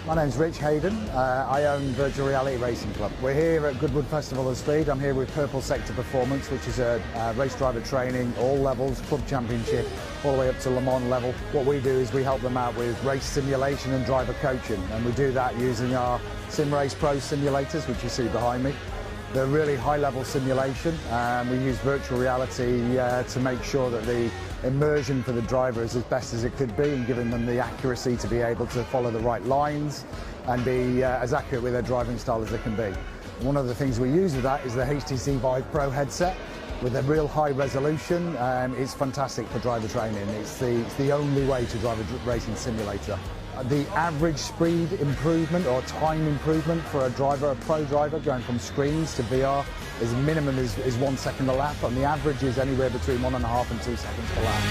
My name's Rich Hayden. I own Virtual Reality Racing Club. We're here at Goodwood Festival of Speed. I'm here with Purple Sector Performance, which is a race driver training, all levels, club championship, all the way up to Le Mans level. What we do is we help them out with race simulation and driver coaching, and we do that using our SimRace Pro simulators, which you see behind me. They're really high-level simulation. We use virtual reality to make sure that the immersion for the driver is as best as it could be, and giving them the accuracy to be able to follow the right lines and be as accurate with their driving style as they can be. One of the things we use with that is the HTC Vive Pro headset with a real high resolution. It's fantastic for driver training. It's the only way to drive a racing simulator. The average speed improvement or time improvement for a driver, a pro driver, going from screens to VR, is minimum is 1 second a lap, and the average is anywhere between 1.5 and 2 seconds per lap.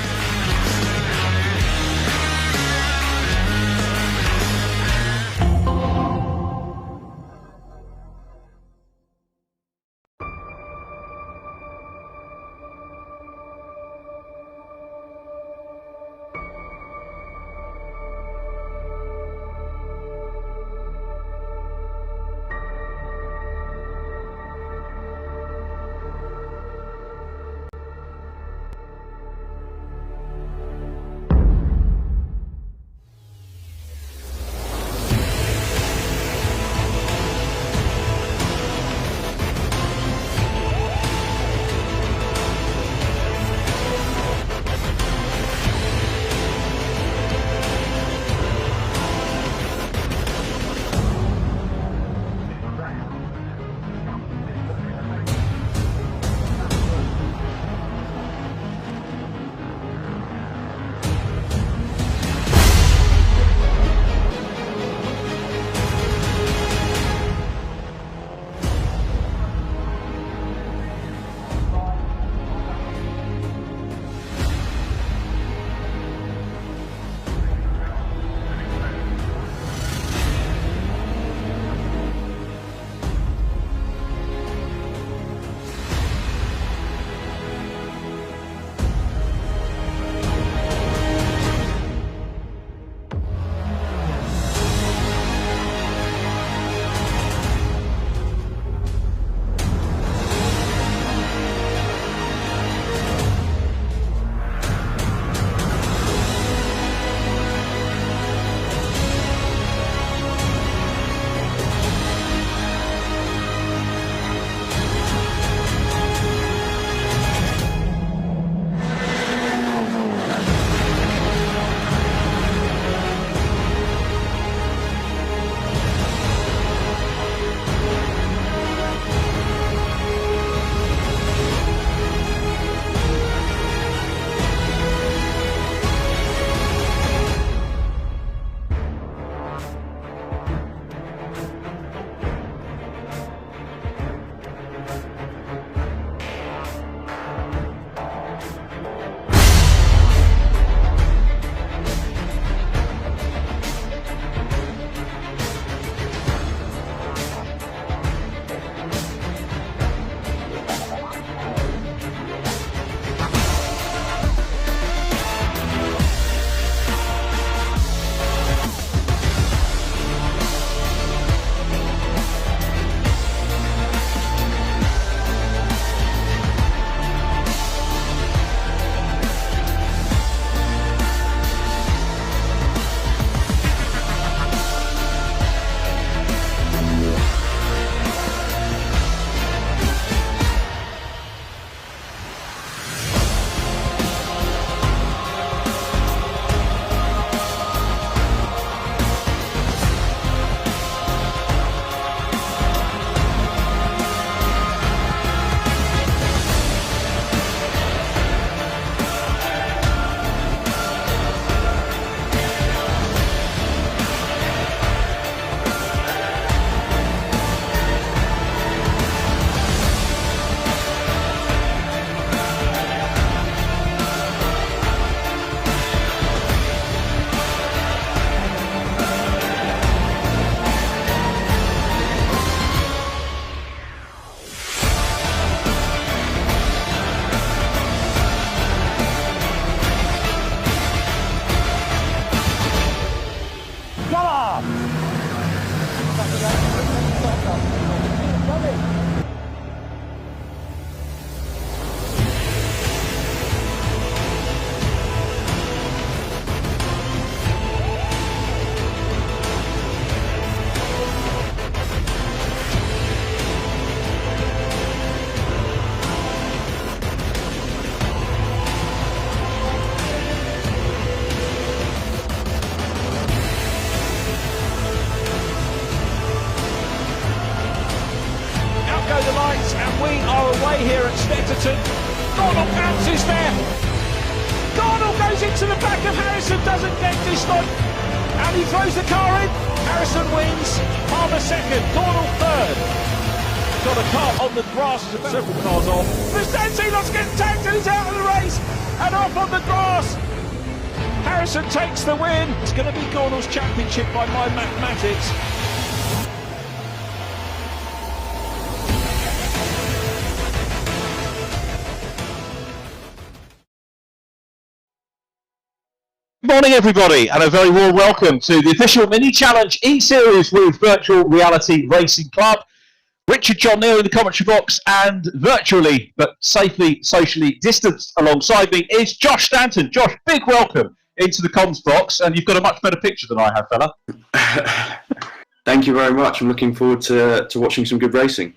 Snetterton. Donald bounces there. Donald goes into the back of Harrison, doesn't get Hislop, and he throws the car in. Harrison wins, Palmer second, Donald third. Got a car on the grass, there's several cars off. Vicentillos gets tagged and he's out of the race, and off on the grass. Harrison takes the win. It's going to be Gornall's championship by my mathematics. Morning everybody, and a very warm welcome to the official mini challenge eSeries with Virtual Reality Racing Club. Richard John Neal in the commentary box, and virtually but safely socially distanced alongside me is Josh Stanton. Josh, big welcome into the comms box, and you've got a much better picture than I have, fella. Thank you very much. I'm looking forward to watching some good racing.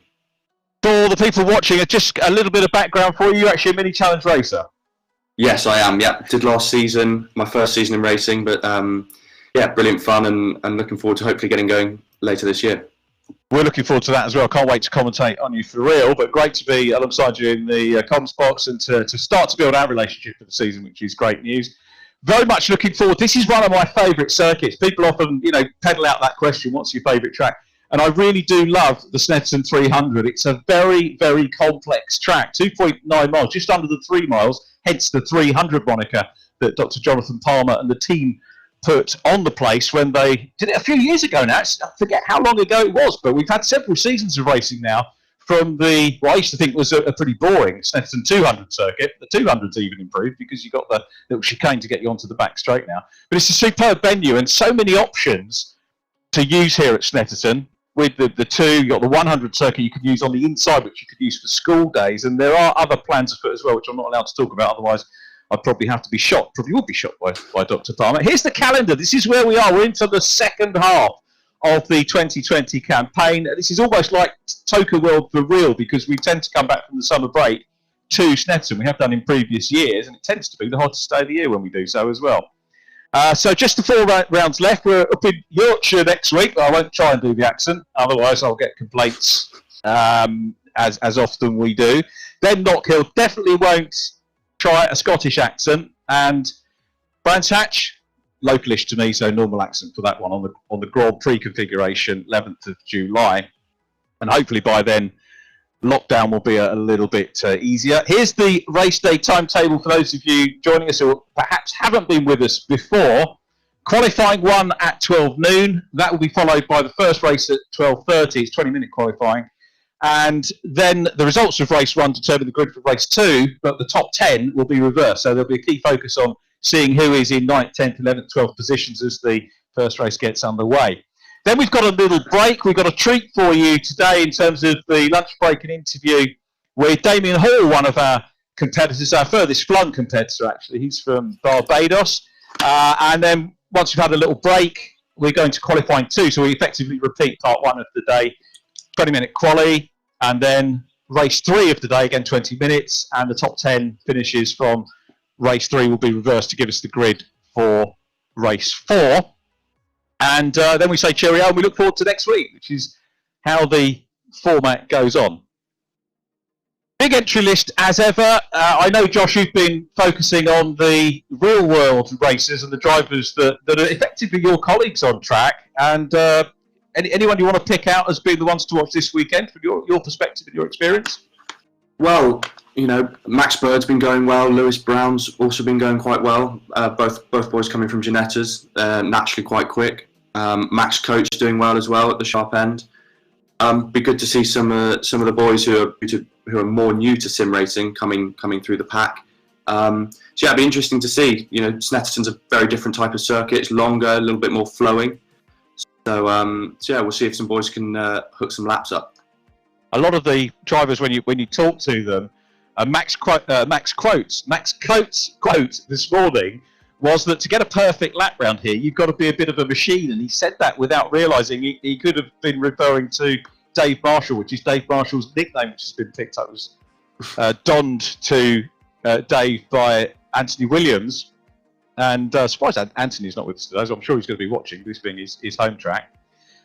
For the people watching, just a little bit of background for you. You're actually a mini challenge racer. Yes, I am. Yeah, did last season, my first season in racing, but yeah, brilliant fun, and looking forward to hopefully getting going later this year. We're looking forward to that as well. Can't wait to commentate on you for real, but great to be alongside you in the comms box and to start to build our relationship for the season, which is great news. Very much looking forward. This is one of my favourite circuits. People often, peddle out that question, what's your favourite track? And I really do love the Snetterton 300. It's a very, very complex track, 2.9 miles, just under the 3 miles, hence the 300 moniker that Dr. Jonathan Palmer and the team put on the place when they did it a few years ago now. I forget how long ago it was, but we've had several seasons of racing now from the, what I used to think was a pretty boring Snetterton 200 circuit. The 200's even improved because you've got the little chicane to get you onto the back straight now. But it's a superb venue and so many options to use here at Snetterton. With the two, you've got the 100 circuit you could use on the inside, which you could use for school days. And there are other plans afoot as well, which I'm not allowed to talk about. Otherwise, I'd probably have to be shot. Probably would be shot by Dr. Palmer. Here's the calendar. This is where we are. We're into the second half of the 2020 campaign. This is almost like Toka World for real, because we tend to come back from the summer break to Snetterton. We have done in previous years, and it tends to be the hottest day of the year when we do so as well. So just the 4 rounds left. We're up in Yorkshire next week. I won't try and do the accent, otherwise I'll get complaints, as often we do. Then Knockhill, definitely won't try a Scottish accent. And Brands Hatch, localish to me, so normal accent for that one on the Grand Prix configuration, 11th of July. And hopefully by then, lockdown will be a little bit easier. Here's the race day timetable for those of you joining us who perhaps haven't been with us before. Qualifying 1 at 12 noon. That will be followed by the first race at 12:30. It's 20-minute qualifying. And then the results of race 1 determine the grid for race 2, but the top 10 will be reversed. So there'll be a key focus on seeing who is in 9th, 10th, 11th, 12th positions as the first race gets underway. Then we've got a little break. We've got a treat for you today in terms of the lunch break and interview with Damien Hall, one of our competitors, our furthest flung competitor, actually. He's from Barbados. And then once we've had a little break, we're going to qualifying 2. So we effectively repeat part 1 of the day, 20-minute quali, and then race 3 of the day, again 20 minutes, and the top 10 finishes from race 3 will be reversed to give us the grid for race 4. And then we say cheerio and we look forward to next week, which is how the format goes on. Big entry list as ever. I know, Josh, you've been focusing on the real world racers and the drivers that are effectively your colleagues on track. And anyone you want to pick out as being the ones to watch this weekend from your perspective and your experience? Well, Max Bird's been going well. Lewis Brown's also been going quite well. Both boys coming from Ginettas, naturally quite quick. Max Coach doing well as well at the sharp end. Be good to see some of the boys who are more new to sim racing coming through the pack. So yeah, it'd be interesting to see. Snetterton's a very different type of circuit. It's longer, a little bit more flowing. So yeah, we'll see if some boys can hook some laps up. A lot of the drivers, when you talk to them, Max Coates' quote this morning was that to get a perfect lap round here, you've got to be a bit of a machine. And he said that without realising he could have been referring to Dave Marshall, which is Dave Marshall's nickname, which has been picked up, was donned to Dave by Anthony Williams. And surprised Anthony's not with us today, so I'm sure he's going to be watching, this being his home track.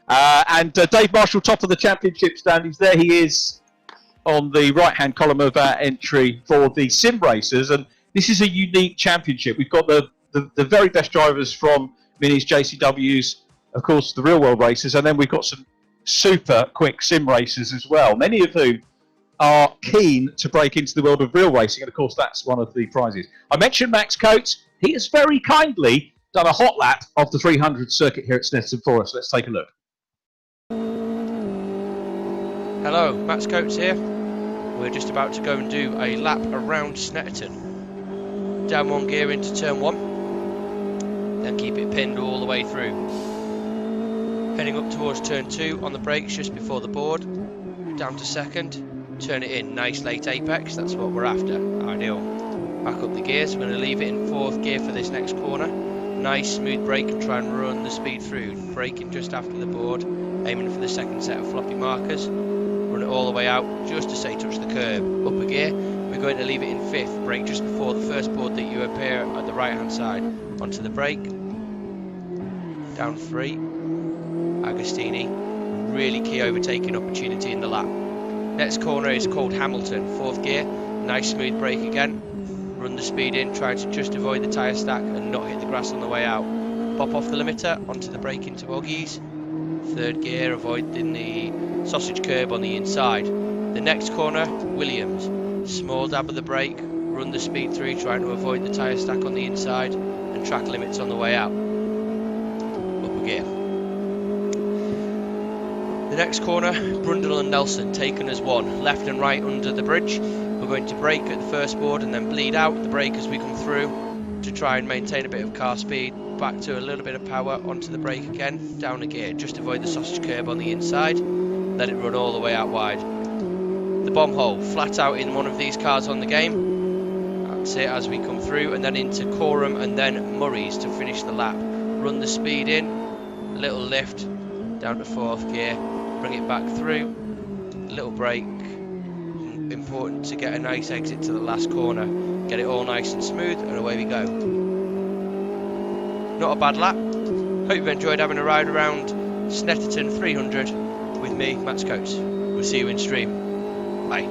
And Dave Marshall, top of the championship standings there. He is on the right-hand column of our entry for the sim racers, and this is a unique championship. We've got the very best drivers from Minis, JCWs, of course, the real-world racers, and then we've got some super quick sim racers as well, many of whom are keen to break into the world of real racing, and of course that's one of the prizes. I mentioned Max Coates. He has very kindly done a hot lap of the 300 circuit here at Snetterton for us. Let's take a look. Hello, Max Coates here. We're just about to go and do a lap around Snetterton. Down one gear into turn one, then keep it pinned all the way through. Heading up towards turn two on the brakes just before the board, down to second, turn it in, nice late apex, that's what we're after, ideal. Back up the gears, we're going to leave it in fourth gear for this next corner. Nice smooth brake and try and run the speed through, braking just after the board, aiming for the second set of floppy markers. Run it all the way out, just to say touch the curb. Up a gear, we're going to leave it in fifth, brake just before the first board that you appear at the right hand side. Onto the brake, down three, Agostini, really key overtaking opportunity in the lap. Next corner is called Hammerton, fourth gear, nice smooth brake again, run the speed in, try to just avoid the tyre stack and not hit the grass on the way out. Pop off the limiter, onto the brake into Oggies, third gear, avoiding the sausage curb on the inside. The next corner, Williams, small dab of the brake, run the speed through, trying to avoid the tyre stack on the inside and track limits on the way out. Up a gear. The next corner, Brundle and Nelson, taken as one, left and right under the bridge. We're going to brake at the first board and then bleed out the brake as we come through to try and maintain a bit of car speed. Back to a little bit of power, onto the brake again, down a gear, just avoid the sausage curb on the inside, let it run all the way out wide. The bomb hole, flat out in one of these cars on the game, that's it as we come through, and then into Coram and then Murray's to finish the lap. Run the speed in, a little lift, down to fourth gear, bring it back through, a little brake, important to get a nice exit to the last corner, get it all nice and smooth, and away we go. Not a bad lap. Hope you've enjoyed having a ride around Snetterton 300 with me, Max Coates. We'll see you in stream. Bye.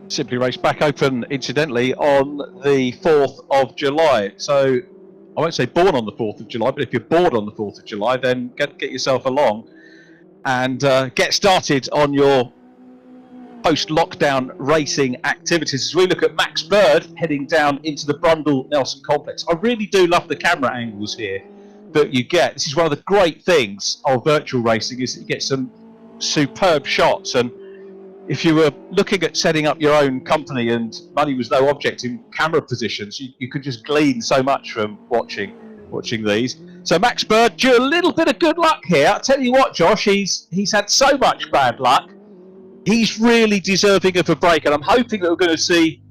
Simply Race back open, incidentally, on the 4th of July. So I won't say born on the 4th of July, but if you're bored on the 4th of July, then get yourself along and get started on your post-lockdown racing activities. As we look at Max Bird heading down into the Brundle Nelson complex, I really do love the camera angles here that you get. This is one of the great things of virtual racing, is that you get some superb shots. And if you were looking at setting up your own company and money was no object in camera positions, you could just glean so much from watching these. So Max Bird, due a little bit of good luck here. I'll tell you what, Josh, he's had so much bad luck. He's really deserving of a break, and I'm hoping that we're going to see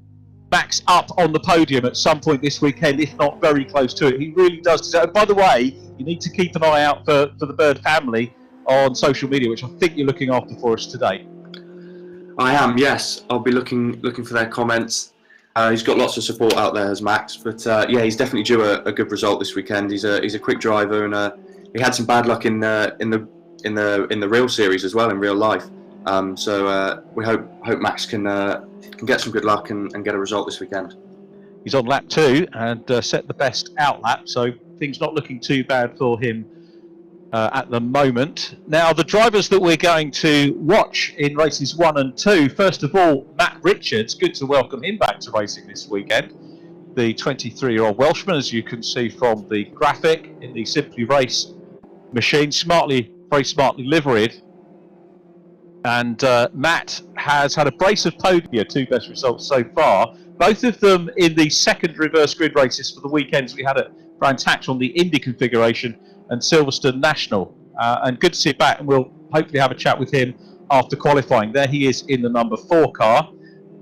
Max up on the podium at some point this weekend, if not very close to it. He really does deserve it. By the way, you need to keep an eye out for the Bird family on social media, which I think you're looking after for us today. I am, yes. I'll be looking for their comments. He's got lots of support out there as Max, but yeah, he's definitely due a good result this weekend. He's a quick driver, and he had some bad luck in the real series as well, in real life. So we hope Max can get some good luck and get a result this weekend. He's on lap 2 and set the best out lap, so things not looking too bad for him at the moment. Now, the drivers that we're going to watch in races 1 and 2, first of all, Matt Richards. Good to welcome him back to racing this weekend. The 23-year-old Welshman, as you can see from the graphic, in the Simply Race machine, very smartly liveried. And Matt has had a brace of podia, 2 best results so far, both of them in the second reverse grid races for the weekends we had at Brands Hatch on the Indy configuration and Silverstone National. And good to see him back, and we'll hopefully have a chat with him after qualifying. There he is in the number 4 car,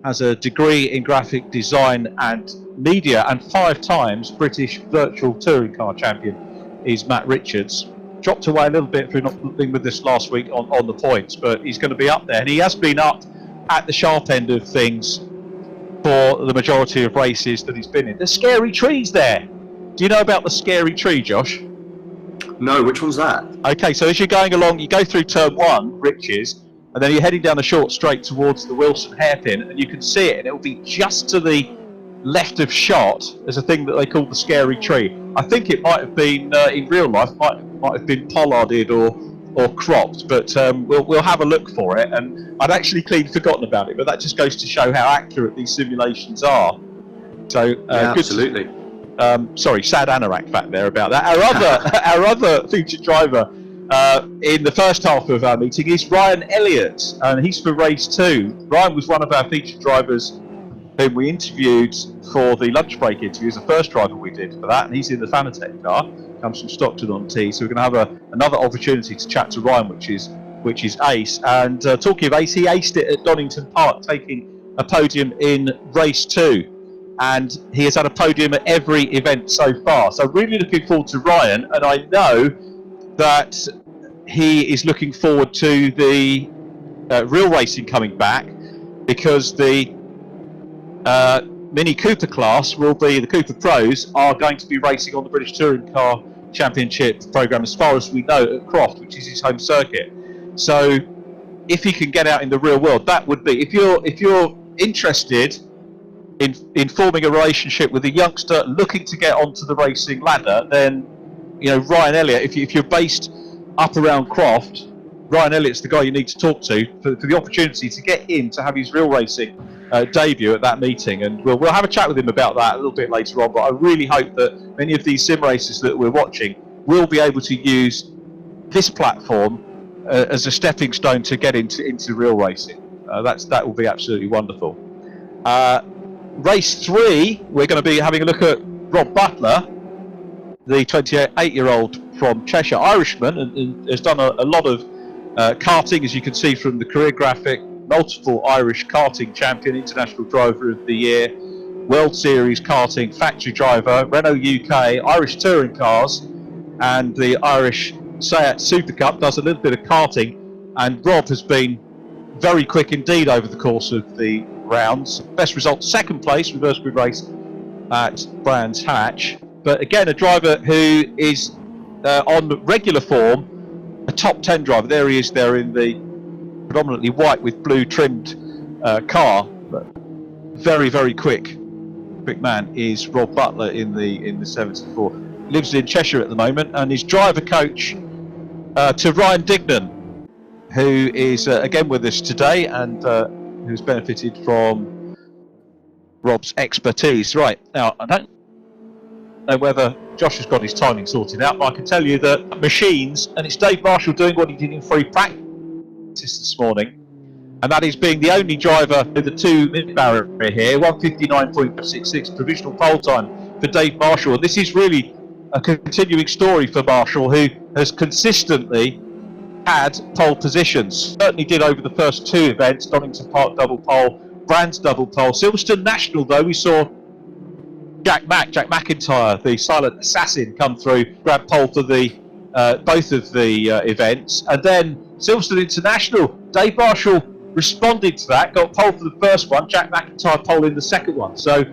has a degree in graphic design and media, and 5 times British virtual touring car champion is Matt Richards. Dropped away a little bit through not being with us last week on the points, but he's going to be up there, and he has been up at the sharp end of things for the majority of races that he's been in. The scary trees there. Do you know about the scary tree, Josh? No, which one's that? Okay, so as you're going along, you go through turn 1, Riches, and then you're heading down the short straight towards the Wilson hairpin, and you can see it, and it'll be just to the left of shot. There's a thing that they call the scary tree. I think it might have been in real life, might have been pollarded or cropped, but we'll have a look for it. And I'd actually clean forgotten about it, but that just goes to show how accurate these simulations are. So yeah, absolutely. Sorry, sad anorak fact there about that. Our other featured driver in the first half of our meeting is Ryan Elliott, and he's for race 2. Ryan was one of our featured drivers whom we interviewed for the lunch break interview. He was the first driver we did for that, and he's in the Fanatec car, comes from Stockton-on-Tees. So we're going to have another opportunity to chat to Ryan, which is ace. And talking of ace, he aced it at Donington Park, taking a podium in race 2. And he has had a podium at every event so far. So really looking forward to Ryan, and I know that he is looking forward to the real racing coming back, because the Mini Cooper class will be, the Cooper Pros are going to be racing on the British Touring Car Championship programme, as far as we know, at Croft, which is his home circuit. So if he can get out in the real world, that would be, if you're interested in forming a relationship with a youngster looking to get onto the racing ladder, then Ryan Elliott, if you're based up around Croft, Ryan Elliott's the guy you need to talk to for the opportunity to get him to have his real racing debut at that meeting. And we'll have a chat with him about that a little bit later on. But I really hope that many of these sim races that we're watching will be able to use this platform as a stepping stone to get into real racing. That will be absolutely wonderful. Race 3, we're going to be having a look at Rob Butler, the 28-year-old from Cheshire, Irishman, and has done a lot of karting, as you can see from the career graphic. Multiple Irish karting champion, international driver of the year, World Series karting factory driver, Renault UK, Irish touring cars, and the Irish Seat Super Cup. Does a little bit of karting, and Rob has been very quick indeed over the course of the rounds. Best result, 2nd place, reverse grid race at Brands Hatch. But again, a driver who is on regular form, a top 10 driver. There he is there in the predominantly white with blue trimmed car. But very, very quick man is Rob Butler in the 74. Lives in Cheshire at the moment, and is driver coach to Ryan Dignan, who is again with us today, and who's benefited from Rob's expertise. Right, now I don't know whether Josh has got his timing sorted out, but I can tell you that machines, and it's Dave Marshall doing what he did in free practice this morning, and that is being the only driver with the 2-minute barrier here. 1:59.66 provisional pole time for Dave Marshall. And this is really a continuing story for Marshall, who has consistently had pole positions. Certainly did over the first 2 events, Donington Park double pole, Brands double pole. Silverstone National, though, we saw Jack MacIntyre, the silent assassin, come through, grab pole for the both of the events. And then Silverstone International, Dave Marshall responded to that, got pole for the first one, Jack MacIntyre pole in the second one. So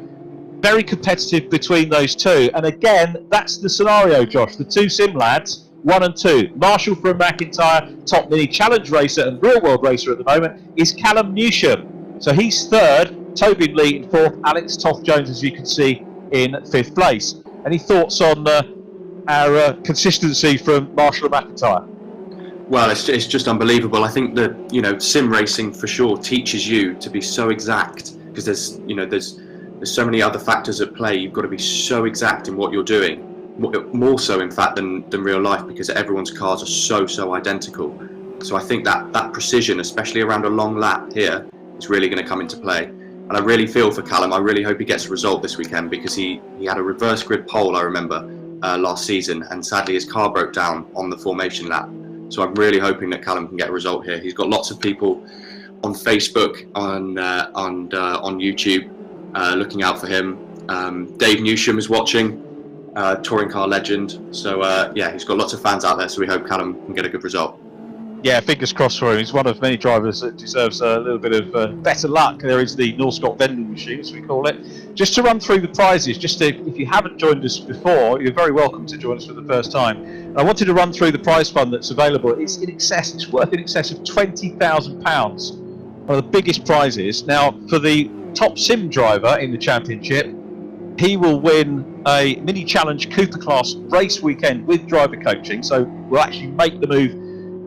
very competitive between those two. And again, that's the scenario, Josh. The 2 sim lads, 1 and 2. Marshall from MacIntyre, top mini challenge racer and real world racer at the moment, is Callum Newsham. So he's 3rd, Tobin Lee in 4th, Alex Toth-Jones, as you can see, in 5th place. Any thoughts on our consistency from Marshall and MacIntyre? Well, it's just unbelievable. I think that, sim racing for sure teaches you to be so exact, because there's so many other factors at play. You've got to be so exact in what you're doing, more so in fact than real life, because everyone's cars are so identical. So I think that precision, especially around a long lap here, is really going to come into play. And I really feel for Callum. I really hope he gets a result this weekend, because he had a reverse grid pole, I remember, last season, and sadly his car broke down on the formation lap. So I'm really hoping that Callum can get a result here. He's got lots of people on Facebook, on YouTube, looking out for him. Dave Newsham is watching, touring car legend. So yeah, he's got lots of fans out there. So we hope Callum can get a good result. Yeah, fingers crossed for him. He's one of many drivers that deserves a little bit of better luck. There is the Northcott vending machine, as we call it. Just to run through the prizes, if you haven't joined us before, you're very welcome to join us for the first time. And I wanted to run through the prize fund that's available. It's worth in excess of £20,000. One of the biggest prizes. Now, for the top sim driver in the championship, he will win a mini challenge Cooper class race weekend with driver coaching. So we'll actually make the move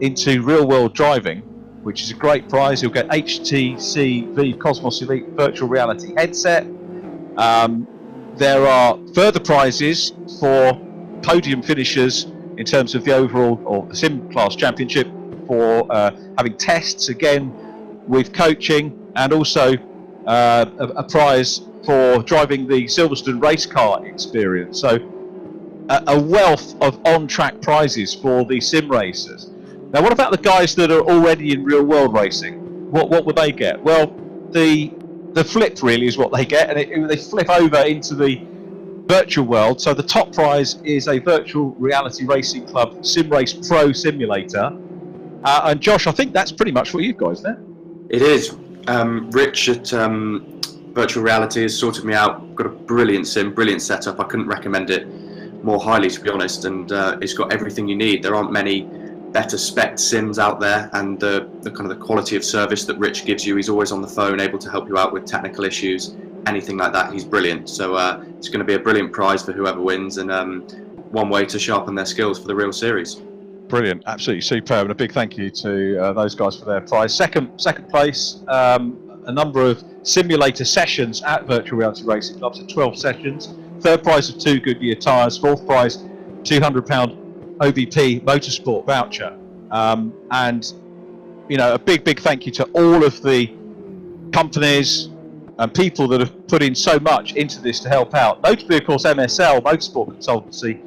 into real world driving, which is a great prize. You'll get HTC Vive Cosmos Elite virtual reality headset. There are further prizes for podium finishers in terms of the overall or the sim class championship, for having tests again with coaching, and also a prize for driving the Silverstone race car experience. So a wealth of on-track prizes for the sim racers. Now, what about the guys that are already in real-world racing? What will they get? Well, the flip really is what they get, and they flip over into the virtual world. So the top prize is a virtual reality racing club Sim Race Pro simulator. And Josh, I think that's pretty much what you've got, isn't it? It is. Rich at Virtual Reality has sorted me out. Got a brilliant sim, brilliant setup. I couldn't recommend it more highly, to be honest. And it's got everything you need. There aren't many better spec sims out there, and the kind of the quality of service that Rich gives you. He's always on the phone, able to help you out with technical issues, anything like that. He's brilliant. So it's going to be a brilliant prize for whoever wins, and one way to sharpen their skills for the real series. Brilliant, absolutely superb, and a big thank you to those guys for their prize. Second place, a number of simulator sessions at Virtual Reality Racing Clubs, at 12 sessions. Third prize of 2 Goodyear tyres. Fourth prize, £200 OBP Motorsport voucher. And a big thank you to all of the companies and people that have put in so much into this to help out. Notably, of course, MSL Motorsport Consultancy,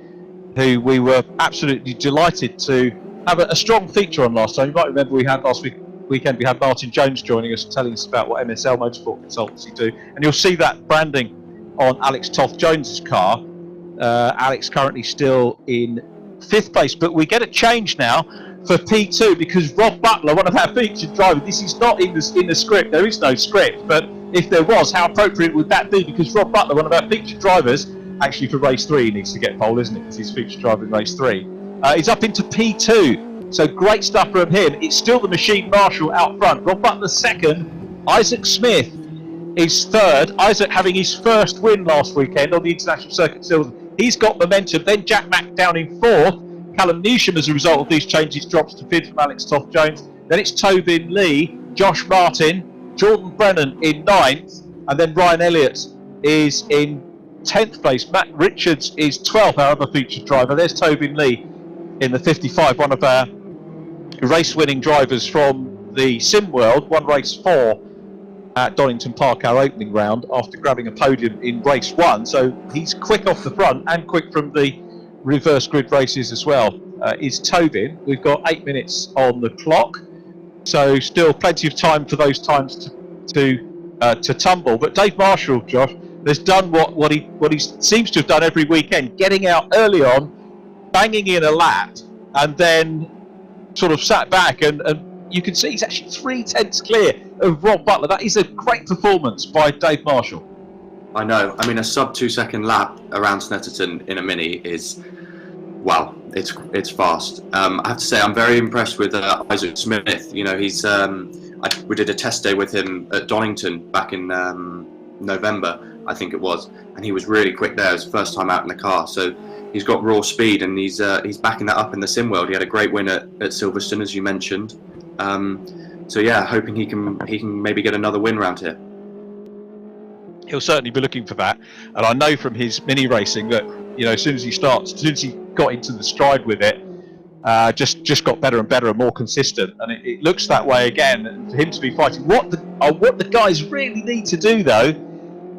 who we were absolutely delighted to have a strong feature on last time. You might remember we had last weekend we had Martin Jones joining us, telling us about what MSL Motorsport Consultancy do, and you'll see that branding on Alex Toth-Jones's car. Alex currently still in 5th place, but we get a change now for P2, because Rob Butler, one of our featured drivers, this is not in the script, there is no script, but if there was, how appropriate would that be? Because Rob Butler, one of our featured drivers, actually for race 3 he needs to get pole, isn't it, because he's featured driver in race 3. He's up into P2, so great stuff from him. It's still the Machine Marshall out front. Rob Butler 2nd, Isaac Smith is 3rd. Isaac having his first win last weekend on the International Circuit Silverstone. He's got momentum. Then Jack Mack down in 4th. Callum Newsham, as a result of these changes, drops to 5th from Alex Toth-Jones. Then it's Tobin Lee, Josh Martin, Jordan Brennan in 9th, and then Ryan Elliott is in 10th place. Matt Richards is 12th, our other featured driver. There's Tobin Lee in the 55, one of our race-winning drivers from the sim world. Won race 4 at Donington Park, our opening round, after grabbing a podium in race 1. So he's quick off the front and quick from the reverse grid races as well is Tobin. We've got 8 minutes on the clock, so still plenty of time for those times to tumble. But Dave Marshall, Josh, has done what he seems to have done every weekend, getting out early on, banging in a lap, and then sort of sat back, and you can see he's actually 3/10 clear of Rob Butler. That is a great performance by Dave Marshall. I know. I mean, a sub 2 second lap around Snetterton in a Mini is, wow, it's fast. I have to say, I'm very impressed with Isaac Smith. You know, he's we did a test day with him at Donington back in November, I think it was, and he was really quick there. It was his first time out in the car, so he's got raw speed, and he's backing that up in the sim world. He had a great win at Silverstone, as you mentioned. So yeah, hoping he can maybe get another win round here. He'll certainly be looking for that, and I know from his mini racing that, you know, as soon as he got into the stride with it, just got better and better and more consistent, and it looks that way again. And for him to be fighting, what the guys really need to do though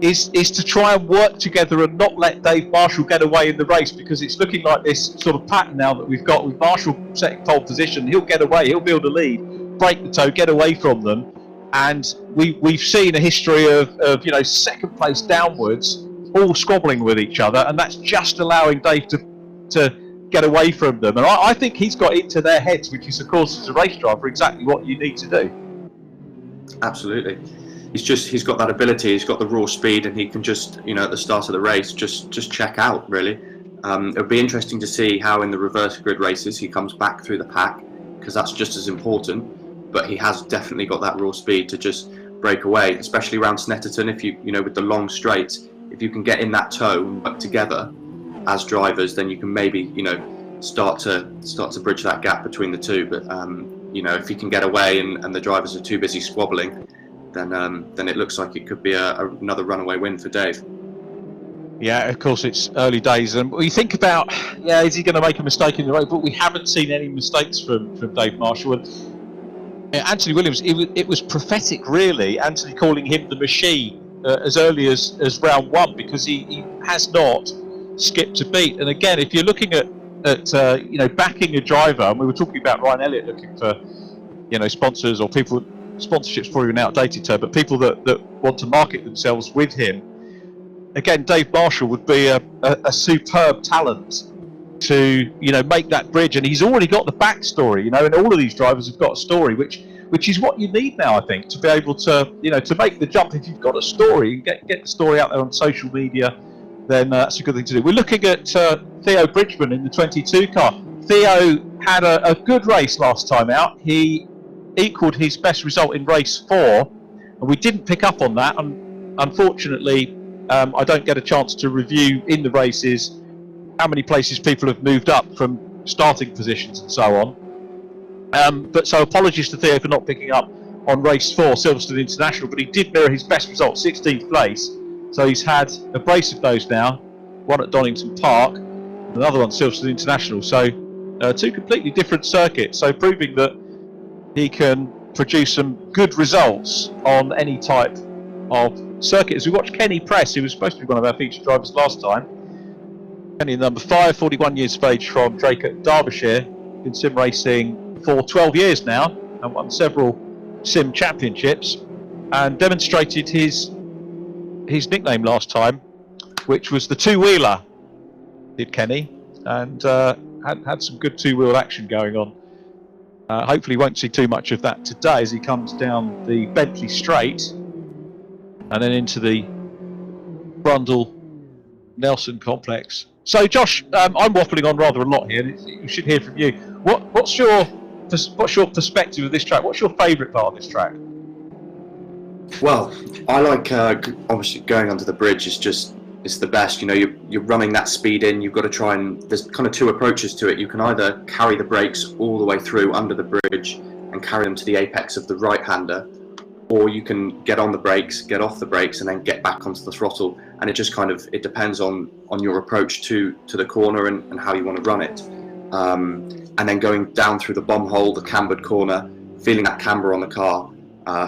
is to try and work together and not let Dave Marshall get away in the race, because it's looking like this sort of pattern now that we've got with Marshall setting pole position. He'll get away, he'll build a lead, break the toe, get away from them, and we've seen a history of you know, second place downwards, all squabbling with each other, and that's just allowing Dave to get away from them. And I think he's got into their heads, which is, of course, as a race driver, exactly what you need to do. Absolutely. He's got that ability, he's got the raw speed, and he can just, you know, at the start of the race, just check out, really. It'll be interesting to see how in the reverse grid races he comes back through the pack, because that's just as important. But he has definitely got that raw speed to just break away, especially around Snetterton. If you know, with the long straights, if you can get in that toe and work together as drivers, then you can maybe, you know, start to bridge that gap between the two. But you know, if you can get away and the drivers are too busy squabbling, then it looks like it could be another runaway win for Dave. Yeah, of course, it's early days, and we think about, yeah, is he going to make a mistake in the race? But we haven't seen any mistakes from Dave Marshall. And Anthony Williams, it was prophetic, really. Anthony calling him the machine as early as round one, because he has not skipped a beat. And again, if you're looking at you know, backing a driver, and we were talking about Ryan Elliott looking for, you know, sponsors, or people, sponsorships probably an outdated term, but people that want to market themselves with him. Again, Dave Marshall would be a superb talent to, you know, make that bridge, and he's already got the backstory, you know, and all of these drivers have got a story, which is what you need now, I think, to be able to, you know, to make the jump. If you've got a story and get the story out there on social media, then that's a good thing to do. We're looking at Theo Bridgeman in the 22 car. Theo had a good race last time out. He equalled his best result in race 4, and we didn't pick up on that, and unfortunately I don't get a chance to review in the races how many places people have moved up from starting positions and so on. But so apologies to Theo for not picking up on race 4, Silverstone International, but he did mirror his best result, 16th place. So he's had a brace of those now, one at Donington Park, another one Silverstone International. So 2 completely different circuits, so proving that he can produce some good results on any type of circuit. As we watched Kenny Press, who was supposed to be one of our featured drivers last time, Kenny number 5, 41 years of age, from Draycote, Derbyshire, been sim racing for 12 years now and won several sim championships, and demonstrated his nickname last time, which was the two-wheeler, did Kenny, and had some good two-wheel action going on. Hopefully won't see too much of that today as he comes down the Bentley Straight and then into the Brundle Nelson complex. So Josh, I'm waffling on rather a lot here. We should hear from you. What's your perspective of this track? What's your favourite part of this track? Well, I like obviously going under the bridge it's the best. You know, you're running that speed in. You've got to try and there's kind of 2 approaches to it. You can either carry the brakes all the way through under the bridge and carry them to the apex of the right-hander, or you can get on the brakes, get off the brakes, and then get back onto the throttle. And it just kind of, it depends on your approach to the corner and how you want to run it. And then going down through the bomb hole, the cambered corner, feeling that camber on the car.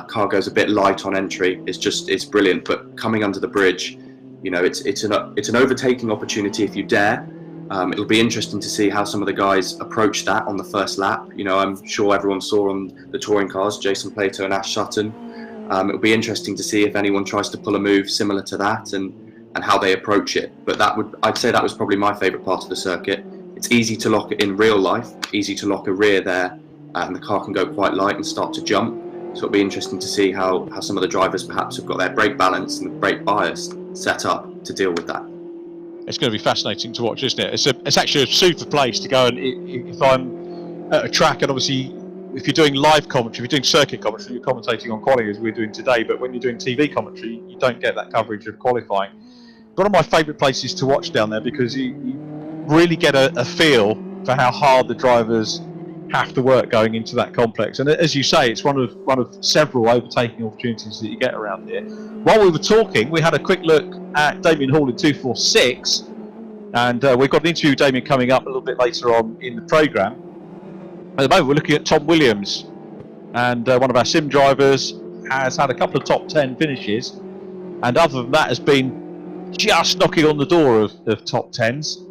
Car goes a bit light on entry. It's brilliant. But coming under the bridge, you know, it's an overtaking opportunity if you dare. It'll be interesting to see how some of the guys approach that on the first lap. You know, I'm sure everyone saw on the touring cars, Jason Plato and Ash Sutton. It'll be interesting to see if anyone tries to pull a move similar to that and how they approach it. But I'd say that was probably my favourite part of the circuit. It's easy to lock it in real life, easy to lock a rear there, and the car can go quite light and start to jump. So it'll be interesting to see how some of the drivers perhaps have got their brake balance and the brake bias set up to deal with that. It's going to be fascinating to watch, isn't it? It's actually a super place to go, and if I'm at a track, and obviously if you're doing live commentary, if you're doing circuit commentary, you're commentating on qualifying as we're doing today, but when you're doing TV commentary, you don't get that coverage of qualifying. One of my favourite places to watch down there, because you really get a feel for how hard the drivers have to work going into that complex. And as you say, it's one of several overtaking opportunities that you get around here. While we were talking, we had a quick look at Damien Hall in 246, and we've got an interview with Damien coming up a little bit later on in the programme. At the moment, we're looking at Tom Williams, and one of our sim drivers has had a couple of top 10 finishes, and other than that has been just knocking on the door of top 10s.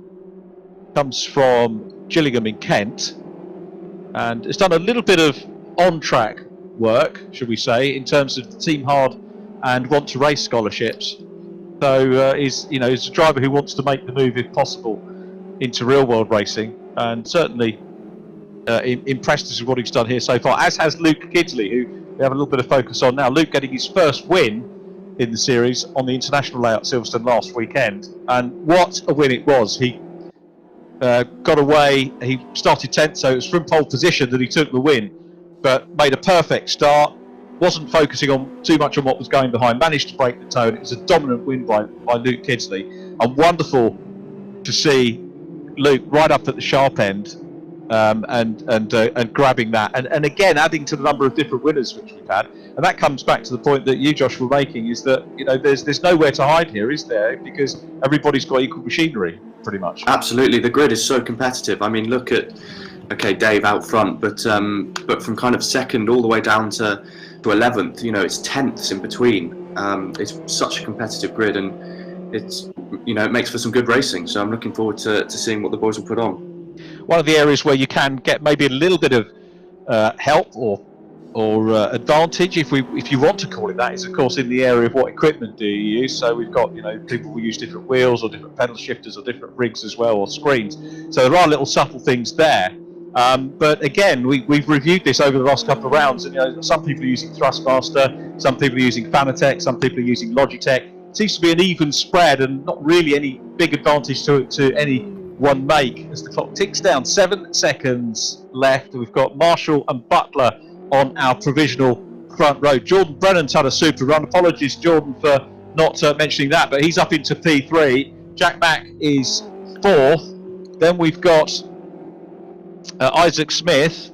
Comes from Gillingham in Kent, and has done a little bit of on-track work, should we say, in terms of Team Hard and Want to Race scholarships. So he's a driver who wants to make the move, if possible, into real-world racing, and certainly impressed us with what he's done here so far, as has Luke Kidsley, who we have a little bit of focus on now. Luke getting his first win in the series on the international layout Silverstone last weekend, and what a win it was. He got away, he started 10th, so it was from pole position that he took the win, but made a perfect start, wasn't focusing on too much on what was going behind, managed to break the tone. It was a dominant win by Luke Kidsley, and wonderful to see Luke right up at the sharp end, and grabbing that, and again adding to the number of different winners which we've had. And that comes back to the point that you, Josh, were making, is that there's nowhere to hide here, is there? Because everybody's got equal machinery, pretty much. Absolutely, the grid is so competitive. I mean, look at Dave out front, but from kind of second all the way down to 11th, it's tenths in between. It's such a competitive grid, and it makes for some good racing. So I'm looking forward to seeing what the boys will put on. One of the areas where you can get maybe a little bit of help or advantage, if you want to call it that, is of course in the area of what equipment do you use. So we've got people will use different wheels or different pedal shifters or different rigs as well, or screens. So there are little subtle things there. But again, we've reviewed this over the last couple of rounds, and some people are using Thrustmaster, some people are using Fanatec, some people are using Logitech. It seems to be an even spread, and not really any big advantage to any one make as the clock ticks down. 7 seconds left. We've got Marshall and Butler on our provisional front row. Jordan Brennan's had a super run. Apologies, Jordan, for not mentioning that, but he's up into P3. Jack Mack is 4th. Then we've got Isaac Smith.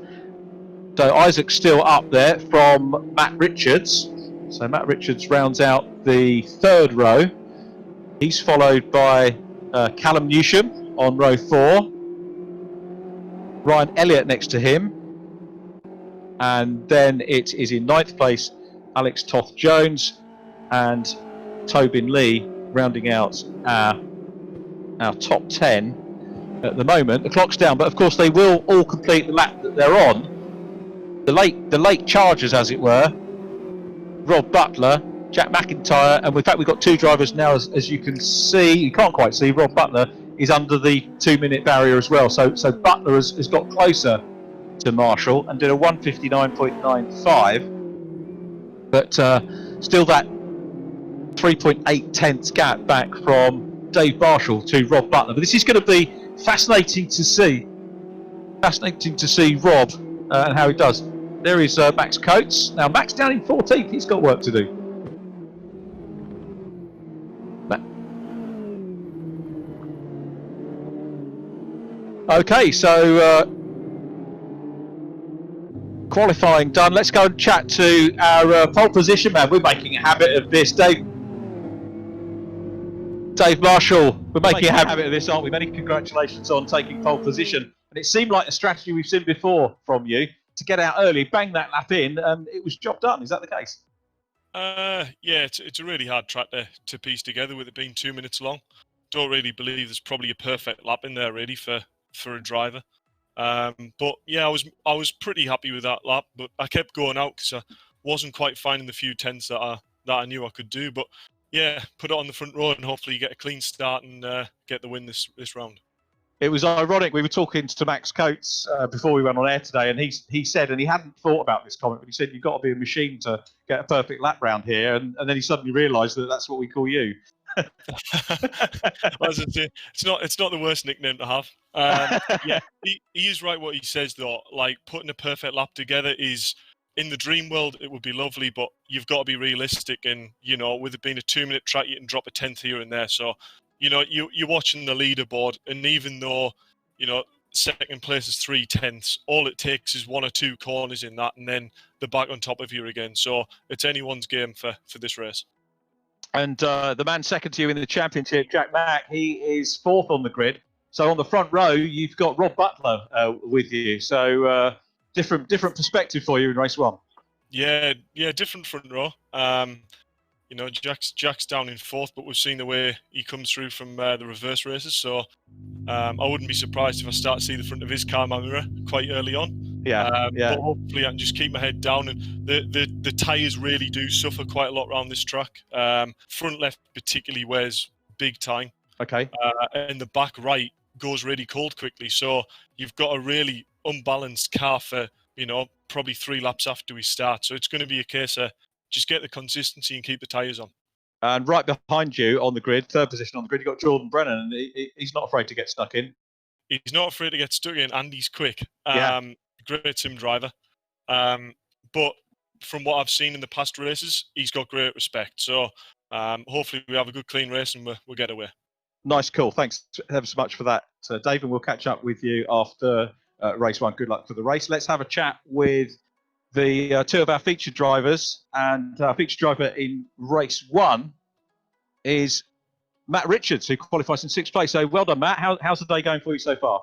So Isaac's still up there from Matt Richards. So Matt Richards rounds out the 3rd row. He's followed by Callum Newsham on row 4. Ryan Elliott next to him. And then it is in 9th place Alex Toth-Jones and Tobin Lee rounding out our top 10 at the moment. The clock's down, but of course they will all complete the lap that they're on. The late chargers, as it were, Rob Butler, Jack MacIntyre, and in fact we've got 2 drivers now, as you can see. You can't quite see, Rob Butler is under the 2-minute barrier as well. So Butler has got closer to Marshall and did a 1:59.95, but still that 3.8 tenths gap back from Dave Marshall to Rob Butler. But this is going to be fascinating to see. Fascinating to see Rob and how he does. There is Max Coates. Now Max down in 14th. He's got work to do. Okay, so qualifying done. Let's go and chat to our pole position man. We're making a habit of this, Dave Marshall. We're making a habit of this, aren't we? Many congratulations on taking pole position. And it seemed like a strategy we've seen before from you to get out early, bang that lap in, and it was job done. Is that the case? Yeah, it's a really hard track to piece together with it being 2 minutes long. don't really believe there's probably a perfect lap in there really for a driver. But yeah, I was pretty happy with that lap, but I kept going out because I wasn't quite finding the few tenths that I knew I could do. But yeah, put it on the front row and hopefully get a clean start and get the win this round. It was ironic. We were talking to Max Coates before we went on air today, and he said, and he hadn't thought about this comment, but he said, you've got to be a machine to get a perfect lap round here. And then he suddenly realised that that's what we call you. It's not the worst nickname to have. Yeah, he is right what he says though. Like, putting a perfect lap together is, in the dream world, it would be lovely, but you've got to be realistic. And with it being a 2-minute track, you can drop a tenth here and there. So you're watching the leaderboard, and even though second place is 3 tenths, all it takes is 1 or 2 corners in that, and then they're back on top of you again. So it's anyone's game for this race. And the man second to you in the championship, Jack Mack, he is 4th on the grid. So on the front row, you've got Rob Butler with you. So different perspective for you in race 1. Yeah, different front row. Jack's down in 4th, but we've seen the way he comes through from the reverse races. So I wouldn't be surprised if I start to see the front of his car mirror quite early on. Yeah. But hopefully I can just keep my head down. And the tyres really do suffer quite a lot around this track. Front left particularly wears big time. Okay. And the back right goes really cold quickly. So you've got a really unbalanced car for, probably 3 laps after we start. So it's going to be a case of just get the consistency and keep the tyres on. And right behind you on the grid, 3rd position on the grid, you've got Jordan Brennan, and he's not afraid to get stuck in. He's not afraid to get stuck in, and he's quick. Great sim driver. But from what I've seen in the past races, he's got great respect. So hopefully we have a good, clean race and we'll get away. Nice, cool. Thanks ever so much for that, Dave, and we'll catch up with you after race 1. Good luck for the race. Let's have a chat with the 2 of our featured drivers. And our featured driver in race 1 is Matt Richards, who qualifies in 6th place. So well done, Matt. How's the day going for you so far?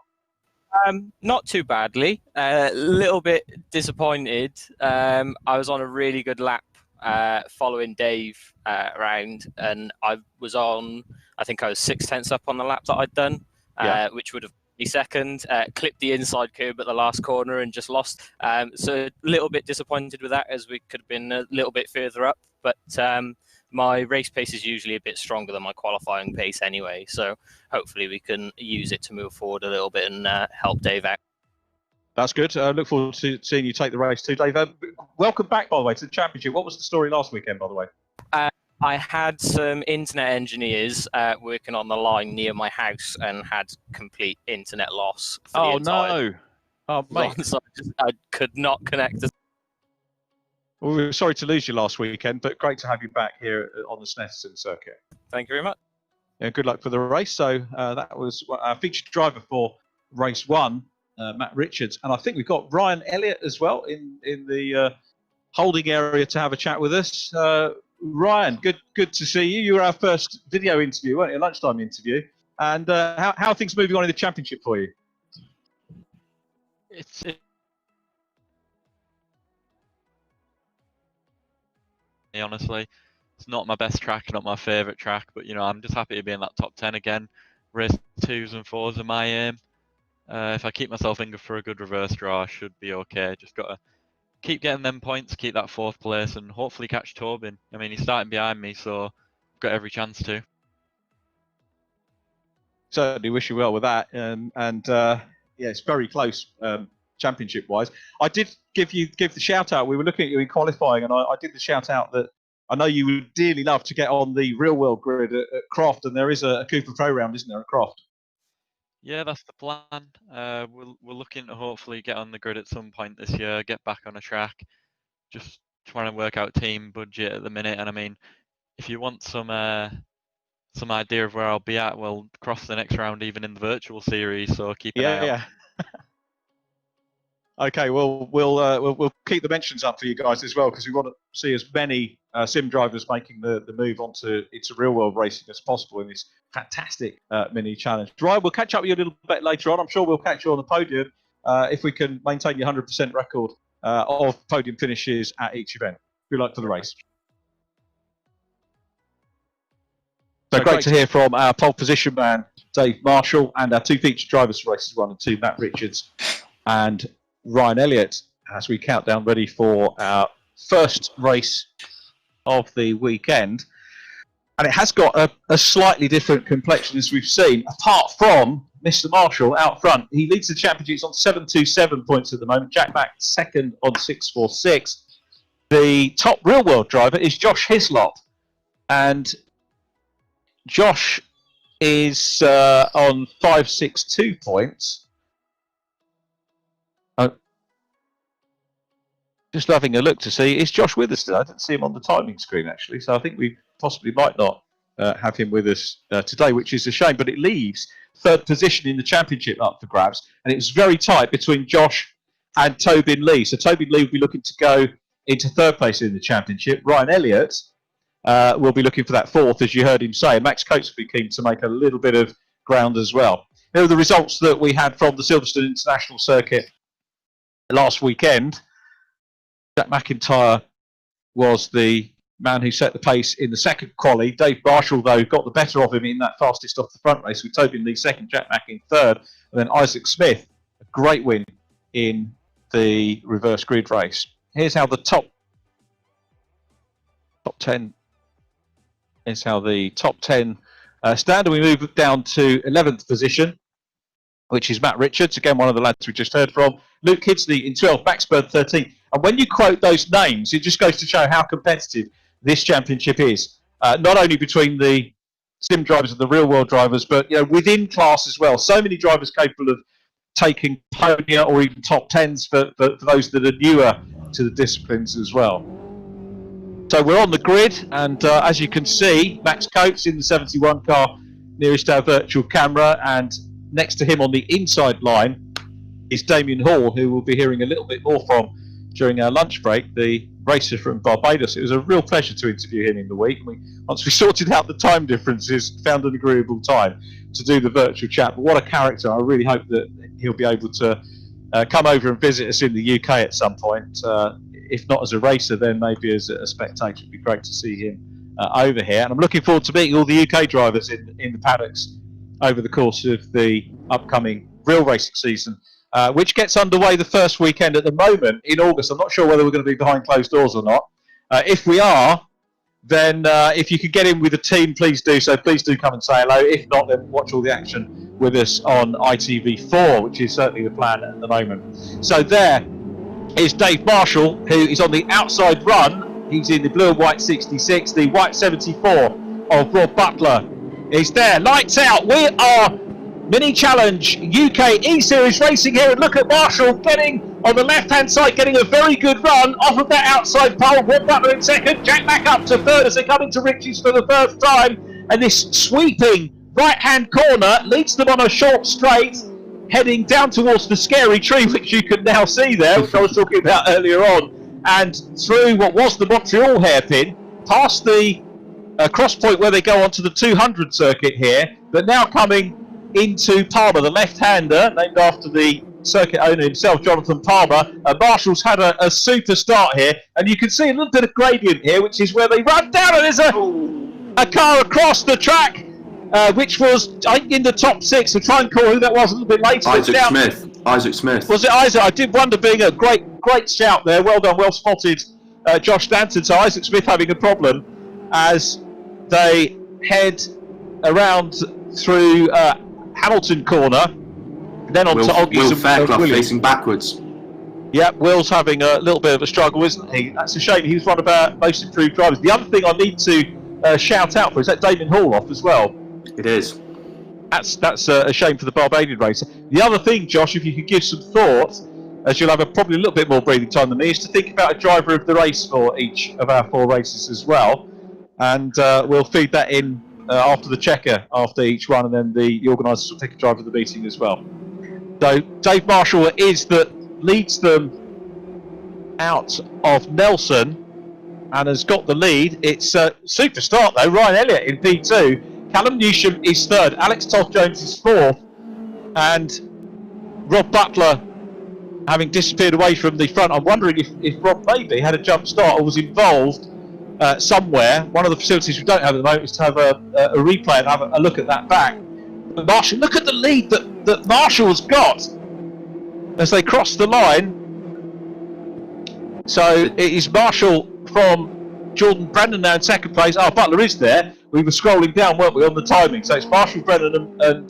Not too badly. A little bit disappointed. I was on a really good lap following Dave around, and I think I was 6 tenths up on the lap that I'd done, which would have been second. Clipped the inside curb at the last corner and just lost. So a little bit disappointed with that, as we could have been a little bit further up. But my race pace is usually a bit stronger than my qualifying pace anyway, so hopefully we can use it to move forward a little bit and help Dave out. That's good. Look forward to seeing you take the race too, Dave. Welcome back, by the way, to the championship. What was the story last weekend, by the way? I had some internet engineers working on the line near my house and had complete internet loss. For no! Oh, mate. So I could not connect. Well, we were sorry to lose you last weekend, but great to have you back here on the SNETTERTON circuit. Thank you very much. Yeah, good luck for the race. So that was our featured driver for race 1, Matt Richards. And I think we've got Ryan Elliott as well in the holding area to have a chat with us. Ryan, good to see you. You were our first video interview, weren't you? A lunchtime interview. And how are things moving on in the championship for you? Honestly, it's not my best track, not my favourite track, but I'm just happy to be in that top 10 again. Race 2s and 4s are my aim. If I keep myself in for a good reverse draw, I should be okay. Just got to keep getting them points, keep that 4th place, and hopefully catch Tobin. I mean, he's starting behind me, so I've got every chance to. Certainly wish you well with that. Yeah, it's very close championship-wise. I did give the shout-out. We were looking at you in qualifying, and I did the shout-out that I know you would dearly love to get on the real-world grid at Croft, and there is a Cooper Pro round, isn't there, at Croft? Yeah, that's the plan. We're looking to hopefully get on the grid at some point this year, get back on a track. Just trying to work out team budget at the minute, and I mean, if you want some idea of where I'll be at, we'll cross the next round even in the virtual series, so keep an eye out. Yeah. Okay, well, we'll keep the mentions up for you guys as well, because we want to see as many sim drivers making the move into real world racing as possible in this fantastic mini challenge. Ryan, we'll catch up with you a little bit later on. I'm sure we'll catch you on the podium if we can maintain your 100% record of podium finishes at each event. Good luck for the race. So great to hear from our pole position man, Dave Marshall, and our two featured drivers for races 1 and 2, Matt Richards and Ryan Elliott, as we count down ready for our first race of the weekend. And it has got a slightly different complexion, as we've seen, apart from Mr. Marshall out front. He leads the championships on 727 points at the moment. Jack Mack second on 646. The top real-world driver is Josh Hislop. And Josh is on 562 points. Just having a look to see, is Josh with us today? I didn't see him on the timing screen, actually. So I think we possibly might not have him with us today, which is a shame. But it leaves third position in the championship up for grabs. And it was very tight between Josh and Tobin Lee. So Tobin Lee will be looking to go into third place in the championship. Ryan Elliott will be looking for that fourth, as you heard him say. And Max Coates will be keen to make a little bit of ground as well. Here are the results that we had from the Silverstone International Circuit last weekend. Jack MacIntrye was the man who set the pace in the second quali. Dave Marshall, though, got the better of him in that fastest off the front race, with Tobin Lee second, Jack Mack in third, and then Isaac Smith, a great win in the reverse grid race. Here's how the top 10 is how the top 10 stand, and we move down to 11th position, which is Matt Richards, again one of the lads we just heard from. Luke Kidsley in 12th, Max Bird 13th. And when you quote those names, it just goes to show how competitive this championship is. Not only between the sim drivers and the real world drivers, but within class as well. So many drivers capable of taking podium or even top 10s for those that are newer to the disciplines as well. So we're on the grid, and as you can see, Max Coates in the 71 car nearest our virtual camera, and next to him on the inside line is Damien Hall, who we'll be hearing a little bit more from during our lunch break, the racer from Barbados. It was a real pleasure to interview him in the week. Once we sorted out the time differences, found an agreeable time to do the virtual chat. But what a character. I really hope that he'll be able to come over and visit us in the UK at some point. If not as a racer, then maybe as a spectator. It'd be great to see him over here. And I'm looking forward to meeting all the UK drivers in the paddocks over the course of the upcoming real racing season, which gets underway the first weekend at the moment in August. I'm not sure whether we're going to be behind closed doors or not. If we are, then if you could get in with a team, please do so. Please do come and say hello. If not, then watch all the action with us on ITV4, which is certainly the plan at the moment. So there is Dave Marshall, who is on the outside run. He's in the blue and white 66, the white 74 of Rob Butler is there. Lights out. We are Mini Challenge UK eSeries racing here, and look at Marshall getting on the left-hand side, getting a very good run off of that outside pole. Rob Butler in second, Jack back up to third as they come into Riches for the first time, and this sweeping right-hand corner leads them on a short straight, heading down towards the scary tree, which you can now see there, which I was talking about earlier on, and through what was the Montreal hairpin, past the cross point where they go onto the 200 circuit here, but now coming into Palmer, the left-hander, named after the circuit owner himself, Jonathan Palmer. Marshall's had a super start here, and you can see a little bit of gradient here, which is where they run down, and there's a car across the track, which was, I think, in the top 6. So try and call who that was a little bit later. Isaac Smith. Was it Isaac? I did wonder, being a great shout there. Well done, well spotted, Josh Stanton. So Isaac Smith having a problem as they head around through Hammerton corner, then on to Oggies Will and Fairclough Williams. facing backwards. Yeah, Will's having a little bit of a struggle, isn't he? That's a shame. He was one of our most improved drivers. The other thing I need to shout out for is that Damien Hall off as well. It is. That's a shame for the Barbadian racer. The other thing, Josh, if you could give some thought, as you'll have probably a little bit more breathing time than me, is to think about a driver of the race for each of our 4 races as well. And we'll feed that in after the checker, after each one, and then the organisers will take a driver of the meeting as well. So Dave Marshall is that leads them out of Nelson and has got the lead. It's a super start though. Ryan Elliott in P2, Callum Newsham is third, Alex Toth-Jones is fourth, and Rob Butler having disappeared away from the front. I'm wondering if Rob maybe had a jump start or was involved somewhere. One of the facilities we don't have at the moment is to have a replay and have a look at that back. But Marshall, look at the lead that Marshall's got as they cross the line. So it is Marshall from Jordan Brennan now in second place. Oh, Butler is there. We were scrolling down, weren't we, on the timing? So it's Marshall, Brennan and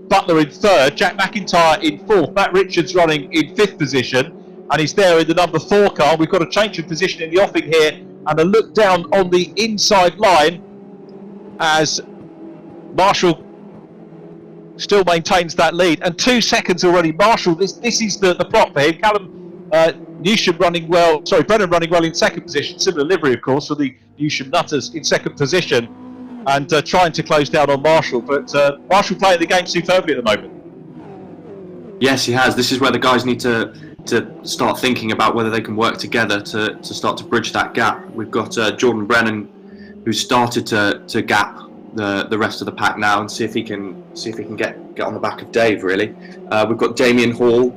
Butler in third, Jack MacIntyre in fourth, Matt Richards running in fifth position, and he's there in the number 4 car. We've got a change of position in the offing here and a look down on the inside line as Marshall still maintains that lead, and 2 seconds already. Marshall, this is the plot for him. Callum Newsham running well, Brennan running well in second position, similar livery of course for the Newsham Nutters in second position, and trying to close down on Marshall, but Marshall playing the game superbly at the moment. Yes, he has. This is where the guys need to start thinking about whether they can work together to start to bridge that gap. We've got Jordan Brennan, who's started to gap the rest of the pack now, and see if he can get on the back of Dave. Really, we've got Damien Hall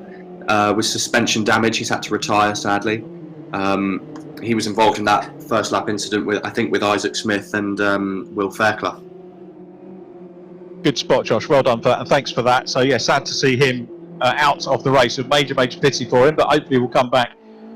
with suspension damage. He's had to retire, sadly. He was involved in that first lap incident with Isaac Smith and Will Fairclough. Good spot, Josh. Well done for that, and thanks for that. So yeah, sad to see him out of the race. A major pity for him, but hopefully we'll come back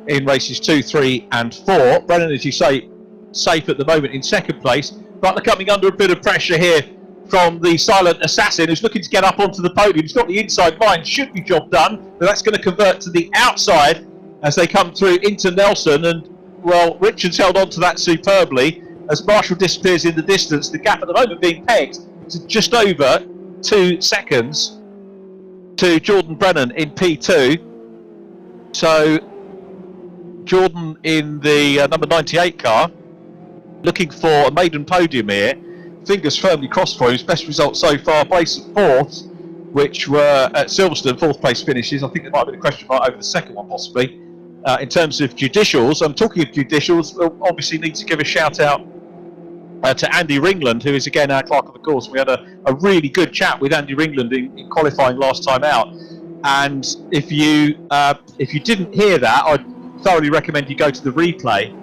in races 2, 3 and 4. Brennan, as you say, safe at the moment in second place. Butler coming under a bit of pressure here from the silent assassin, who's looking to get up onto the podium. He's got the inside line, should be job done, but that's going to convert to the outside as they come through into Nelson. And well, Richards held on to that superbly as Marshall disappears in the distance. The gap at the moment being pegged to just over 2 seconds to Jordan Brennan in P2. So Jordan in the number 98 car, looking for a maiden podium here. Fingers firmly crossed for him. His best result so far, place at 4th, which were at Silverstone, 4th place finishes. I think there might have been a question mark over the second one possibly. In terms of judicials, I'm talking of judicials, we'll obviously need to give a shout out to Andy Ringland, who is again our clerk of the course. We had a really good chat with Andy Ringland in qualifying last time out, and if you didn't hear that, I'd thoroughly recommend you go to the replay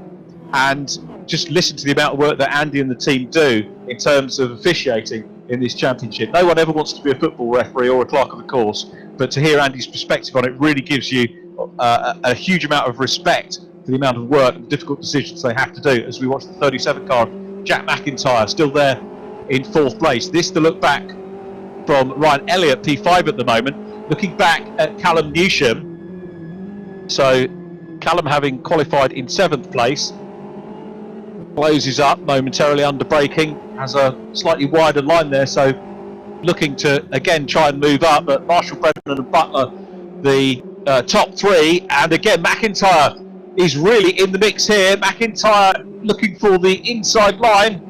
and just listen to the amount of work that Andy and the team do in terms of officiating in this championship. No one ever wants to be a football referee or a clerk of the course, but to hear Andy's perspective on it really gives you a huge amount of respect for the amount of work and difficult decisions they have to do. As we watch the 37 car, Jack MacIntyre still there in 4th place. This to look back from Ryan Elliott, P5 at the moment, looking back at Callum Newsham. So Callum, having qualified in 7th place, closes up momentarily under braking, has a slightly wider line there, so looking to again try and move up. But Marshall, Brennan and Butler the top 3, and again MacIntyre is really in the mix here. MacIntyre looking for the inside line.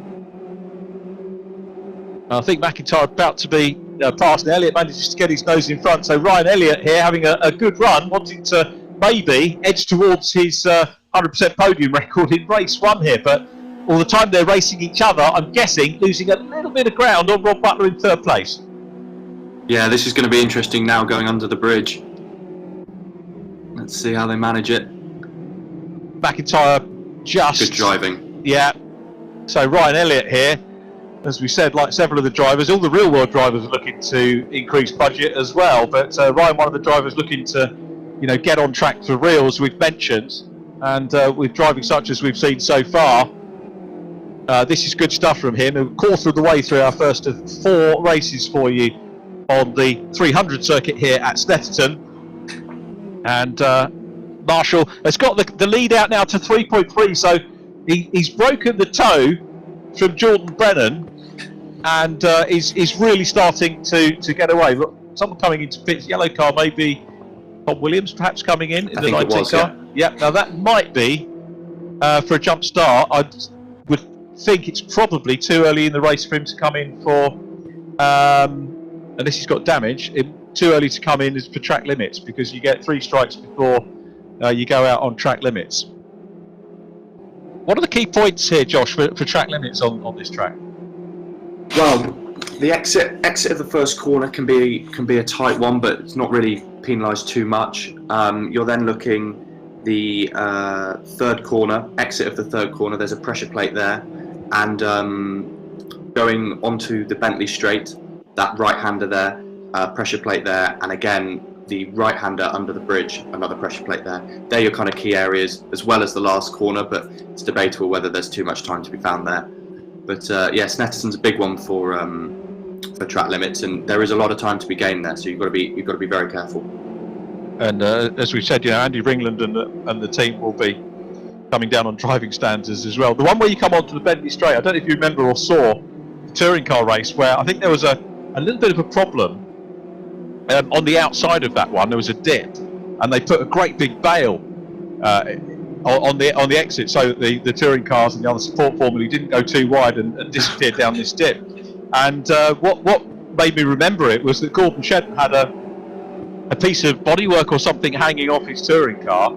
I think MacIntyre about to be passed, and Elliott manages to get his nose in front. So Ryan Elliott here having a good run, wanting to maybe edge towards his 100% podium record in race 1 here, but all the time they're racing each other, I'm guessing losing a little bit of ground on Rob Butler in 3rd place. Yeah, this is going to be interesting now going under the bridge. Let's see how they manage it. MacIntyre just... Good driving. Yeah. So Ryan Elliott here, as we said, like several of the drivers, all the real world drivers are looking to increase budget as well, but Ryan, one of the drivers looking to get on track for real, as we've mentioned, and with driving such as we've seen so far, this is good stuff from him. A quarter of the way through our first of 4 races for you on the 300 circuit here at Snetterton. And Marshall has got the lead out now to 3.3, so he's broken the toe from Jordan Brennan, and is really starting to get away. Look, someone coming into pits, yellow car, maybe Tom Williams perhaps coming in the 19 car. Yeah, now that might be for a jump start. I would think it's probably too early in the race for him to come in for, unless he's got damage, too early to come in is for track limits, because you get 3 strikes before you go out on track limits. What are the key points here, Josh, for track limits on this track? Well, the exit of the first corner can be a tight one, but it's not really penalised too much. You're then looking the third corner, exit of the third corner, there's a pressure plate there, and going onto the Bentley straight, that right-hander there, pressure plate there, and again the right-hander under the bridge, another pressure plate there. They're your kind of key areas, as well as the last corner, but it's debatable whether there's too much time to be found there. But yeah, Snetterton's a big one for track limits, and there is a lot of time to be gained there, so you've got to be very careful. And as we said, Andy Ringland and the team will be coming down on driving standards as well. The one where you come onto the Bentley Straight, I don't know if you remember or saw the touring car race, where I think there was a little bit of a problem on the outside of that one. There was a dip, and they put a great big bail on the exit, so that the touring cars and the other support formula didn't go too wide and disappear down this dip. And what made me remember it was that Gordon Shedden had a piece of bodywork or something hanging off his touring car,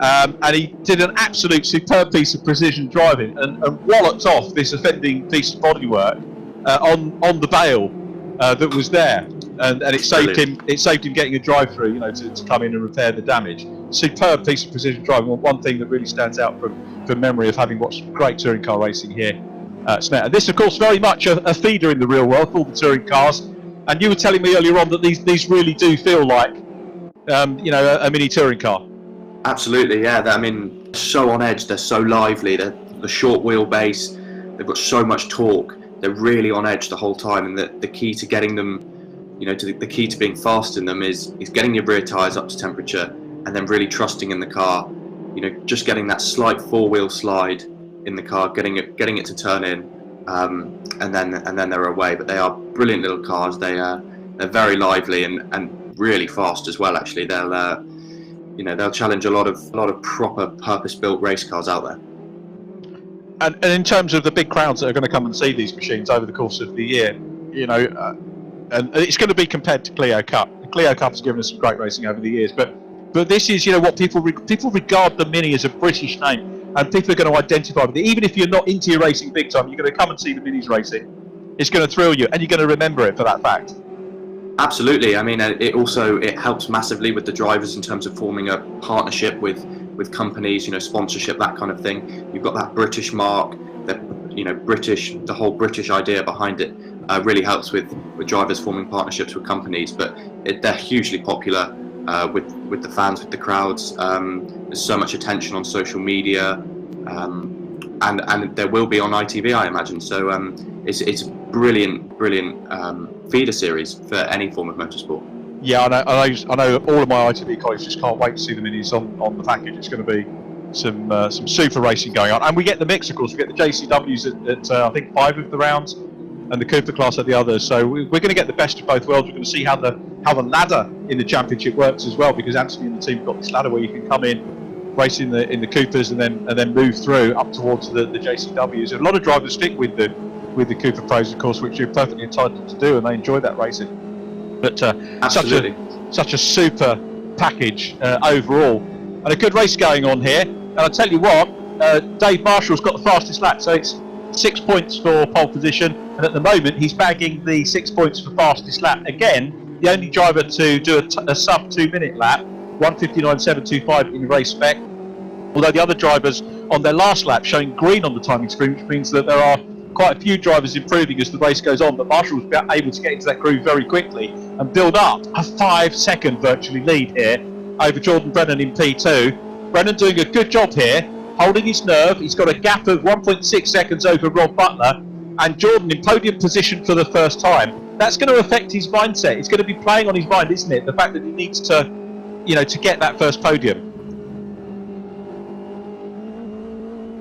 and he did an absolute superb piece of precision driving and walloped off this offending piece of bodywork on the bail that was there, and it saved him. It saved him getting a drive through, to come in and repair the damage. Superb piece of precision driving. One thing that really stands out from memory of having watched great touring car racing here at Snetter. This, of course, very much a feeder in the real world for all the touring cars. And you were telling me earlier on that these really do feel like, a mini touring car. Absolutely, yeah. They're so on edge. They're so lively. They're the short wheelbase. They've got so much torque. They're really on edge the whole time. And the key to getting them, the key to being fast in them is getting your rear tyres up to temperature, and then really trusting in the car. Just getting that slight four-wheel slide in the car, getting it to turn in. And then they're away. But they are brilliant little cars. They're very lively and really fast as well. Actually, they'll challenge a lot of proper purpose-built race cars out there. And in terms of the big crowds that are going to come and see these machines over the course of the year, and it's going to be compared to Clio Cup. The Clio Cup has given us some great racing over the years, but this is what people regard the Mini as a British name. And people are going to identify with it. Even if you're not into your racing big time, you're going to come and see the Minis racing. It's going to thrill you, and you're going to remember it for that fact. Absolutely. It helps massively with the drivers in terms of forming a partnership with companies, sponsorship, that kind of thing. You've got that British mark, the whole British idea behind it really helps with drivers forming partnerships with companies. But they're hugely popular. With the fans, with the crowds. There's so much attention on social media, and there will be on ITV, I imagine. So it's a brilliant feeder series for any form of motorsport. Yeah, I know all of my ITV colleagues just can't wait to see the Minis on the package. It's going to be some super racing going on, and we get the mix, of course. We get the JCWs at I think 5 of the rounds, and the Cooper class at the others. So we're going to get the best of both worlds. We're going to see how the ladder in the championship works as well, because Anthony and the team have got this ladder where you can come in, race in the Coopers, and then move through up towards the JCWs. And a lot of drivers stick with the Cooper Pros, of course, which you're perfectly entitled to do, and they enjoy that racing. But absolutely, such a super package overall, and a good race going on here. And I tell you what, Dave Marshall's got the fastest lap, so it's 6 points for pole position, and at the moment he's bagging the 6 points for fastest lap. Again, the only driver to do a sub 2 minute lap, 1:59.725 in race spec. Although the other drivers on their last lap showing green on the timing screen, which means that there are quite a few drivers improving as the race goes on. But Marshall was able to get into that groove very quickly and build up a 5-second virtually lead here over Jordan Brennan in P2. Brennan doing a good job here, holding his nerve. He's got a gap of 1.6 seconds over Rob Butler, and Jordan in podium position for the first time. That's going to affect his mindset. It's going to be playing on his mind, isn't it? The fact that he needs to, to get that first podium.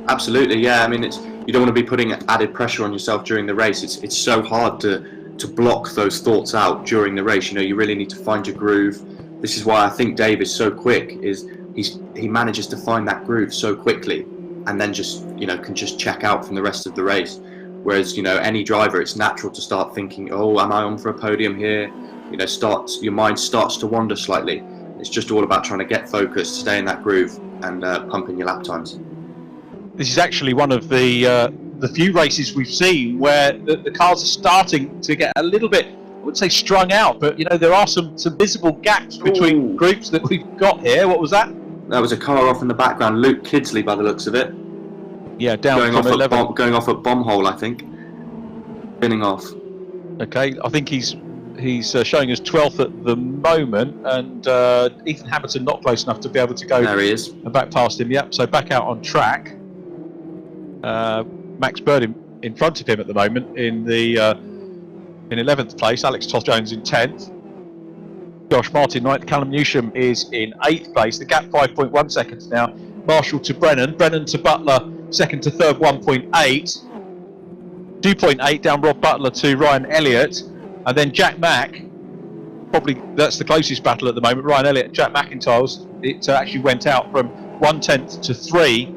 Absolutely, yeah. You don't want to be putting added pressure on yourself during the race. It's so hard to block those thoughts out during the race. You really need to find your groove. This is why I think Dave is so quick. He manages to find that groove so quickly, and then just can just check out from the rest of the race. Whereas any driver, it's natural to start thinking, oh, am I on for a podium here? Your mind starts to wander slightly. It's just all about trying to get focused, stay in that groove, and pumping your lap times. This is actually one of the few races we've seen where the cars are starting to get a little bit, I wouldn't say strung out, but there are some visible gaps between groups that we've got here. What was that? That was a car off in the background. Luke Kidsley, by the looks of it. Yeah, down going from off 11. Going off at bomb hole, I think. Spinning off. Okay, I think he's showing us 12th at the moment, and Ethan Hammerton not close enough to be able to go. There he is. And back past him. Yep. So back out on track. Max Bird in front of him at the moment in 11th place. Alex Toth-Jones in 10th. Josh Martin 9th. Callum Newsham is in 8th place. The gap 5.1 seconds now. Marshall to Brennan. Brennan to Butler. Second to third 1.8. 2.8 down Rob Butler to Ryan Elliott. And then Jack Mack. Probably that's the closest battle at the moment. Ryan Elliott and Jack MacIntyre. It actually went out from 1/10 to 3.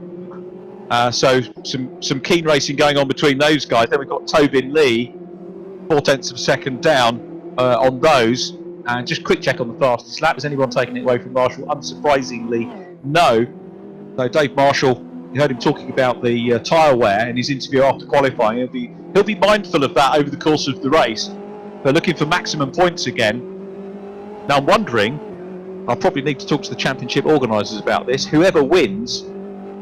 So some keen racing going on between those guys. Then we've got Tobin Lee, 0.4 of a second down on those. And just quick check on the fastest lap. Has anyone taken it away from Marshall? Unsurprisingly, no. So Dave Marshall, you heard him talking about the tyre wear in his interview after qualifying. He'll be mindful of that over the course of the race. They're looking for maximum points again. Now I'm wondering, I'll probably need to talk to the championship organisers about this. Whoever wins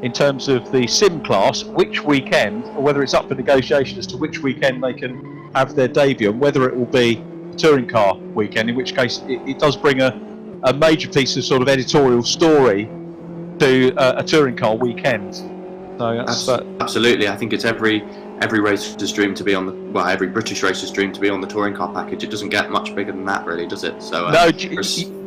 in terms of the sim class, which weekend, or whether it's up for negotiation as to which weekend they can have their debut, and whether it will be touring car weekend, in which case it does bring a major piece of sort of editorial story to a touring car weekend. So that's, absolutely. I think it's every racer's dream to be on the every British racer's dream to be on the touring car package. It doesn't get much bigger than that, really, does it? So no,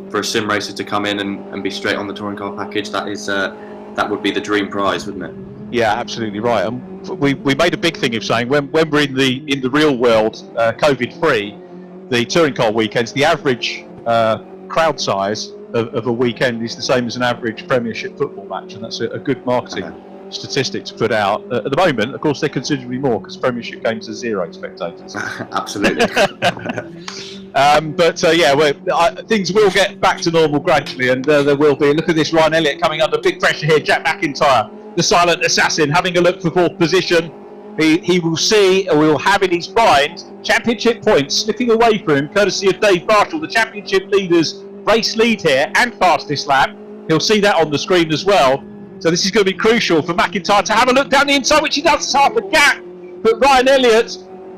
for a sim racer to come in and be straight on the touring car package, that would be the dream prize, wouldn't it? Yeah, absolutely right. And we made a big thing of saying when we're in the real world, COVID free, the touring car weekends, the average crowd size of a weekend is the same as an average Premiership football match, and that's a good marketing statistic to put out. At the moment, of course, they're considerably more because Premiership games are 0 spectators. Absolutely. Things will get back to normal gradually, and there will be. Look at this, Ryan Elliott coming under big pressure here. Jack MacIntyre, the silent assassin, having a look for fourth position. He will see, or will have in his mind, championship points slipping away from him, courtesy of Dave Marshall, the championship leader's race lead here and fastest lap. He'll see that on the screen as well. So this is going to be crucial for MacIntyre to have a look down the inside, which he does. It's half a gap. But Ryan Elliott,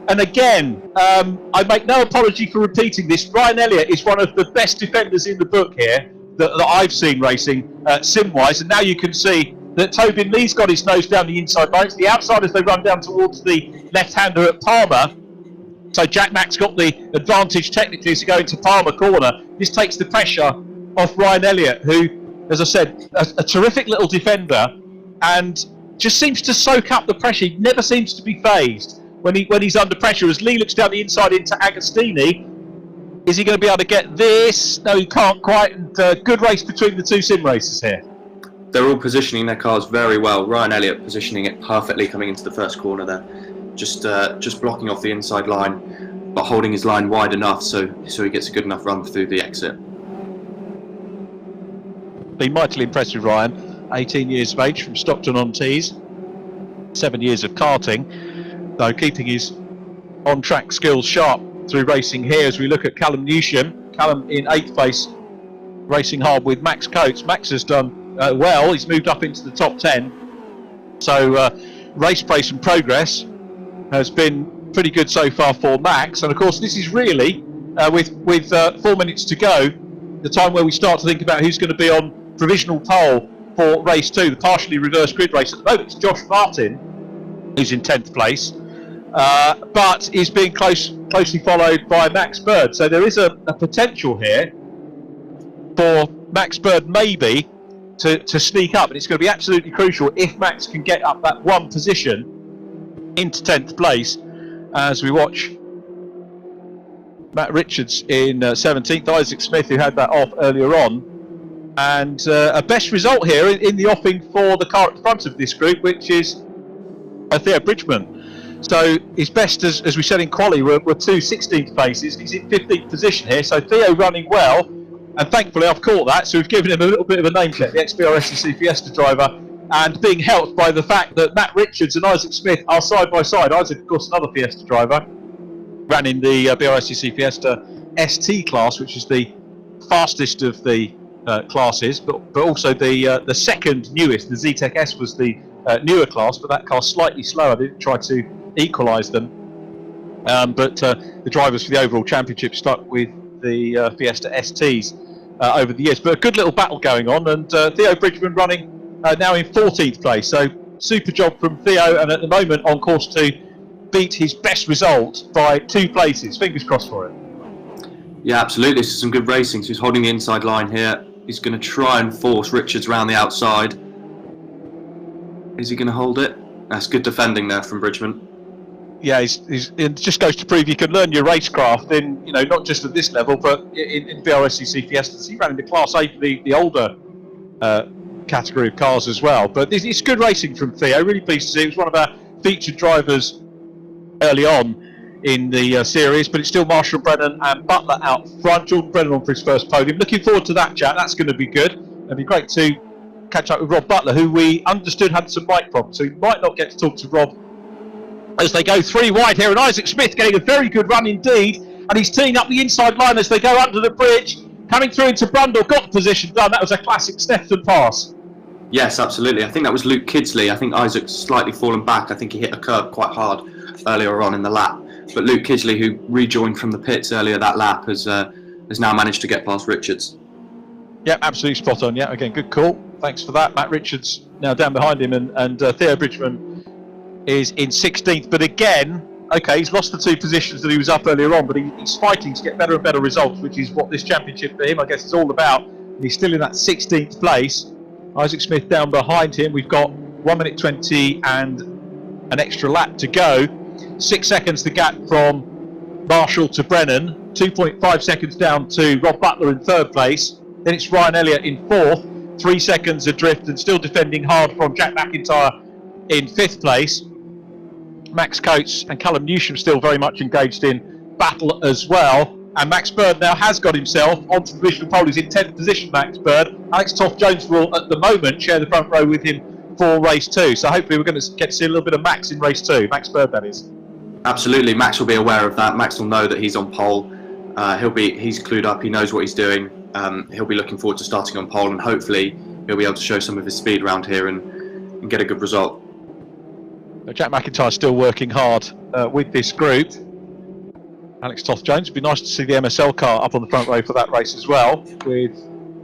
and again, I make no apology for repeating this, Ryan Elliott is one of the best defenders in the book here that I've seen racing sim-wise. And now you can see that Tobin Lee's got his nose down the inside lines. The outside as they run down towards the left-hander at Palmer. So Jack Mack's got the advantage technically as he go into Palmer corner. This takes the pressure off Ryan Elliott, who, as I said, a terrific little defender, and just seems to soak up the pressure. He never seems to be phased when he's under pressure. As Lee looks down the inside into Agostini, is he going to be able to get this? No, he can't quite. And good race between the two sim racers here. They're all positioning their cars very well. Ryan Elliott positioning it perfectly coming into the first corner there. Just blocking off the inside line, but holding his line wide enough so he gets a good enough run through the exit. Been mightily impressed with Ryan. 18 years of age from Stockton-on-Tees. 7 years of karting, though keeping his on-track skills sharp through racing here as we look at Callum Newsham. Callum in 8th place, racing hard with Max Coates. Max has done well. He's moved up into the top 10. So race pace and progress has been pretty good so far for Max. And of course, this is really, with 4 minutes to go, the time where we start to think about who's going to be on provisional pole for race 2, the partially reversed grid race. At the moment, it's Josh Martin, who's in 10th place, but is being closely followed by Max Bird. So there is a potential here for Max Bird maybe to sneak up, and it's going to be absolutely crucial if Max can get up that one position into 10th place as we watch Matt Richards in 17th, Isaac Smith, who had that off earlier on, and a best result here in the offing for the car at the front of this group, which is Theo Bridgeman. So his best, as we said in quali, were 2 16th places. He's in 15th position here, so Theo running well, and thankfully I've caught that, so we've given him a little bit of a name check, the ex-BRSCC Fiesta driver, and being helped by the fact that Matt Richards and Isaac Smith are side by side. Isaac, of course, another Fiesta driver, ran in the BRSCC Fiesta ST class, which is the fastest of the classes, but also the second newest. The ZTEC S was the newer class, but that car's slightly slower. They didn't try to equalise them. But the drivers for the overall championship stuck with the Fiesta STs over the years. But a good little battle going on, and Theo Bridgeman running now in 14th place. So super job from Theo, and at the moment on course to beat his best result by 2 places. Fingers crossed for it. Yeah, absolutely. This is some good racing. So he's holding the inside line here. He's going to try and force Richards around the outside. Is he going to hold it? That's good defending there from Bridgeman. Yeah, it just goes to prove you can learn your racecraft in, not just at this level, but in BRSCC Fiestas. He ran in the Class A for the older category of cars as well. But it's good racing from Theo. Really pleased to see. He was one of our featured drivers early on in the series, but it's still Marshall, Brennan and Butler out front. Jordan Brennan on for his first podium. Looking forward to that chat. That's going to be good. It'll be great to catch up with Rob Butler, who we understood had some mic problems, so we might not get to talk to Rob as they go 3 wide here, and Isaac Smith getting a very good run indeed, and he's teeing up the inside line as they go under the bridge, coming through into Brundle, got the position done. That was a classic Snetterton pass. Yes, absolutely. I think that was Luke Kidsley. I think Isaac's slightly fallen back. I think he hit a curb quite hard earlier on in the lap. But Luke Kidsley, who rejoined from the pits earlier that lap, has now managed to get past Richards. Yeah, absolutely spot on. Yeah, again, good call. Thanks for that. Matt Richards now down behind him, and Theo Bridgeman is in 16th. But again, okay, he's lost the 2 positions that he was up earlier on, but he's fighting to get better and better results, which is what this championship for him, I guess, is all about. And he's still in that 16th place. Isaac Smith down behind him. We've got 1 minute 20 and an extra lap to go. 6 seconds the gap from Marshall to Brennan. 2.5 seconds down to Rob Butler in 3rd place. Then it's Ryan Elliott in 4th. 3 seconds adrift and still defending hard from Jack MacIntyre in 5th place. Max Coates and Callum Newsham still very much engaged in battle as well. And Max Bird now has got himself onto the provisional pole. He's in 10th position, Max Bird. Alex Toth-Jones will, at the moment, share the front row with him for race 2. So hopefully we're going to get to see a little bit of Max in race 2. Max Bird, that is. Absolutely. Max will be aware of that. Max will know that he's on pole. He's clued up. He knows what he's doing. He'll be looking forward to starting on pole, and hopefully he'll be able to show some of his speed around here and get a good result. Jack MacIntyre still working hard with this group. Alex Toth-Jones. It'd be nice to see the MSL car up on the front row for that race as well, with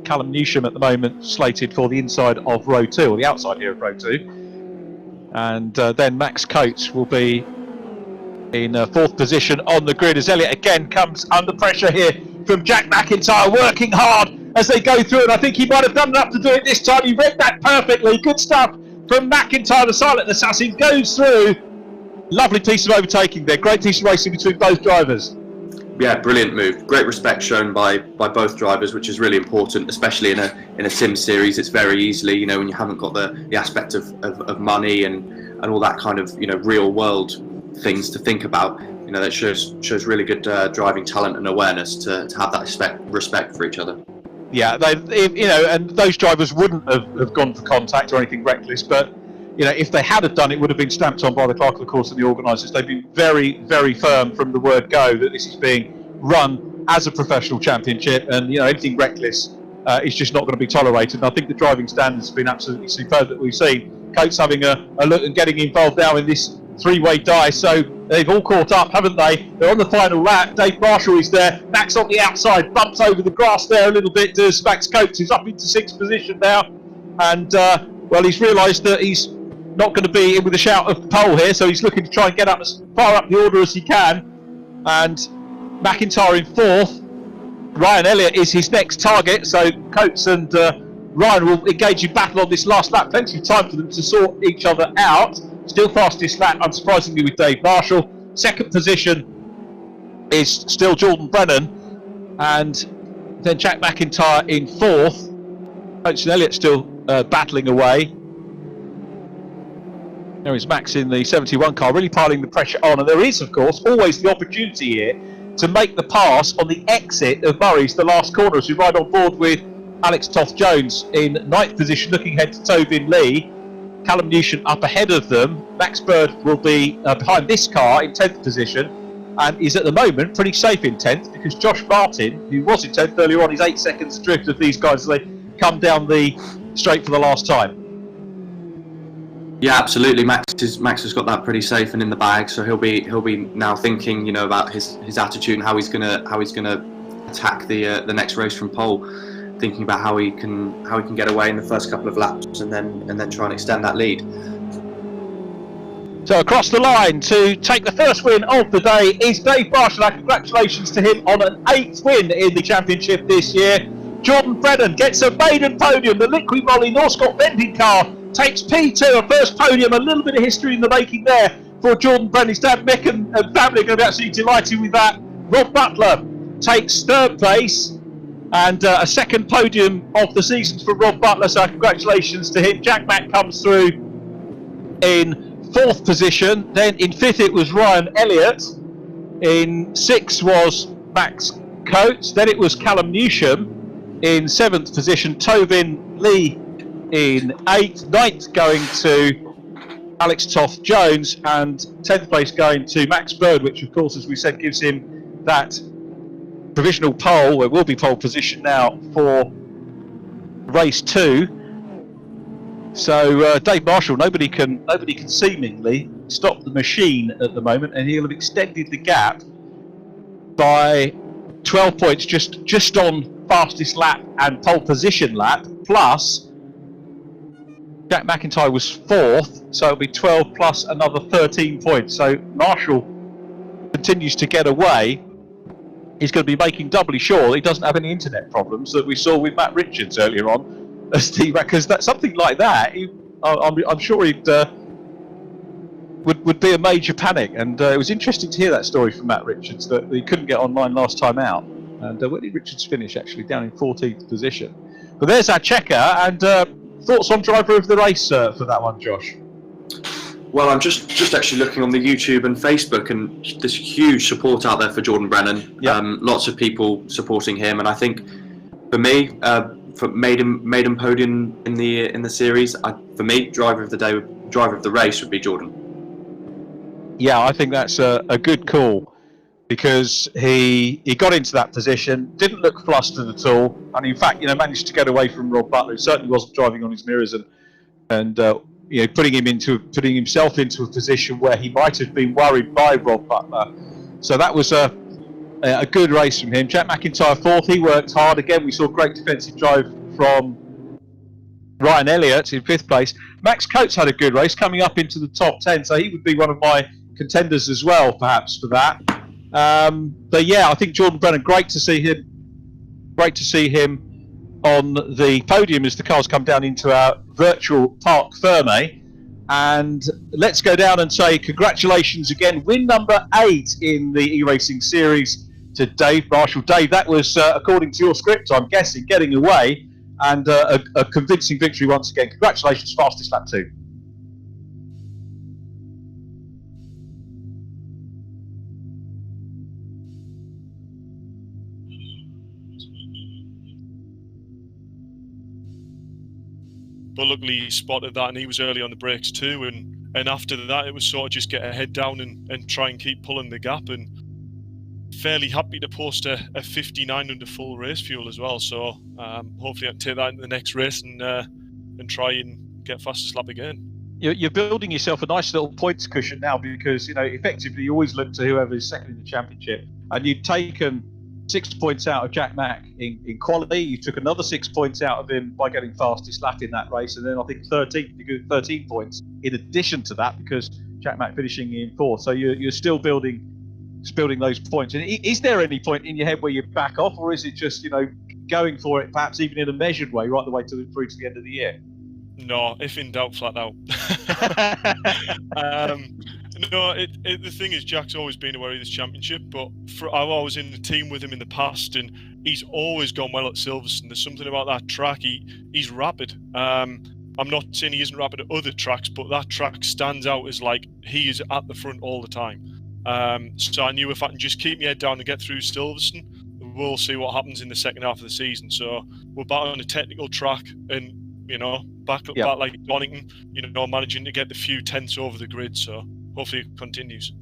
Callum Newsham at the moment slated for the inside of row 2, or the outside here of row 2. And then Max Coates will be in 4th position on the grid as Elliott again comes under pressure here from Jack MacIntyre, working hard as they go through, and I think he might have done enough to do it this time. He read that perfectly. Good stuff from MacIntyre. The silent assassin goes through. Lovely piece of overtaking there. Great piece of racing between both drivers. Yeah, brilliant move. Great respect shown by both drivers, which is really important, especially in a sim series. It's very easily, when you haven't got the aspect of money and all that kind of real world things to think about. That shows really good driving talent and awareness to have that respect for each other. Yeah, and those drivers wouldn't have gone for contact or anything reckless, but if they had done, it would have been stamped on by the clerk of the course and the organisers. They've been very, very firm from the word go that this is being run as a professional championship, and anything reckless is just not going to be tolerated. And I think the driving standards have been absolutely superb that we've seen. Coates having a look and getting involved now in this 3-way die, so they've all caught up, haven't they? They're on the final lap. Dave Marshall is there. Max on the outside, bumps over the grass there a little bit. Does Max Coates, who's up into 6th position now, and he's realised that he's not going to be in with a shout of pole here, so he's looking to try and get up as far up the order as he can. And MacIntyre in 4th. Ryan Elliott is his next target, so Coates and Ryan will engage in battle on this last lap. Plenty of time for them to sort each other out. Still fastest lap, unsurprisingly, with Dave Marshall. 2nd position is still Jordan Brennan, and then Jack MacIntyre in 4th. Coates and Elliott still battling away. There is Max in the 71 car, really piling the pressure on, and there is, of course, always the opportunity here to make the pass on the exit of Murray's, the last corner, as we ride on board with Alex Toth-Jones in 9th position, looking ahead to Tovin Lee. Callum Newsham up ahead of them. Max Bird will be behind this car in 10th position, and is at the moment pretty safe in 10th, because Josh Martin, who was in 10th earlier on, is 8 seconds adrift of these guys as they come down the straight for the last time. Yeah, absolutely. Max has got that pretty safe and in the bag, so he'll be now thinking, you know, about his attitude and how he's gonna attack the next race from pole, thinking about how he can get away in the first couple of laps and then try and extend that lead. So across the line to take the first win of the day is Dave Marshall. Congratulations to him on an 8th win in the championship this year. Jordan Brennan gets a maiden podium. The Liquid Moly Northcott vending car takes P2, a first podium. A little bit of history in the making there for Jordan Brennan. His dad Mick and family are going to be absolutely delighted with that. Rob Butler takes 3rd place, and a 2nd podium of the season for Rob Butler, so congratulations to him. Jack Mack comes through in 4th position. Then in 5th it was Ryan Elliott. In 6th was Max Coates. Then it was Callum Newsham in 7th position. Tovin Lee in 8th. 9th going to Alex Toth-Jones, and 10th place going to Max Bird, which of course, as we said, gives him that provisional pole. It will be pole position now for race 2. So Dave Marshall, nobody can seemingly stop the machine at the moment, and he'll have extended the gap by 12 points just on fastest lap and pole position lap, plus Jack MacIntrye was 4th, so it'll be 12 plus another 13 points. So Marshall continues to get away. He's going to be making doubly sure he doesn't have any internet problems that we saw with Matt Richards earlier on. Because that something like that, I'm sure he'd would be a major panic. And it was interesting to hear that story from Matt Richards, that he couldn't get online last time out. And where did Richards finish? Actually, down in 14th position. But there's our checker. And thoughts on driver of the race for that one, Josh? Well, I'm just actually looking on the YouTube and Facebook, and there's huge support out there for Jordan Brennan. Yep. Lots of people supporting him, and I think for me, for maiden podium in the series, for me, driver of the race would be Jordan. Yeah, I think that's a good call, because he got into that position, didn't look flustered at all, and in fact, managed to get away from Rob Butler, who certainly wasn't driving on his mirrors, and putting himself into a position where he might have been worried by Rob Butler. So that was a good race from him. Jack MacIntyre 4th, he worked hard. Again, we saw great defensive drive from Ryan Elliott in 5th place. Max Coates had a good race, coming up into the top 10, so he would be one of my contenders as well, perhaps, for that. But yeah, I think Jordan Brennan, great to see him on the podium as the cars come down into our virtual Parc Fermé. And let's go down and say congratulations again. Win number 8 in the e-racing series to Dave Marshall. Dave, that was, according to your script, I'm guessing, getting away, and a convincing victory once again. Congratulations, fastest lap 2. But luckily he spotted that, and he was early on the brakes too, and after that it was sort of just get a head down and try and keep pulling the gap, and fairly happy to post a 59 under full race fuel as well, so hopefully I can take that into the next race and try and get fastest lap again. You're building yourself a nice little points cushion now, because effectively you always look to whoever is second in the championship, and you've taken 6 points out of Jack Mack in quality. You took another 6 points out of him by getting fastest lap in that race, and then I think 13 points in addition to that, because Jack Mack finishing in 4th. So you're still building those points. And is there any point in your head where you back off, or is it just going for it, perhaps even in a measured way, right the way through to the end of the year? No, if in doubt, flat out. No, the thing is, Jack's always been aware of this championship, but I was in the team with him in the past, and he's always gone well at Silverstone. There's something about that track. He's rapid. I'm not saying he isn't rapid at other tracks, but that track stands out as like he is at the front all the time. So I knew if I can just keep my head down and get through Silverstone, we'll see what happens in the second half of the season. So we're back on a technical track, and back like Donington, managing to get the few tenths over the grid. So hopefully it continues.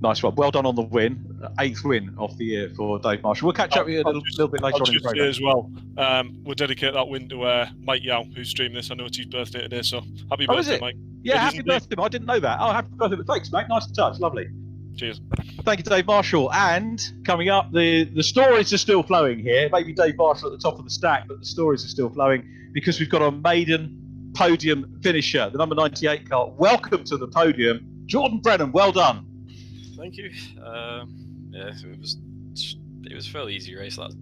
Nice one. Well done on the win. 8th win of the year for Dave Marshall. We'll catch up with you a little bit later on in the programme. As well, we'll dedicate that win to Mike Yao, who's streamed this. I know it's his birthday today, so happy birthday, Mike. Yeah, happy birthday. I didn't know that. Oh, happy birthday. Thanks, mate. Nice to touch. Lovely. Cheers. Thank you, Dave Marshall. And coming up, the stories are still flowing here. Maybe Dave Marshall at the top of the stack, but the stories are still flowing because we've got a maiden podium finisher, the number 98 car. Welcome to the podium, Jordan Brennan. Well done. Thank you. Yeah, it was a fairly easy race. That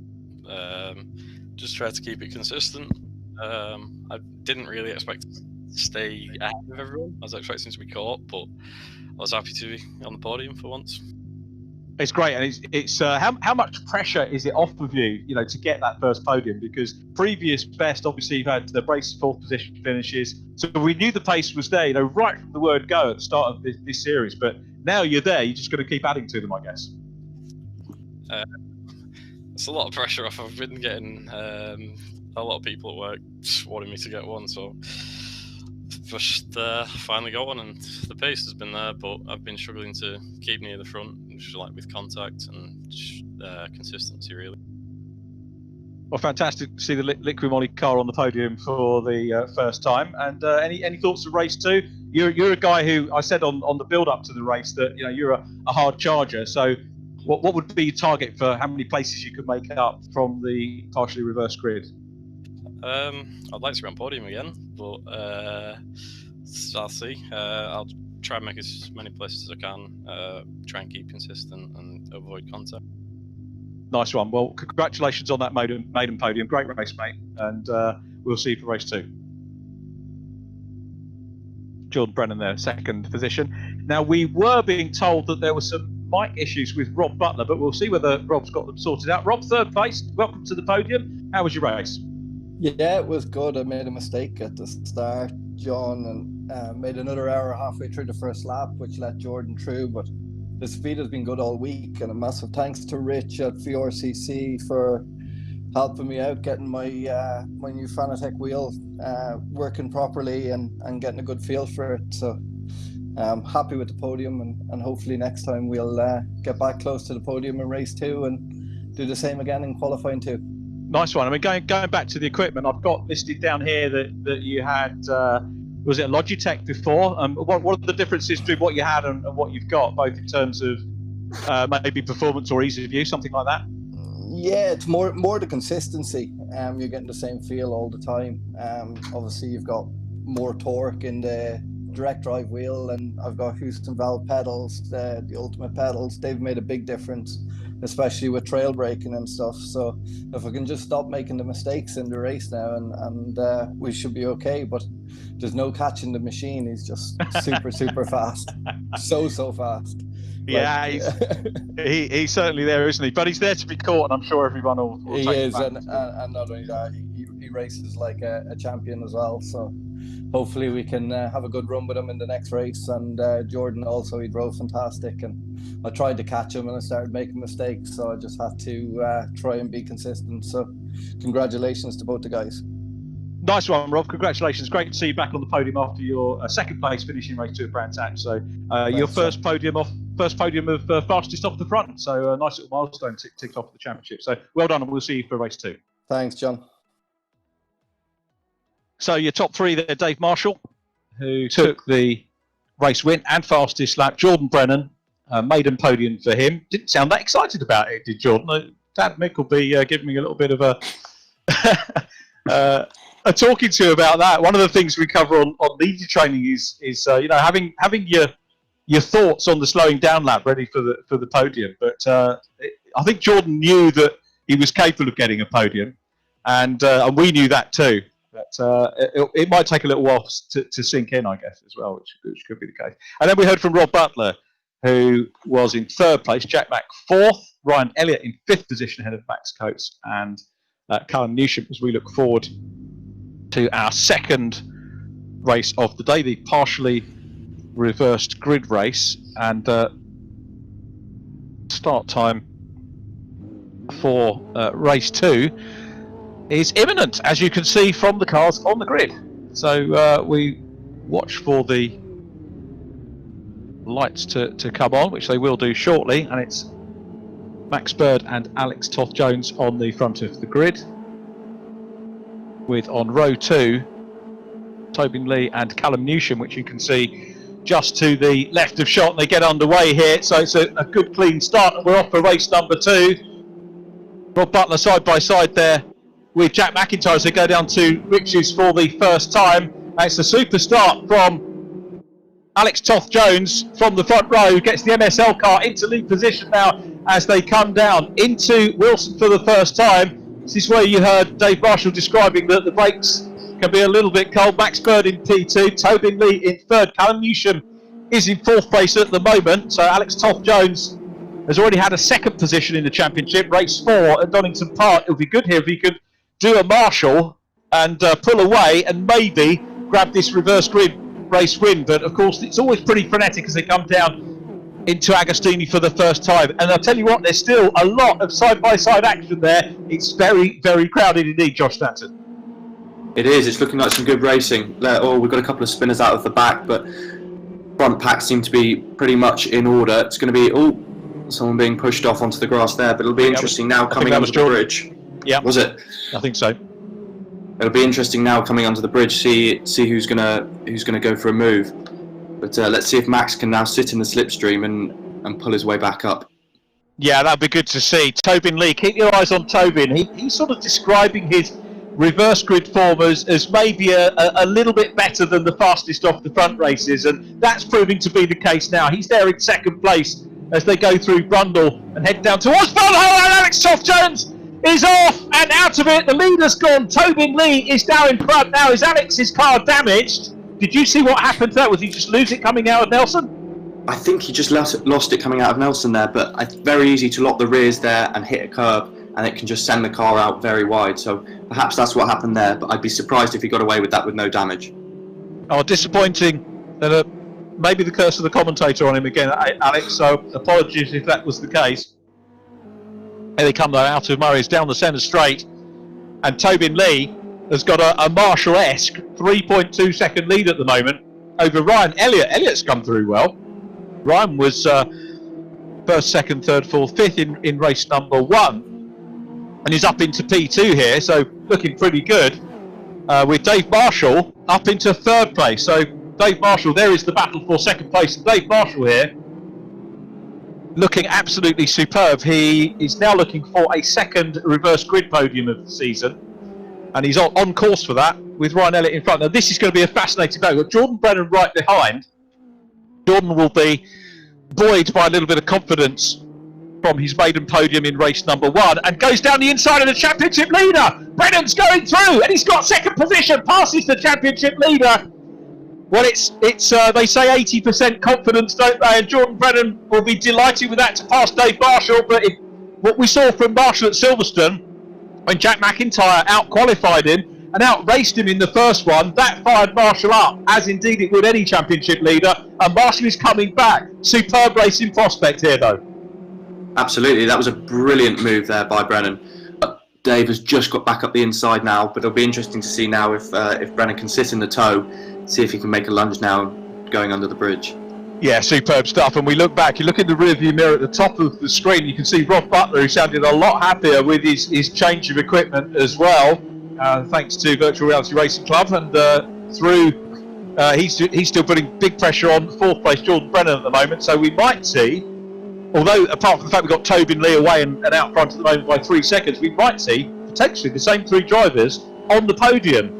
just tried to keep it consistent. I didn't really expect to stay ahead of everyone. I was expecting to be caught, but I was happy to be on the podium for once. It's great, and it's how much pressure is it off of you, to get that first podium? Because previous best, obviously, you've had the Brace's 4th position finishes, so we knew the pace was there, right from the word go at the start of this series. But now you're there, you're just going to keep adding to them, I guess. It's a lot of pressure off. I've been getting a lot of people at work wanting me to get one, so just finally got one, and the pace has been there, but I've been struggling to keep near the front, just like with contact and consistency, really. Well, fantastic to see the Liquid Moly car on the podium for the first time. And any thoughts of race 2? You're a guy who I said on the build up to the race that you're a hard charger. So what would be your target for how many places you could make up from the partially reversed grid? I'd like to be on podium again, but I'll see. I'll try and make as many places as I can, try and keep consistent and avoid contact. Nice one. Well, congratulations on that maiden podium. Great race, mate. And we'll see you for race 2. Jordan Brennan there, 2nd position. Now, we were being told that there were some mic issues with Rob Butler, but we'll see whether Rob's got them sorted out. Rob, 3rd place. Welcome to the podium. How was your race? Yeah, it was good. I made a mistake at the start, John, and made another error halfway through the first lap, which let Jordan through. But the speed has been good all week, and a massive thanks to Rich at VRCC for helping me out, getting my new Fanatec wheel working properly and getting a good feel for it. So I'm happy with the podium, and hopefully next time we'll get back close to the podium in race 2 and do the same again in qualifying 2. Nice one. I mean, going back to the equipment, I've got listed down here that you had, was it a Logitech before? What are the differences between what you had and what you've got, both in terms of maybe performance or ease of use, something like that? Yeah, it's more the consistency. You're getting the same feel all the time. Obviously, you've got more torque in the direct drive wheel, and I've got Houston valve pedals, the ultimate pedals. They've made a big difference, especially with trail braking and stuff. So if I can just stop making the mistakes in the race now, and we should be okay. But there's no catching the machine. He's just super fast, so fast. Yeah, he's certainly there, isn't he? But he's there to be caught, and I'm sure everyone will he take is, him and not only that, he races like a champion as well. So hopefully we can have a good run with him in the next race. And Jordan also, he drove fantastic, and I tried to catch him and I started making mistakes, so I just had to try and be consistent. So congratulations to both the guys. Nice one, Rob. Congratulations. Great to see you back on the podium after your 2nd place finishing race 2 at Brands Hatch. So your first podium of fastest off the front. So a nice little milestone ticked off the championship. So well done, and we'll see you for race 2. Thanks, John. So your top 3 there, Dave Marshall, who took the race win and fastest lap. Jordan Brennan, maiden podium for him. Didn't sound that excited about it, did Jordan? Dad Mick will be giving me a little bit of a talking to about that. One of the things we cover on media training is having your thoughts on the slowing down lap ready for the podium. But I think Jordan knew that he was capable of getting a podium, and we knew that too. But it might take a little while to sink in, I guess, as well, which could be the case. And then we heard from Rob Butler, who was in 3rd place, Jack Mack 4th, Ryan Elliott in 5th position ahead of Max Coates, and Callum Newsham, as we look forward to our 2nd race of the day, the partially reversed grid race. And start time for race 2 is imminent, as you can see from the cars on the grid. So we watch for the lights to come on, which they will do shortly, and it's Max Bird and Alex Toth-Jones on the front of the grid, with on row 2 Tobin Lee and Callum Newsham, which you can see just to the left of shot, and they get underway here. So it's a good clean start, and we're off for race number 2. Rob Butler side by side there with Jack MacIntrye as they go down to Riches for the first time. And it's a super start from Alex Toth-Jones from the front row, who gets the MSL car into lead position now as they come down into Wilson for the first time. This is where you heard Dave Marshall describing that the brakes can be a little bit cold. Max Bird in P2, Tobin Lee in 3rd, Callum Newsham is in 4th place at the moment. So Alex Toth-Jones has already had a 2nd position in the championship, race 4 at Donington Park. It would be good here if he could do a Marshall and pull away and maybe grab this reverse grid race win. But of course, it's always pretty frenetic as they come down into Agostini for the first time. And I'll tell you what, there's still a lot of side-by-side action there. It's very, very crowded indeed, Josh Stanton. It is. It's looking like some good racing. We've got a couple of spinners out of the back, but front pack seem to be pretty much in order. It's going to be someone being pushed off onto the grass there, but it'll be interesting now coming onto the bridge. Yeah, was it? I think so. It'll be interesting now coming onto the bridge. See who's gonna go for a move. But let's see if Max can now sit in the slipstream and pull his way back up. Yeah, that'd be good to see. Tobin Lee, keep your eyes on Tobin. He's sort of describing his reverse grid form as maybe a little bit better than the fastest off the front races, and that's proving to be the case now. He's there in 2nd place as they go through Brundle and head down towards Brundle, and Alex Toth-Jones is off and out of it. The leader's gone. Tobin Lee is now in front. Now, is Alex's car damaged? Did you see what happened to that? Was he just lose it coming out of Nelson? I think he just lost it coming out of Nelson there, but it's very easy to lock the rears there and hit a curb, and it can just send the car out very wide. So perhaps that's what happened there, but I'd be surprised if he got away with that with no damage. Oh, disappointing. Maybe the curse of the commentator on him again, Alex, so apologies if that was the case. Here they come though, out of Murray's down the centre straight, and Tobin Lee has got a Marshall-esque 3.2 second lead at the moment over Ryan Elliott. Elliott's come through well. Ryan was 1st, 2nd, 3rd, 4th, 5th in race number 1, and he's up into P2 here, so looking pretty good, with Dave Marshall up into 3rd place. So Dave Marshall, there is the battle for 2nd place. Dave Marshall here looking absolutely superb. He is now looking for a 2nd reverse grid podium of the season, and he's on course for that with Ryan Elliott in front. Now this is going to be a fascinating battle. We've got Jordan Brennan right behind. Jordan will be buoyed by a little bit of confidence from his maiden podium in race number 1, and goes down the inside of the championship leader. Brennan's going through, and he's got 2nd position, passes the championship leader. Well, it's they say 80% confidence, don't they? And Jordan Brennan will be delighted with that to pass Dave Marshall. But what we saw from Marshall at Silverstone, when Jack MacIntyre out-qualified him and out-raced him in the first one, that fired Marshall up, as indeed it would any championship leader. And Marshall is coming back. Superb racing prospect here, though. Absolutely, that was a brilliant move there by Brennan. Dave has just got back up the inside now, but it'll be interesting to see now if Brennan can sit in the tow, see if he can make a lunge now going under the bridge. Yeah, superb stuff. And we look back, you look in the rearview mirror at the top of the screen, you can see Rob Butler, who sounded a lot happier with his change of equipment as well, thanks to Virtual Reality Racing Club. And he's still putting big pressure on 4th place Jordan Brennan at the moment. So we might see, although apart from the fact we've got Tobin Lee away and out front at the moment by 3 seconds, we might see potentially the same 3 drivers on the podium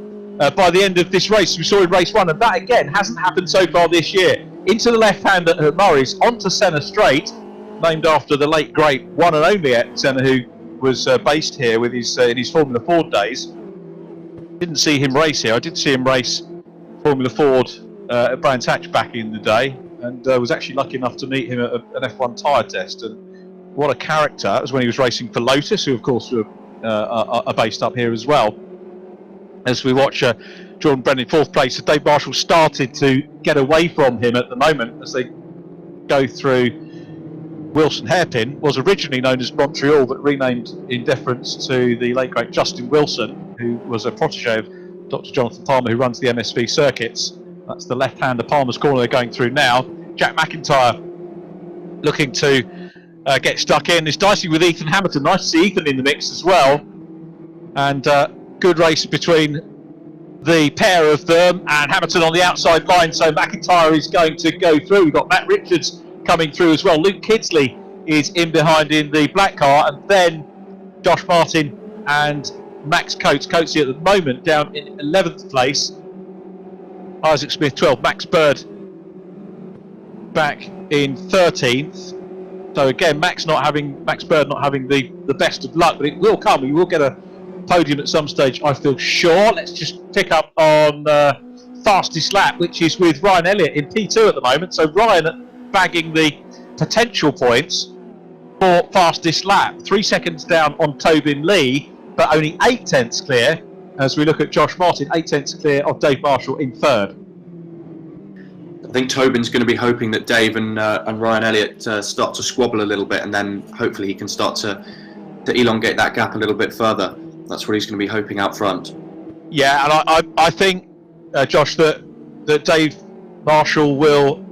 by the end of this race we saw in race 1, and that again hasn't happened so far this year. Into the left hand at Murray's, onto Senna Straight, named after the late great one and only Senna, who was based here with his in his Formula Ford days. Didn't see him race here. I did see him race Formula Ford at Brands Hatch back in the day, and was actually lucky enough to meet him at an F1 tyre test. And what a character! That was when he was racing for Lotus, who of course are based up here as well. As we watch Jordan Brennan in 4th place, so Dave Marshall started to get away from him at the moment as they go through Wilson Hairpin. Was originally known as Montreal, but renamed in deference to the late great Justin Wilson, who was a protege of Dr. Jonathan Palmer, who runs the MSV circuits. That's the left hand of Palmer's corner they're going through now. Jack MacIntyre looking to get stuck in. It's dicey with Ethan Hammerton. Nice to see Ethan in the mix as well. And good race between the pair of them, and Hammerton on the outside line, so MacIntrye is going to go through. We've got Matt Richards coming through as well. Luke Kidsley is in behind in the black car, and then Josh Martin and Max Coates. Coates at the moment down in 11th place. Isaac Smith 12th. Max Bird back in 13th. So again, Max Bird not having the best of luck, but it will come. He will get a podium at some stage, I feel sure. Let's just pick up on fastest lap, which is with Ryan Elliott in P2 at the moment. So Ryan bagging the potential points for fastest lap. 3 seconds down on Tobin Lee, but only 8 tenths clear as we look at Josh Martin, 8 tenths clear of Dave Marshall in third. I think Tobin's going to be hoping that Dave and Ryan Elliott start to squabble a little bit, and then hopefully he can start to elongate that gap a little bit further. That's what he's going to be hoping out front. Yeah, and I think, Josh, that Dave Marshall will.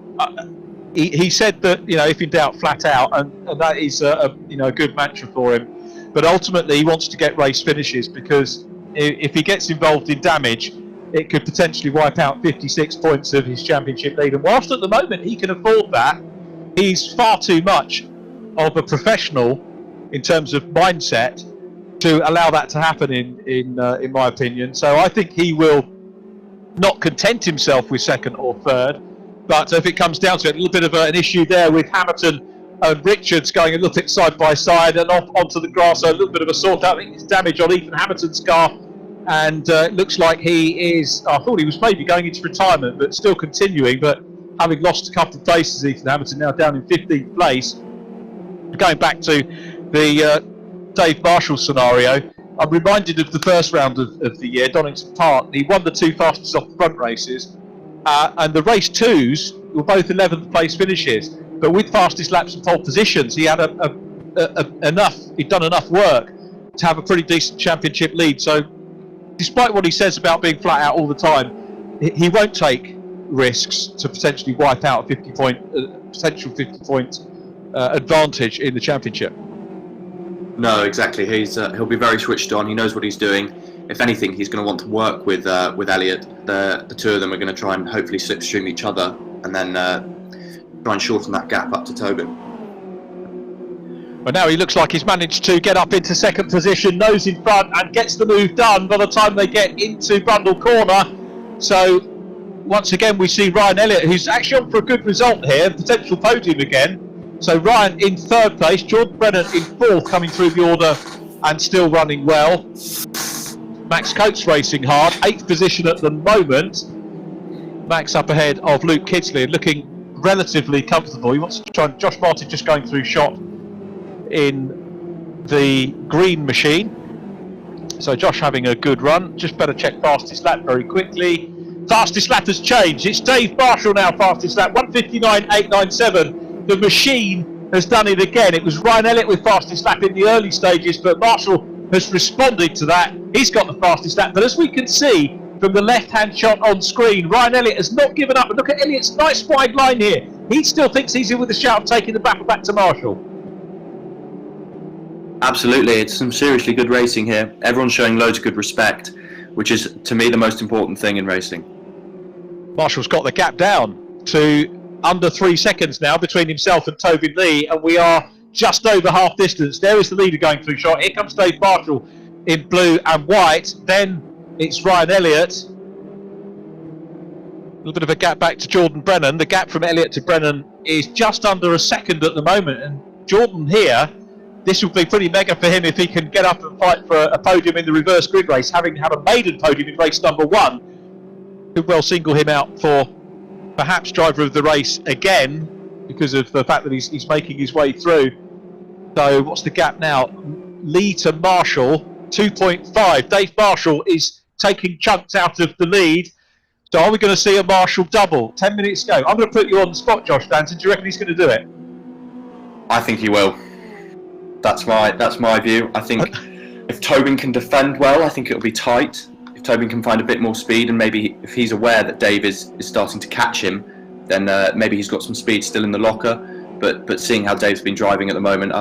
He said that, you know, if in doubt, flat out, and that is a good mantra for him. But ultimately, he wants to get race finishes, because if he gets involved in damage, it could potentially wipe out 56 points of his championship lead. And whilst at the moment he can afford that, he's far too much of a professional in terms of mindset to allow that to happen in my opinion. So I think he will not content himself with second or third, but if it comes down to it, a little bit of an issue there with Hammerton and Richards going a little bit side by side and off onto the grass, so a little bit of a sort out. I think it's damage on Ethan Hammerton's car, and it looks like he is, I thought he was maybe going into retirement, but still continuing, but having lost a couple of places, Ethan Hammerton now down in 15th place. Going back to the Dave Marshall scenario, I'm reminded of the first round of the year, Donington Park. He won the 2 fastest off the front races, and the race 2s were both 11th place finishes, but with fastest laps and pole positions, he had he'd done enough work to have a pretty decent championship lead. So despite what he says about being flat out all the time, he won't take risks to potentially wipe out a potential 50 point advantage in the championship. No, exactly. He'll be very switched on. He knows what he's doing. If anything, he's going to want to work with Elliott. The two of them are going to try and hopefully slipstream each other, and then try and shorten that gap up to Tobin. But now he looks like he's managed to get up into second position, nose in front, and gets the move done by the time they get into Brundle Corner. So once again we see Ryan Elliott, who's actually on for a good result here, potential podium again. So Ryan in third place, Jordan Brennan in fourth, coming through the order and still running well. Max Coates racing hard, 8th position at the moment. Max up ahead of Luke Kidsley, looking relatively comfortable. He wants to try, and Josh Martin just going through shot in the green machine. So Josh having a good run. Just better check fastest lap very quickly. Fastest lap has changed. It's Dave Marshall now, fastest lap, 1:59.897. The machine has done it again. It was Ryan Elliott with fastest lap in the early stages, but Marshall has responded to that. He's got the fastest lap, but as we can see from the left-hand shot on screen, Ryan Elliott has not given up. And look at Elliott's nice wide line here. He still thinks he's in with a shout of taking the battle back to Marshall. Absolutely, it's some seriously good racing here. Everyone's showing loads of good respect, which is, to me, the most important thing in racing. Marshall's got the gap down to under 3 seconds now between himself and Tobin Lee, and we are just over half distance. There is the leader going through shot. Here comes Dave Marshall in blue and white. Then it's Ryan Elliott. A little bit of a gap back to Jordan Brennan. The gap from Elliott to Brennan is just under a second at the moment, and Jordan here, this will be pretty mega for him if he can get up and fight for a podium in the reverse grid race, having had a maiden podium in race number 1. Could well single him out for perhaps driver of the race again, because of the fact that he's making his way through. So what's the gap now? Lee to Marshall, 2.5. Dave Marshall is taking chunks out of the lead. So are we going to see a Marshall double? 10 minutes ago. I'm going to put you on the spot, Josh Stanton. Do you reckon he's going to do it? I think he will. That's my view. I think if Tobin can defend well, I think it'll be tight. If Tobin can find a bit more speed, and maybe if he's aware that Dave is starting to catch him, then maybe he's got some speed still in the locker. but seeing how Dave's been driving at the moment,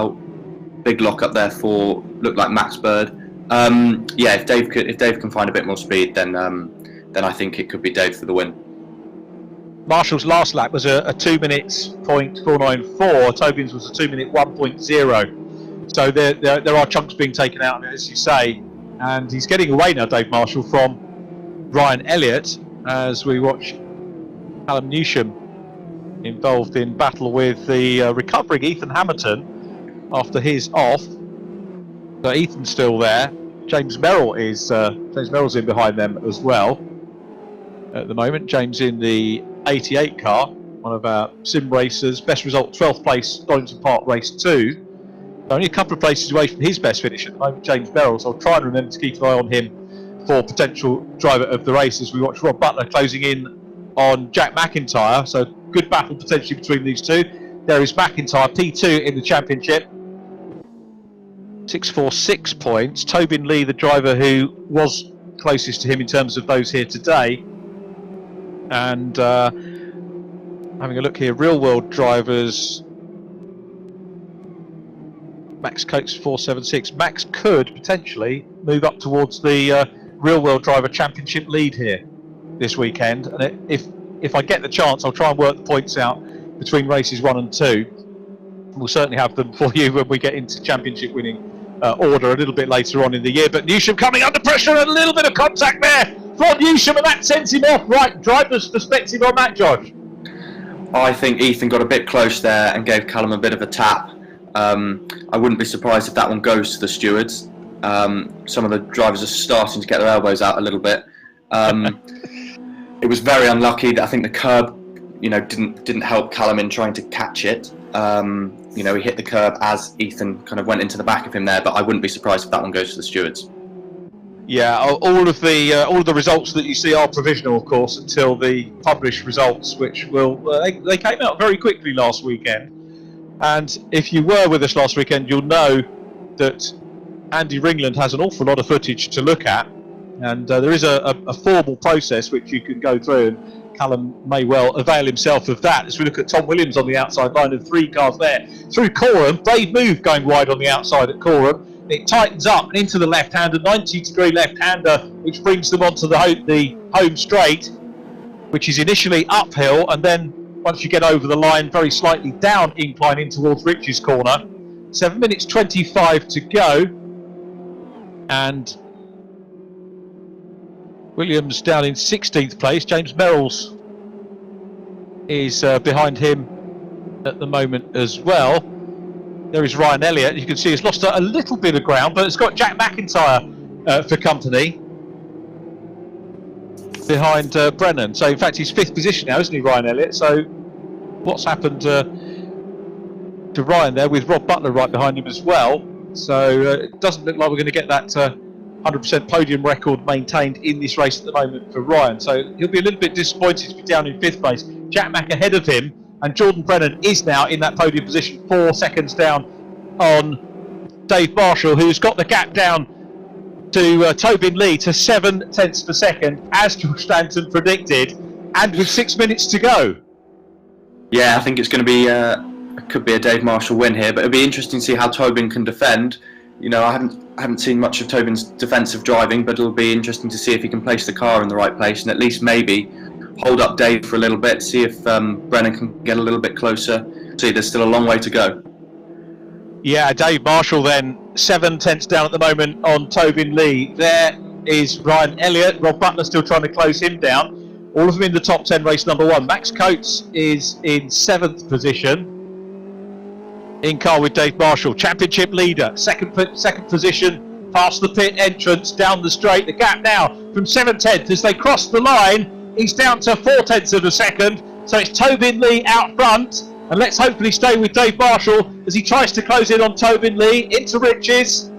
big lock up there for looked like Max Bird. If Dave can find a bit more speed, then I think it could be Dave for the win. Marshall's last lap was a 2 minutes .494. Tobin's was a 2 minute 1.0. So there are chunks being taken out, as you say, and he's getting away now, Dave Marshall, from Ryan Elliott, as we watch Callum Newsham involved in battle with the recovering Ethan Hammerton after his off. So Ethan's still there. James Merrill's in behind them as well at the moment. James in the 88 car, one of our sim racers. Best result, 12th place, Donington Park Race 2. Only a couple of places away from his best finish at the moment, James Merrill. So I'll try and remember to keep an eye on him for potential driver of the race as we watch Rob Butler closing in on Jack MacIntrye. So good battle potentially between these two. There is MacIntrye, P2 in the championship. 646 points. Tobin Lee, the driver who was closest to him in terms of those here today. And having a look here, real world drivers. Max Coates 476. Max could potentially move up towards the real world driver championship lead here this weekend. And if I get the chance, I'll try and work the points out between races 1 and 2. We'll certainly have them for you when we get into championship winning order a little bit later on in the year. But Newsham coming under pressure, and a little bit of contact there from Newsham, and that sends him off. Right, driver's perspective on that, Josh? I think Ethan got a bit close there and gave Callum a bit of a tap. I wouldn't be surprised if that one goes to the stewards. Some of the drivers are starting to get their elbows out a little bit. It was very unlucky that I think the curb, didn't help Callum in trying to catch it. He hit the curb as Ethan kind of went into the back of him there, but I wouldn't be surprised if that one goes to the stewards. Yeah, all of the results that you see are provisional, of course, until the published results, which they came out very quickly last weekend. And if you were with us last weekend, you'll know that Andy Ringland has an awful lot of footage to look at, and there is a formal process which you can go through, and Callum may well avail himself of that as we look at Tom Williams on the outside line of 3 cars there. Through Coram, brave move going wide on the outside at Coram. It tightens up and into the left-hander, 90-degree left-hander, which brings them onto the home straight, which is initially uphill, and then once you get over the line, very slightly down incline in towards Rich's corner. 7 minutes 25 to go, and Williams down in 16th place. James Merrill's is behind him at the moment as well. There is Ryan Elliott. You can see he's lost a little bit of ground, but it's got Jack MacIntrye for company behind Brennan. So in fact he's 5th position now, isn't he, Ryan Elliott? So what's happened to Ryan there with Rob Butler right behind him as well? So it doesn't look like we're going to get that 100% podium record maintained in this race at the moment for Ryan. So he'll be a little bit disappointed to be down in 5th place. Jack Mack ahead of him, and Jordan Brennan is now in that podium position, 4 seconds down on Dave Marshall, who's got the gap down to Tobin Lee to 7 tenths per second, as George Stanton predicted, and with 6 minutes to go. Yeah, I think it's going to be could be a Dave Marshall win here, but it'll be interesting to see how Tobin can defend. I haven't seen much of Tobin's defensive driving, but it'll be interesting to see if he can place the car in the right place and at least maybe hold up Dave for a little bit, see if Brennan can get a little bit closer. See, there's still a long way to go. Yeah, Dave Marshall then 7 tenths down at the moment on Tobin Lee. There is Ryan Elliott. Rob Butler still trying to close him down. All of them in the top 10, race number 1. Max Coates is in 7th position in car with Dave Marshall. Championship leader, second position, past the pit entrance, down the straight. The gap now from 7 tenths as they cross the line. He's down to 4 tenths of a second. So it's Tobin Lee out front. And let's hopefully stay with Dave Marshall as he tries to close in on Tobin Lee into Riches.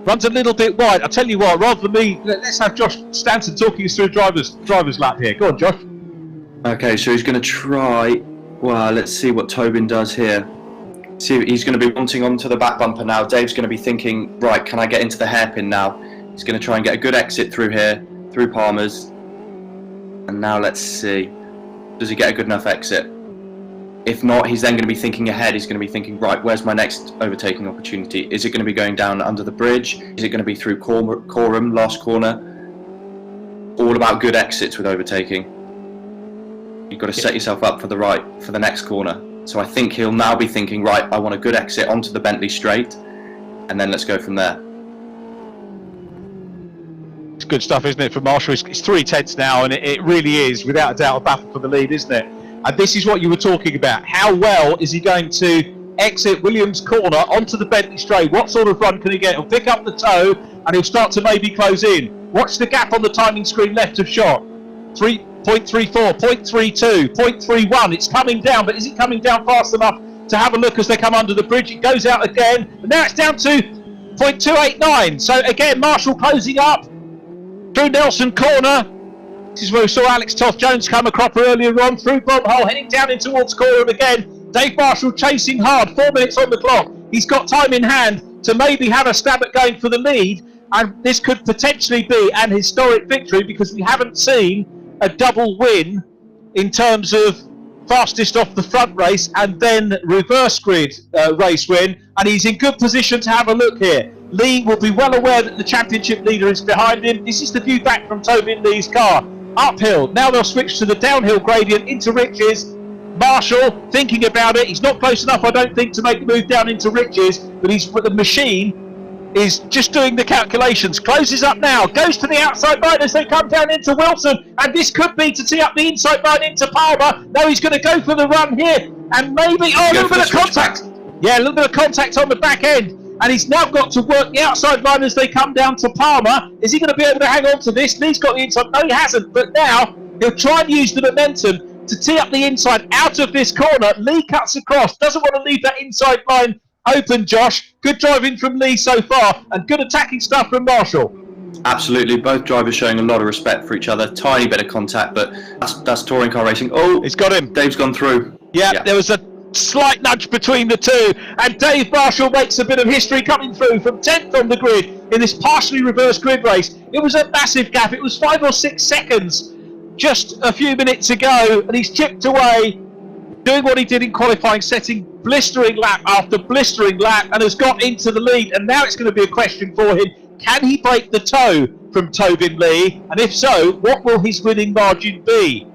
Runs a little bit wide. I'll tell you what, rather than me, let's have Josh Stanton talking us through driver's lap here. Go on, Josh. Okay, so he's going to try. Well, let's see what Tobin does here. See, he's going to be wanting onto the back bumper now. Dave's going to be thinking, right, can I get into the hairpin now? He's going to try and get a good exit through here, through Palmer's. And now let's see. Does he get a good enough exit? If not, he's then going to be thinking ahead. He's going to be thinking, right, where's my next overtaking opportunity? Is it going to be going down under the bridge? Is it going to be through Coram, last corner? All about good exits with overtaking. You've got to set yourself up for the next corner. So I think he'll now be thinking, right, I want a good exit onto the Bentley straight, and then let's go from there. It's good stuff, isn't it, for Marshall? It's 3 tenths now, and it really is, without a doubt, a battle for the lead, isn't it? And this is what you were talking about. How well is he going to exit Williams' corner onto the Bentley straight? What sort of run can he get? He'll pick up the toe, and he'll start to maybe close in. Watch the gap on the timing screen left of shot. 3.34, 0.32, 0.31. It's coming down, but is it coming down fast enough to have a look as they come under the bridge? It goes out again, and now it's down to 0.289. So again, Marshall closing up through Nelson corner. This is where we saw Alex Toth-Jones come across earlier on, through Bombhole, heading down in towards Coram again. Dave Marshall chasing hard, 4 minutes on the clock. He's got time in hand to maybe have a stab at going for the lead, and this could potentially be an historic victory, because we haven't seen a double win in terms of fastest off the front race and then reverse grid race win, and he's in good position to have a look here. Lee will be well aware that the championship leader is behind him. This is the view back from Tobin Lee's car. Uphill, now they'll switch to the downhill gradient into Rich's. Marshall thinking about it. He's not close enough, I don't think, to make the move down into Rich's, but the machine is just doing the calculations. Closes up now, goes to the outside line as they come down into Wilson, and this could be to tee up the inside line into Palmer. No, he's going to go for the run here, and maybe a little bit of contact. Yeah, a little bit of contact on the back end, and he's now got to work the outside line as they come down to Palmer. Is he going to be able to hang on to this? Lee's got the inside. No, he hasn't, but now he'll try and use the momentum to tee up the inside out of this corner. Lee cuts across, doesn't want to leave that inside line open, Josh. Good driving from Lee so far, and good attacking stuff from Marshall. Absolutely, both drivers showing a lot of respect for each other. Tiny bit of contact, but that's touring car racing. Oh, he's got him. Dave's gone through. Yeah, there was a slight nudge between the two, and Dave Marshall makes a bit of history coming through from 10th on the grid in this partially reversed grid race. It was a massive gap. It was 5 or 6 seconds just a few minutes ago, and he's chipped away, doing what he did in qualifying, setting blistering lap after blistering lap, and has got into the lead. And now it's going to be a question for him: can he break the toe from Tobin Lee? And if so, what will his winning margin be?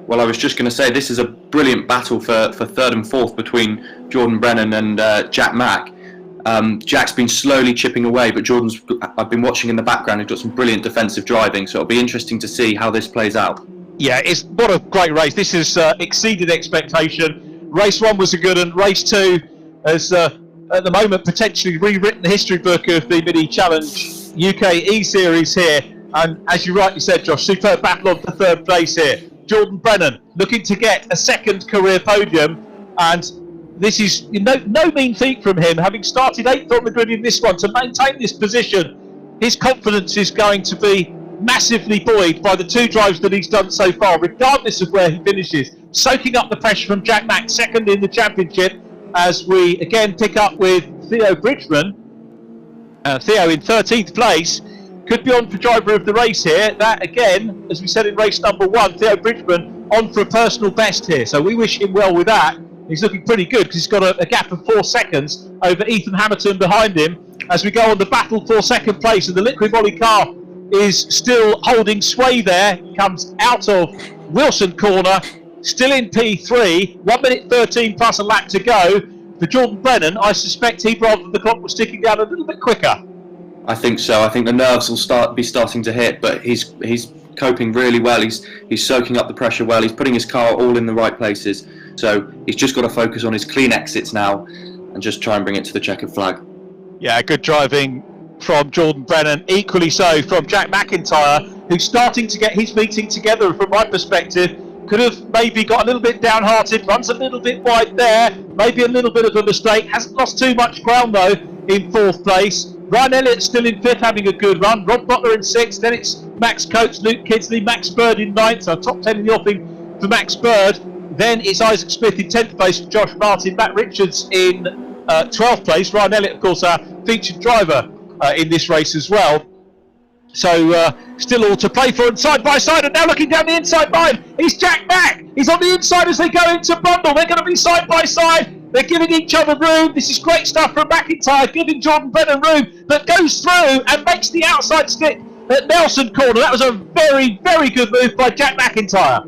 Well, I was just going to say, this is a brilliant battle for third and fourth between Jordan Brennan and Jack Mack. Jack's been slowly chipping away, but I've been watching in the background, he's got some brilliant defensive driving, so it'll be interesting to see how this plays out. Yeah, what a great race. This has exceeded expectation. Race 1 was a good one. Race 2 has, at the moment, potentially rewritten the history book of the Mini Challenge UK eSeries here. And as you rightly said, Josh, superb battle on the third place here. Jordan Brennan looking to get a second career podium, and this is no mean feat from him, having started 8th on the grid in this one. To maintain this position, his confidence is going to be massively buoyed by the 2 drives that he's done so far, regardless of where he finishes. Soaking up the pressure from Jack Mack, second in the championship, as we again pick up with Theo Bridgeman. Theo in 13th place, could be on for driver of the race here. That again, as we said in race number 1, Theo Bridgeman on for a personal best here, so we wish him well with that. He's looking pretty good because he's got a gap of 4 seconds over Ethan Hammerton behind him as we go on the battle for second place, and the Liquid Volley car is still holding sway there. Comes out of Wilson corner, still in P3, 1 minute 13 plus a lap to go. For Jordan Brennan, I suspect he'd rather the clock was ticking down a little bit quicker. I think so. I think the nerves will be starting to hit, but he's coping really well. He's soaking up the pressure well. He's putting his car all in the right places. So he's just got to focus on his clean exits now and just try and bring it to the checkered flag. Yeah, good driving from Jordan Brennan, equally so from Jack MacIntrye, who's starting to get his meeting together from my perspective. Could have maybe got a little bit downhearted, runs a little bit wide there, maybe a little bit of a mistake. Hasn't lost too much ground though in 4th place. Ryan Elliott still in 5th, having a good run. Rob Butler in 6th, then it's Max Coates, Luke Kidsley, Max Bird in 9th, so top 10 in the offing for Max Bird. Then it's Isaac Smith in 10th place, Josh Martin, Matt Richards in 12th place. Ryan Elliott, of course, our featured driver in this race as well. So still all to play for, and side by side, and now looking down the inside line, it's Jack Mack. He's on the inside as they go into Brundle. They're going to be side by side. They're giving each other room. This is great stuff from MacIntrye, giving Jordan Brennan room, but goes through and makes the outside stick at Nelson corner. That was a very, very good move by Jack MacIntyre.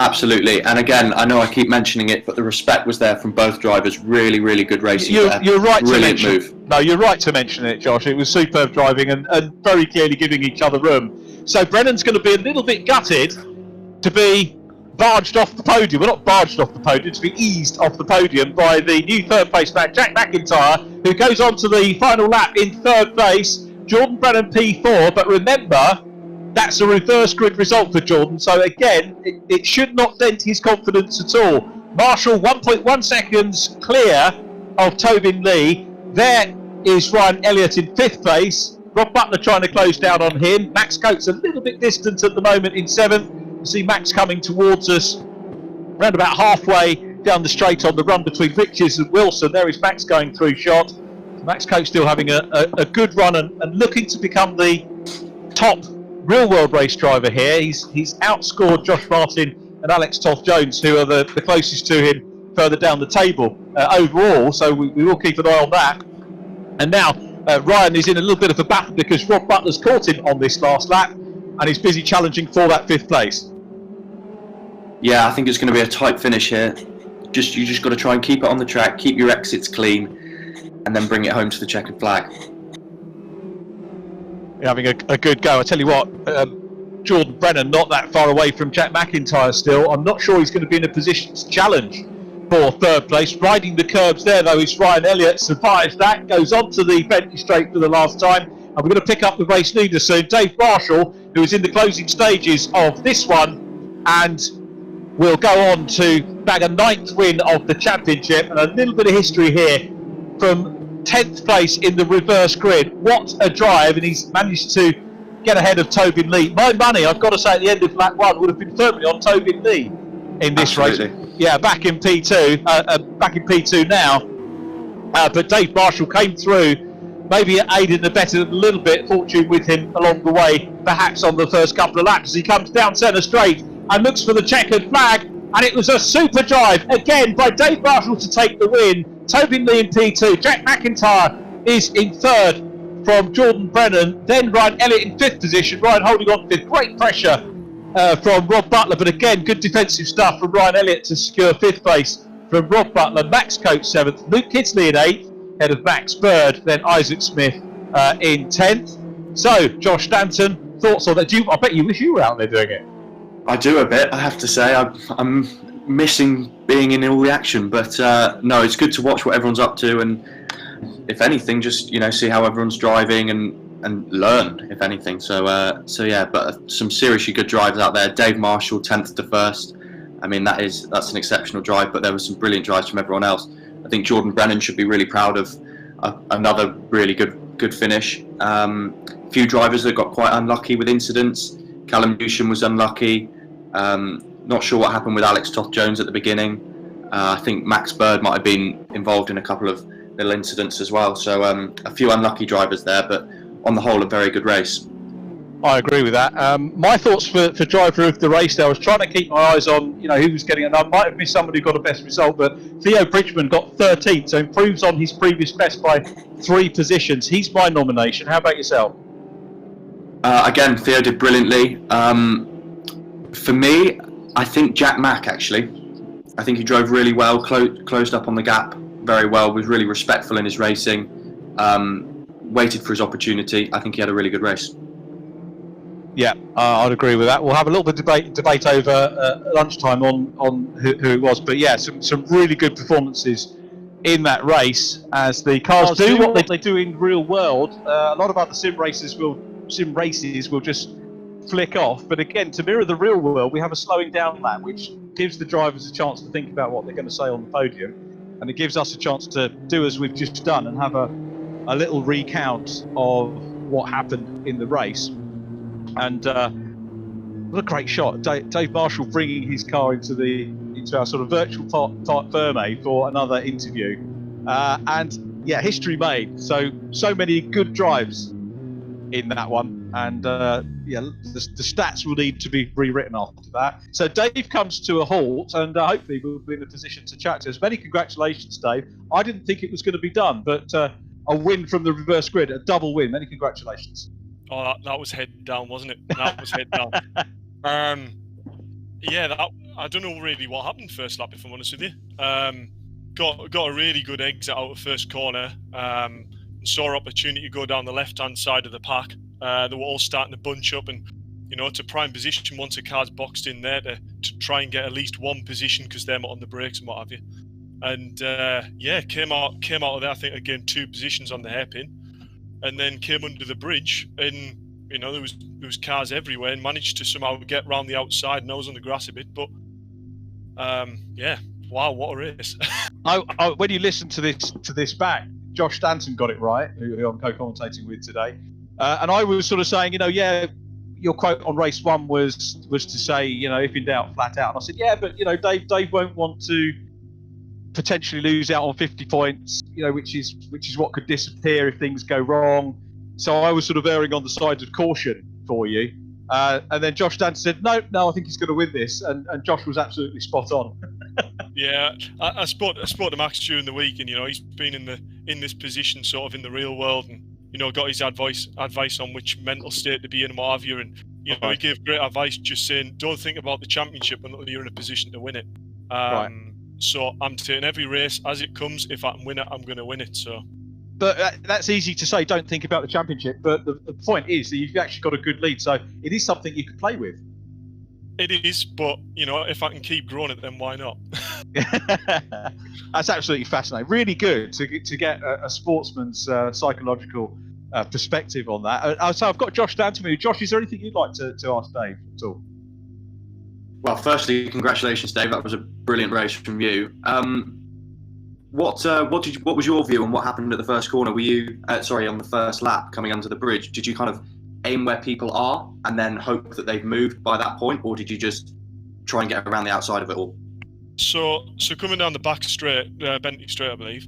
Absolutely, and again, I know I keep mentioning it, but the respect was there from both drivers. Really, really good racing. You're right Brilliant to mention. move. No, you're right to mention it, Josh. It was superb driving and very clearly giving each other room. So Brennan's going to be a little bit gutted to be barged off the podium. Well, not barged off the podium, to be eased off the podium by the new third place back, Jack MacIntyre, who goes on to the final lap in third place. Jordan Brennan P4, but remember, that's a reverse grid result for Jordan, so again, it should not dent his confidence at all. Marshall 1.1 seconds clear of Tobin Lee. There is Ryan Elliott in 5th place. Rob Butler trying to close down on him. Max Coates a little bit distant at the moment in 7th. You see Max coming towards us around about halfway down the straight on the run between Richards and Wilson. There is Max going through shot. Max Coates still having a good run and looking to become the top real world race driver here. He's outscored Josh Martin and Alex Toth-Jones, who are the closest to him further down the table overall, so we will keep an eye on that. And now Ryan is in a little bit of a battle because Rob Butler's caught him on this last lap and he's busy challenging for that 5th place. Yeah, I think it's going to be a tight finish here. You just got to try and keep it on the track, keep your exits clean, and then bring it home to the checkered flag. Having a good go. I tell you what, Jordan Brennan not that far away from Jack MacIntyre still. I'm not sure he's going to be in a position to challenge for 3rd place. Riding the curbs there though is Ryan Elliott, survives that, goes on to the Bentley Straight for the last time, and we're going to pick up the race leader soon, Dave Marshall, who is in the closing stages of this one and will go on to bag a 9th win of the championship. And a little bit of history here from 10th place in the reverse grid. What a drive, and he's managed to get ahead of Tobin Lee. My money, I've got to say, at the end of lap 1 would have been firmly on Tobin Lee in this race. Yeah, back in P2 now. But Dave Marshall came through, maybe aided and abetted a little bit, fortune with him along the way, perhaps on the first couple of laps as he comes down centre straight and looks for the checkered flag. And it was a super drive again by Dave Marshall to take the win. Tobin Lee in P2, Jack MacIntyre is in 3rd from Jordan Brennan, then Ryan Elliott in 5th position, Ryan holding on with great pressure from Rob Butler, but again good defensive stuff from Ryan Elliott to secure 5th place from Rob Butler. Max Coates 7th, Luke Kidsley in 8th, ahead of Max Bird, then Isaac Smith in 10th. So, Josh Stanton, thoughts on that? I bet you wish you were out there doing it. I do a bit, I have to say. I'm missing being in all the action, but no, it's good to watch what everyone's up to, and if anything, just see how everyone's driving and learn, if anything. So yeah, but some seriously good drives out there. Dave Marshall 10th to 1st. I mean, that's an exceptional drive, but there were some brilliant drives from everyone else. I think Jordan Brennan should be really proud of another really good finish. Few drivers that got quite unlucky with incidents. Callum Newsham was unlucky. Not sure what happened with Alex Toth-Jones at the beginning. I think Max Bird might have been involved in a couple of little incidents as well. So a few unlucky drivers there, but on the whole, a very good race. I agree with that. My thoughts for driver of the race there, I was trying to keep my eyes on who was getting it. I might have missed somebody who got a best result, but Theo Bridgeman got 13th, so improves on his previous best by 3 positions. He's my nomination. How about yourself? Again, Theo did brilliantly. For me, I think Jack Mack, actually. I think he drove really well, closed up on the gap very well, was really respectful in his racing, waited for his opportunity. I think he had a really good race. Yeah, I'd agree with that. We'll have a little bit of debate over lunchtime on who it was, but yeah, some really good performances in that race as the cars do what they do in real world. A lot of other sim races will just flick off, but again, to mirror the real world, we have a slowing down lap, which gives the drivers a chance to think about what they're going to say on the podium, and it gives us a chance to do as we've just done and have a little recount of what happened in the race. And what a great shot! Dave Marshall bringing his car into our sort of virtual type Ferme for another interview, and yeah, history made. So many good drives in that one. And yeah, the stats will need to be rewritten after that. So Dave comes to a halt, and hopefully we'll be in a position to chat to us. Many congratulations, Dave. I didn't think it was going to be done, but a win from the reverse grid, a double win. Many congratulations. Oh, that was head down, wasn't it? That was head down. Yeah, I don't know really what happened first lap, if I'm honest with you. Got a really good exit out of first corner. Saw an opportunity to go down the left-hand side of the pack. They were all starting to bunch up, and to prime position once a car's boxed in there to try and get at least one position because they're not on the brakes and what have you. And yeah, came out of there. I think again 2 positions on the hairpin, and then came under the bridge, and there was cars everywhere, and managed to somehow get round the outside, and I was on the grass a bit. But yeah, wow, what a race! When you listen to this back, Josh Stanton got it right, who I'm co-commentating with today. And I was sort of saying, yeah, your quote on race 1 was to say, if in doubt, flat out. And I said, yeah, but Dave won't want to potentially lose out on 50 points, which is what could disappear if things go wrong. So I was sort of erring on the side of caution for you. And then Josh Stanton said, no, I think he's going to win this. And Josh was absolutely spot on. Yeah, I spoke to Max during the week, and he's been in this position sort of in the real world, and got his advice on which mental state to be in and what have you. And he gave great advice, just saying, don't think about the championship until you're in a position to win it. So I'm taking every race as it comes. If I can win it, I'm going to win it. So. But that's easy to say, don't think about the championship. But the point is that you've actually got a good lead, so it is something you can play with. It is, but if I can keep growing it, then why not? That's absolutely fascinating. Really good to get a sportsman's psychological perspective on that. So I've got Josh down to me. Josh, is there anything you'd like to ask Dave at all? Well, firstly, congratulations, Dave. That was a brilliant race from you. What was your view on what happened at the first corner? Were you on the first lap coming under the bridge? Did you kind of aim where people are and then hope that they've moved by that point, or did you just try and get around the outside of it all? So coming down the back straight, Bentley straight, I believe.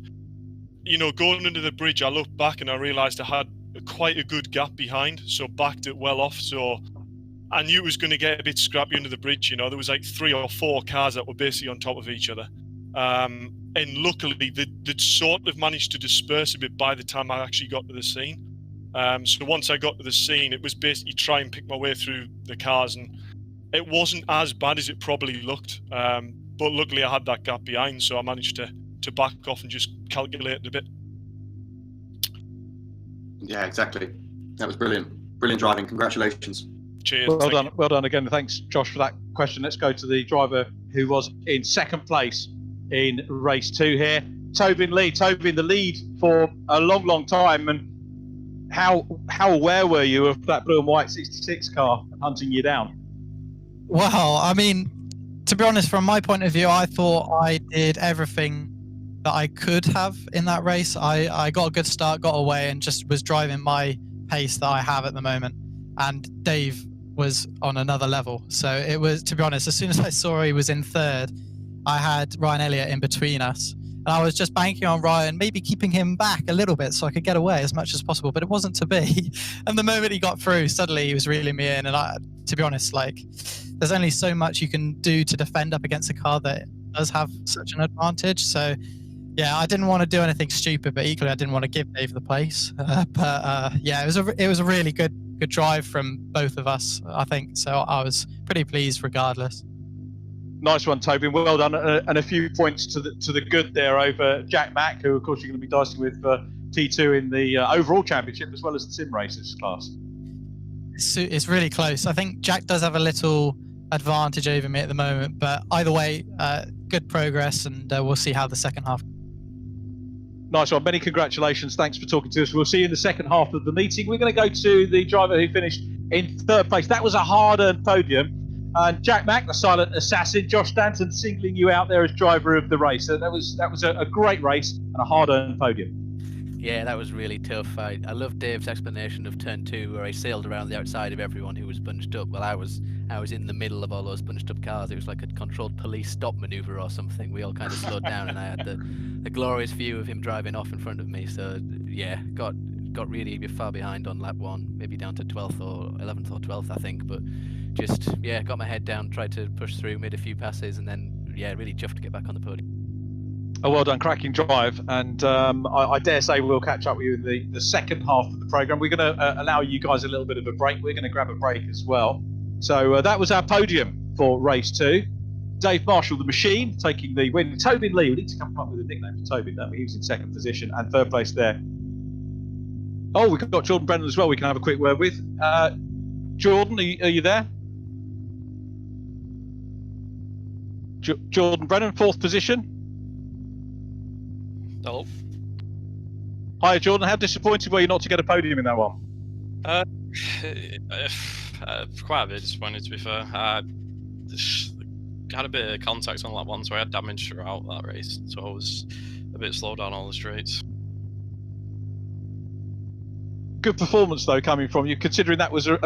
Going under the bridge, I looked back and I realised I had quite a good gap behind, so backed it well off. So I knew it was going to get a bit scrappy under the bridge. There was like 3 or 4 cars that were basically on top of each other. And luckily, they'd sort of managed to disperse a bit by the time I actually got to the scene. So once I got to the scene, it was basically try and pick my way through the cars, and it wasn't as bad as it probably looked. But luckily, I had that gap behind, so I managed to back off and just calculate it a bit. Yeah, exactly. That was brilliant. Brilliant driving. Congratulations. Cheers. Well done. Well done again. Thanks, Josh, for that question. Let's go to the driver who was in second place in race 2 here. Tobin Lee. Tobin, the lead for a long time. And how aware were you of that blue and white 66 car hunting you down? Well, I mean, to be honest, from my point of view, I thought I did everything that I could have in that race. I got a good start, got away, and just was driving my pace that I have at the moment. And Dave was on another level. So it was, to be honest, as soon as I saw he was in third, I had Ryan Elliott in between us. And I was just banking on Ryan, maybe keeping him back a little bit so I could get away as much as possible, but it wasn't to be. And the moment he got through, suddenly he was reeling me in. And to be honest, there's only so much you can do to defend up against a car that does have such an advantage. So yeah, I didn't want to do anything stupid, but equally I didn't want to give Dave the place. Yeah, it was a really good drive from both of us, I think. So I was pretty pleased regardless. Nice one, Toby. Well done, and a few points to the good there over Jack Mack, who of course you're going to be dicing with T2 in the overall championship as well as the sim races class. It's really close. I think Jack does have a little advantage over me at the moment, but either way, good progress, and we'll see how the second half. Nice one. Many congratulations. Thanks for talking to us. We'll see you in the second half of the meeting. We're going to go to the driver who finished in third place. That was a hard-earned podium. And Jack Mack, the silent assassin, Josh Stanton singling you out there as driver of the race. So that was a great race and a hard-earned podium. Yeah, that was really tough. I love Dave's explanation of turn 2, where I sailed around the outside of everyone who was bunched up. Well, I was in the middle of all those bunched up cars. It was like a controlled police stop maneuver or something. We all kind of slowed down, and I had the glorious view of him driving off in front of me. So yeah, got got really far behind on lap 1, maybe down to 12th or 11th or 12th, I think. But just, yeah, got my head down, tried to push through, made a few passes, and then, yeah, really chuffed to get back on the podium. A well done, cracking drive, and I dare say we'll catch up with you in the second half of the programme. We're going to allow you guys a little bit of a break. We're going to grab a break as well. So that was our podium for race 2. Dave Marshall, the machine, taking the win. Tobin Lee, we need to come up with a nickname for Tobin, don't we? He was in second position, and third place there. Oh, we've got Jordan Brennan as well we can have a quick word with. Jordan, are you there? Jordan Brennan, 4th position. Hello. Hi, Jordan. How disappointed were you not to get a podium in that one? Quite a bit disappointed, to be fair. Had a bit of contact on lap 1, so I had damage throughout that race. So I was a bit slow down all the straights. Good performance, though, coming from you, considering that was a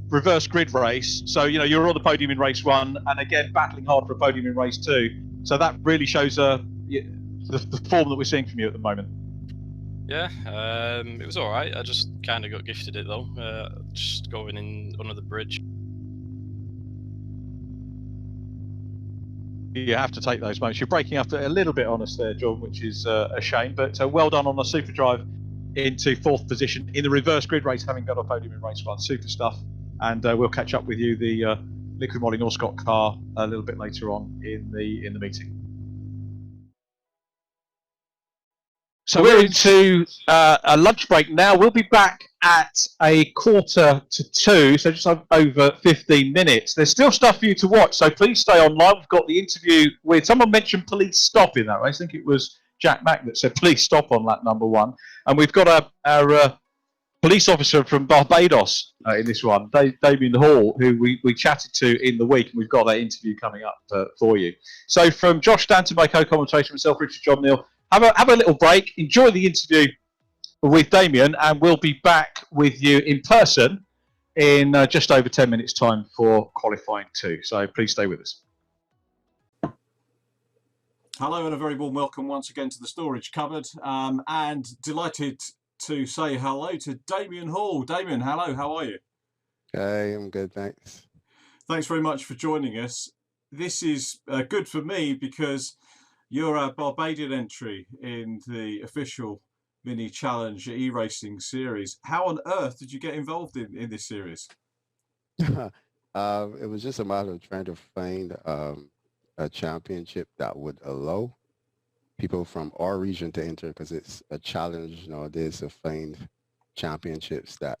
reverse grid race. So, you know, you were on the podium in race 1, and again, battling hard for a podium in race 2. So that really shows the form that we're seeing from you at the moment. Yeah, it was all right. I just kind of got gifted it though, just going in under the bridge. You have to take those moments. You're breaking up a little bit on us there, John, which is a shame. But well done on the super drive into 4th position in the reverse grid race, having got a podium in race 1. Super stuff. And we'll catch up with you, the Liquid Moly Norscott car, a little bit later on in the meeting. So we're into a lunch break now. We'll be back at 1:45, so just over 15 minutes. There's still stuff for you to watch, so please stay online. We've got the interview with, someone mentioned police stop in that race. I think it was Jack Mack that said police stop on lap number 1. And we've got our police officer from Barbados in this one, Damien Hall, who we chatted to in the week, and we've got that interview coming up for you. So from Josh Stanton, my co-commentator, myself, Richard John Neal, have a little break, enjoy the interview with Damien, and we'll be back with you in person in just over 10 minutes' time for qualifying 2. So please stay with us. Hello and a very warm welcome once again to the storage cupboard, and delighted to say hello to Damien Hall. Damien, hello, how are you? Hey, I'm good, thanks. Thanks very much for joining us. This is good for me because you're a Barbadian entry in the official Mini Challenge e-racing series. How on earth did you get involved in this series? It was just a matter of trying to find a championship that would allow people from our region to enter, because it's a challenge nowadays to find championships that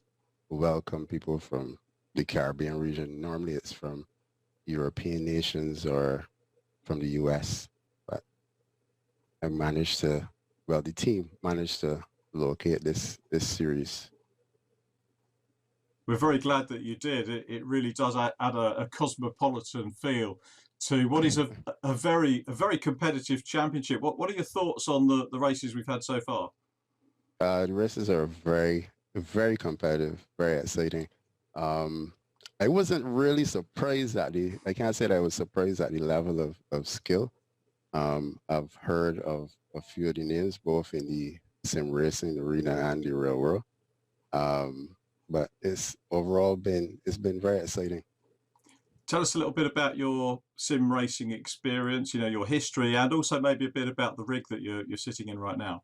welcome people from the Caribbean region. Normally it's from European nations or from the US. I managed to, well, the team managed to locate this series. We're very glad that you did. It really does add a cosmopolitan feel to what is a very competitive championship. What are your thoughts on the races we've had so far? The races are very competitive, very exciting. I wasn't really surprised at I can't say that I was surprised at the level of skill. I've heard of a few of the names, both in the sim racing arena and the real world. But it's overall been very exciting. Tell us a little bit about your sim racing experience, your history, and also maybe a bit about the rig that you're sitting in right now.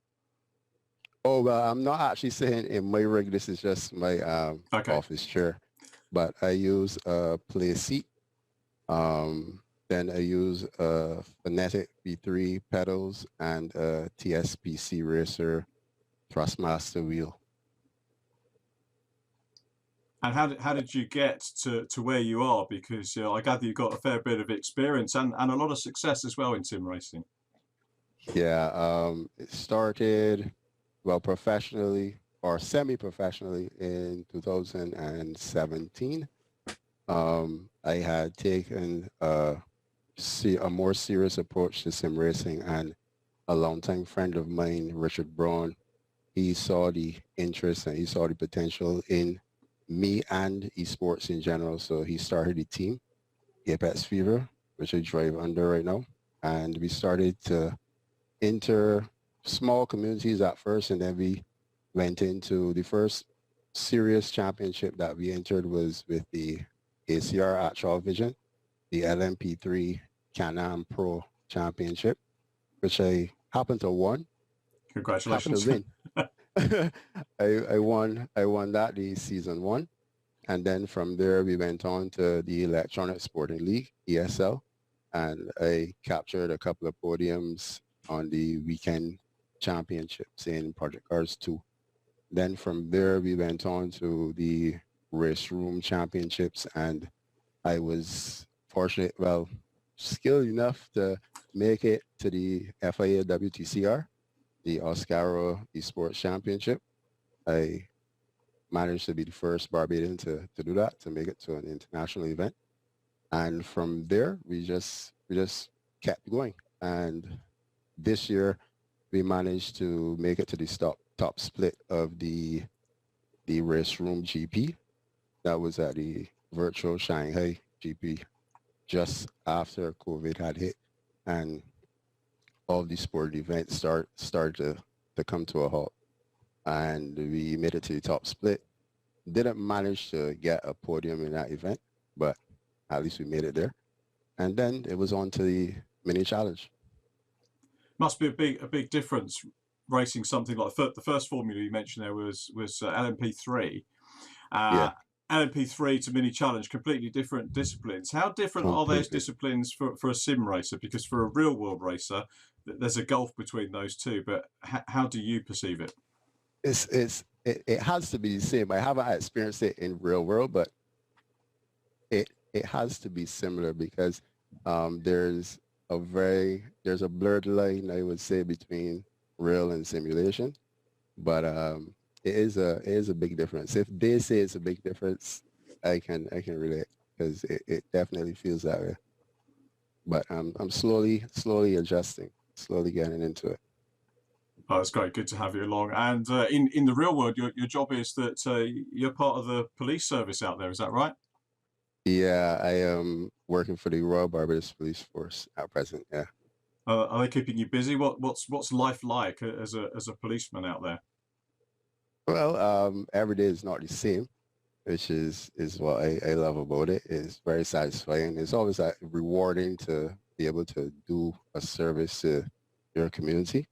Oh, well, I'm not actually sitting in my rig. This is just my office chair. But I use a play seat. Then I use a Kinetic V3 pedals and a TSPC Racer Thrustmaster wheel. And how did you get to where you are? Because I gather you've got a fair bit of experience and a lot of success as well in sim racing. Yeah, it started, well, professionally or semi-professionally in 2017. I had taken a more serious approach to sim racing, and a longtime friend of mine, Richard Braun, he saw the interest and he saw the potential in me and esports in general. So he started the team, Apex Fever, which I drive under right now. And we started to enter small communities at first, and then we went into the first serious championship that we entered was with the ACR Actual Vision, the LMP3 Can-Am Pro Championship, which I happened to win. Congratulations. Happened to win. I won that the season 1. And then from there, we went on to the Electronic Sporting League, ESL, and I captured a couple of podiums on the weekend championships in Project Cars 2. Then from there, we went on to the Race Room Championships, and I was fortunate, well, skilled enough to make it to the FIA WTCR, the Oscaro Esports Championship. I managed to be the first Barbadian to do that, to make it to an international event. And from there, we just kept going. And this year, we managed to make it to the top split of the Race Room GP. That was at the virtual Shanghai GP just after COVID had hit, and all the sport events started to come to a halt. And we made it to the top split. Didn't manage to get a podium in that event, but at least we made it there. And then it was on to the mini challenge. Must be a big difference racing something like the first formula you mentioned there was LMP3. LMP3 to mini challenge, completely different disciplines. How different are those disciplines for a sim racer? Because for a real world racer, there's a gulf between those two. But how do you perceive it? It has to be the same. I haven't experienced it in real world, but it has to be similar because there's a blurred line, I would say, between real and simulation. But it is a big difference. If they say it's a big difference, I can relate, because it definitely feels that way. But I'm slowly adjusting, slowly getting into it. Oh, that's great. Good to have you along. And in the real world, your job is that you're part of the police service out there. Is that right? Yeah, I am working for the Royal Barbados Police Force at present. Yeah. Are they keeping you busy? What's life like as a policeman out there? Well, every day is not the same, which is what I love about it. It's very satisfying. It's always like rewarding to be able to do a service to your community.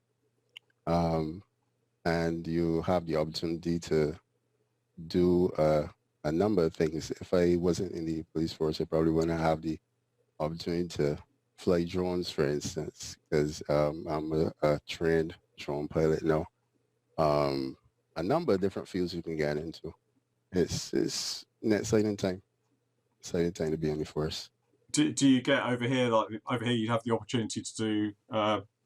And you have the opportunity to do a number of things. If I wasn't in the police force, I probably wouldn't have the opportunity to fly drones, for instance, because I'm a trained drone pilot now. A number of different fields you can get into. It's an exciting time. Exciting time to be in the force. Do you get over here, you have the opportunity to do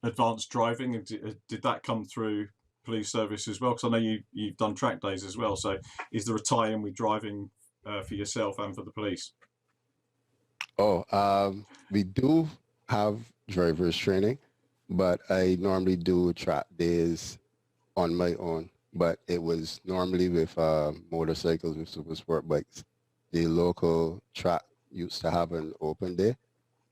advanced driving, and did that come through police service as well? Because I know you've done track days as well. So is there a tie-in with driving for yourself and for the police? We do have driver's training, but I normally do track days on my own. But it was normally with motorcycles, with super sport bikes. The local track used to have an open day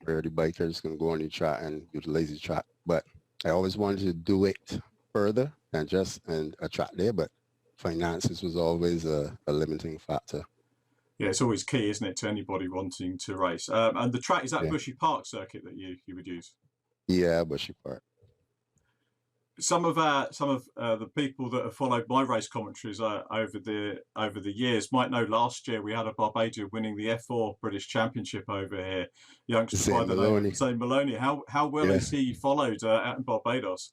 where the bikers can go on the track and utilize the track. But I always wanted to do it further than just a track day, but finances was always a limiting factor. Yeah, it's always key, isn't it, to anybody wanting to race? And the track, is that Bushy Park circuit that you would use? Yeah, Bushy Park. Some of the people that have followed my race commentaries over the years might know last year we had a Barbadian winning the F4 British Championship over here. Youngster by the name of Zane Maloney. How well is he followed out in Barbados?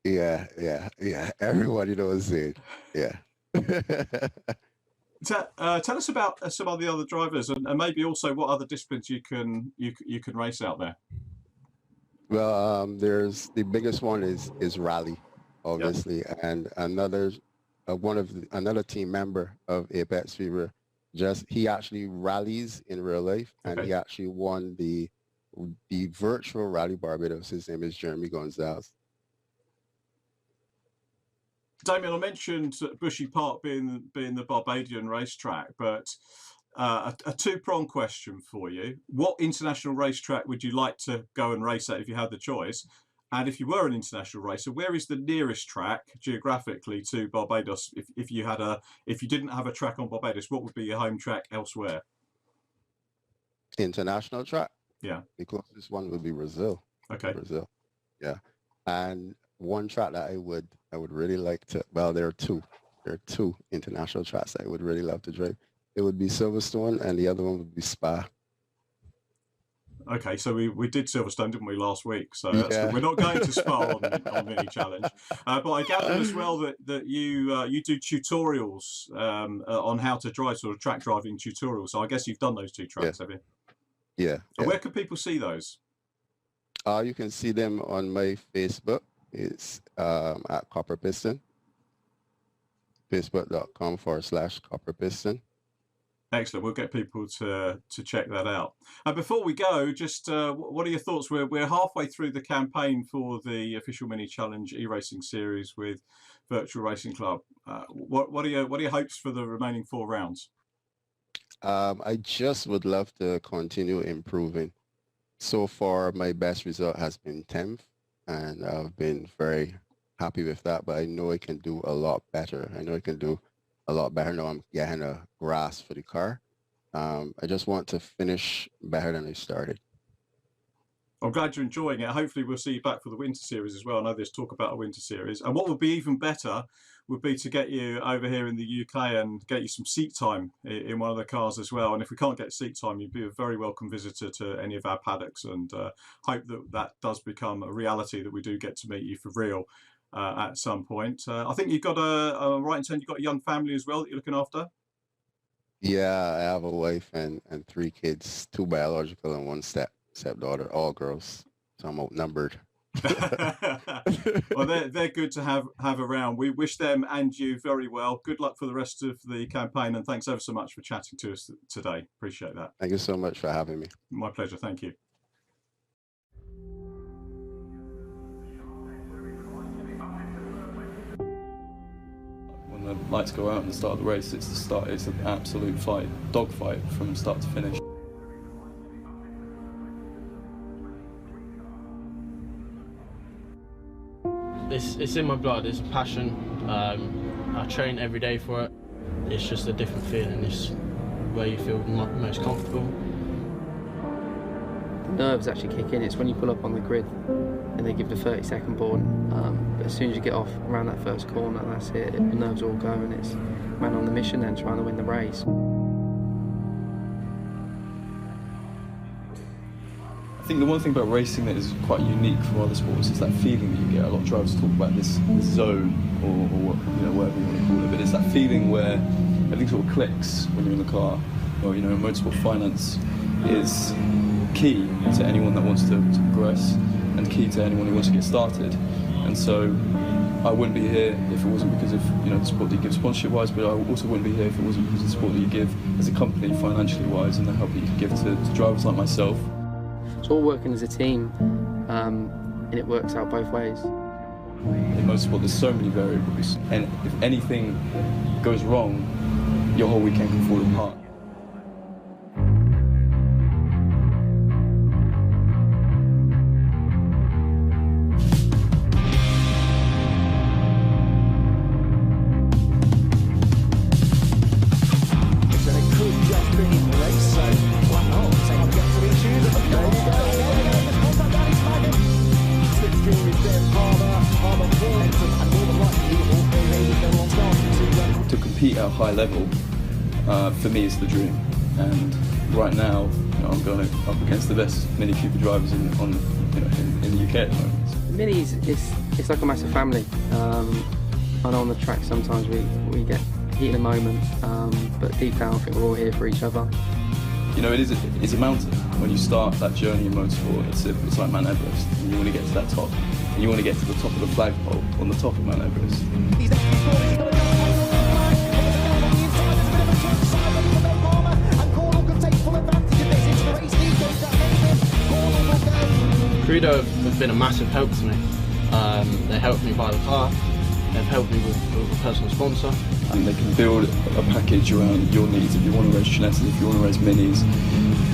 Yeah. Everybody knows Zane. Yeah. Tell us about some of the other drivers, and maybe also what other disciplines you can race out there. Well, there's the biggest one is rally, obviously, and another team member of Apex Fever. He actually rallies in real life, and he actually won the virtual Rally Barbados. His name is Jeremy Gonzalez. Damien, I mentioned Bushy Park being the Barbadian racetrack, but a two-pronged question for you. What international racetrack would you like to go and race at if you had the choice? And if you were an international racer, where is the nearest track geographically to Barbados? If you didn't have a track on Barbados, what would be your home track elsewhere? International track? Yeah. The closest one would be Brazil. Okay. Brazil. Yeah. And one track that I would really like to, well, there are two international tracks I would really love to drive. It would be Silverstone, and the other one would be Spa. Okay, so we did Silverstone, didn't we, last week? So that's good. We're not going to Spa on Mini Challenge, but I gather as well that you do tutorials on how to drive, sort of track driving tutorials. So I guess you've done those two tracks, have you? Yeah. And where can people see those? You can see them on my Facebook. It's at Copper Piston. Facebook.com/Copper Piston. Excellent. We'll get people to check that out. And before we go, just what are your thoughts? We're halfway through the campaign for the official Mini Challenge e-racing series with Virtual Racing Club. What are your hopes for the remaining 4 rounds? I just would love to continue improving. So far, my best result has been 10th, and I've been very happy with that. But I know I can do a lot better. Now I'm getting a grasp for the car. I just want to finish better than I started. I'm glad you're enjoying it. Hopefully we'll see you back for the Winter Series as well. I know there's talk about a Winter Series. And what would be even better would be to get you over here in the UK and get you some seat time in one of the cars as well. And if we can't get seat time, you'd be a very welcome visitor to any of our paddocks, and hope that does become a reality, that we do get to meet you for real at some point. I think you've got you've got a young family as well that you're looking after. Yeah, I have a wife and 3 kids, 2 biological and 1 stepdaughter, all girls. So I'm outnumbered. Well, they're good to have around. We wish them and you very well. Good luck for the rest of the campaign, and thanks ever so much for chatting to us today. Appreciate that. Thank you so much for having me. My pleasure. Thank you. When the lights go out at the start of the race, it's an absolute fight, dogfight from start to finish. It's in my blood, it's a passion. I train every day for it. It's just a different feeling. It's where you feel most comfortable. The nerves actually kick in. It's when you pull up on the grid and they give the 30-second warning. But as soon as you get off around that first corner, that's it. The nerves all go, and it's man on the mission then trying to win the race. I think the one thing about racing that is quite unique from other sports is that feeling that you get. A lot of drivers talk about this zone, or whatever you want to call it, but it's that feeling where everything sort of clicks when you're in the car. Or motorsport finance is key to anyone that wants to progress, and key to anyone who wants to get started. And so I wouldn't be here if it wasn't because of the support that you give sponsorship-wise, but I also wouldn't be here if it wasn't because of the support that you give as a company financially-wise, and the help that you can give to drivers like myself. It's all working as a team, and it works out both ways. In motorsport, there's so many variables, and if anything goes wrong, your whole weekend can fall apart. At a high level, for me, is the dream. And right now, I'm going up against the best Mini Cooper drivers in the UK at the moment. Minis, it's like a massive family. I know on the track sometimes we get heat in a moment, but deep down I think we're all here for each other. It's a mountain. When you start that journey in motorsport, it's like Mount Everest. And you want to get to that top. And you want to get to the top of the flagpole on the top of Mount Everest. Crudo have been a massive help to me. They helped me buy the car, they've helped me with a personal sponsor. And they can build a package around your needs. If you want to race Kinetic, if you want to race Minis,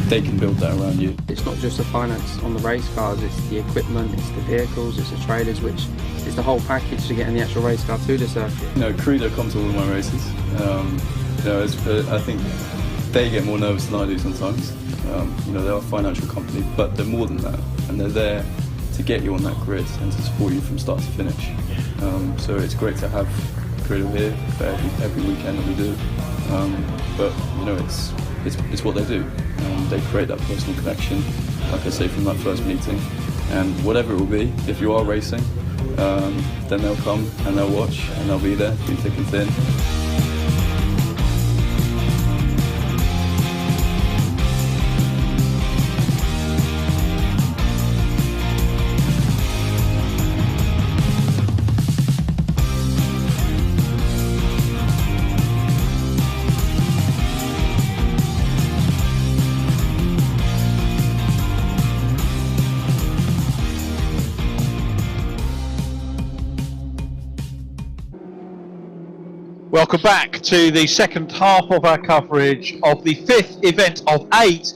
they can build that around you. It's not just the finance on the race cars, it's the equipment, it's the vehicles, it's the trailers, which is the whole package to getting the actual race car to the circuit. Crudo come to all of my races. I think they get more nervous than I do sometimes. They're a financial company, but they're more than that, and they're there to get you on that grid and to support you from start to finish. So it's great to have Crudo here for every weekend that we do. But it's what they do. They create that personal connection, like I say, from that first meeting. And whatever it will be, if you are racing, then they'll come and they'll watch and they'll be there through thick and thin. Welcome back to the second half of our coverage of the 5th event of 8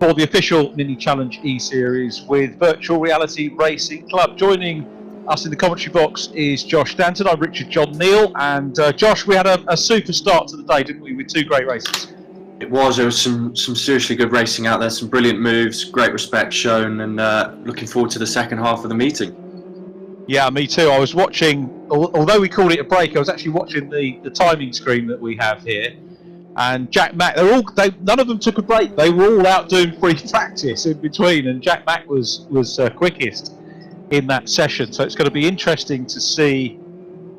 for the official Mini Challenge E-Series with Virtual Reality Racing Club. Joining us in the commentary box is Josh Stanton. I'm Richard John Neal, and Josh, we had a super start to the day, didn't we, with 2 great races? There was some seriously good racing out there, some brilliant moves, great respect shown, and looking forward to the second half of the meeting. Yeah, me too. I was watching, although we called it a break, I was actually watching the timing screen that we have here. And Jack Mack, none of them took a break. They were all out doing free practice in between, and Jack Mack was quickest in that session. So it's going to be interesting to see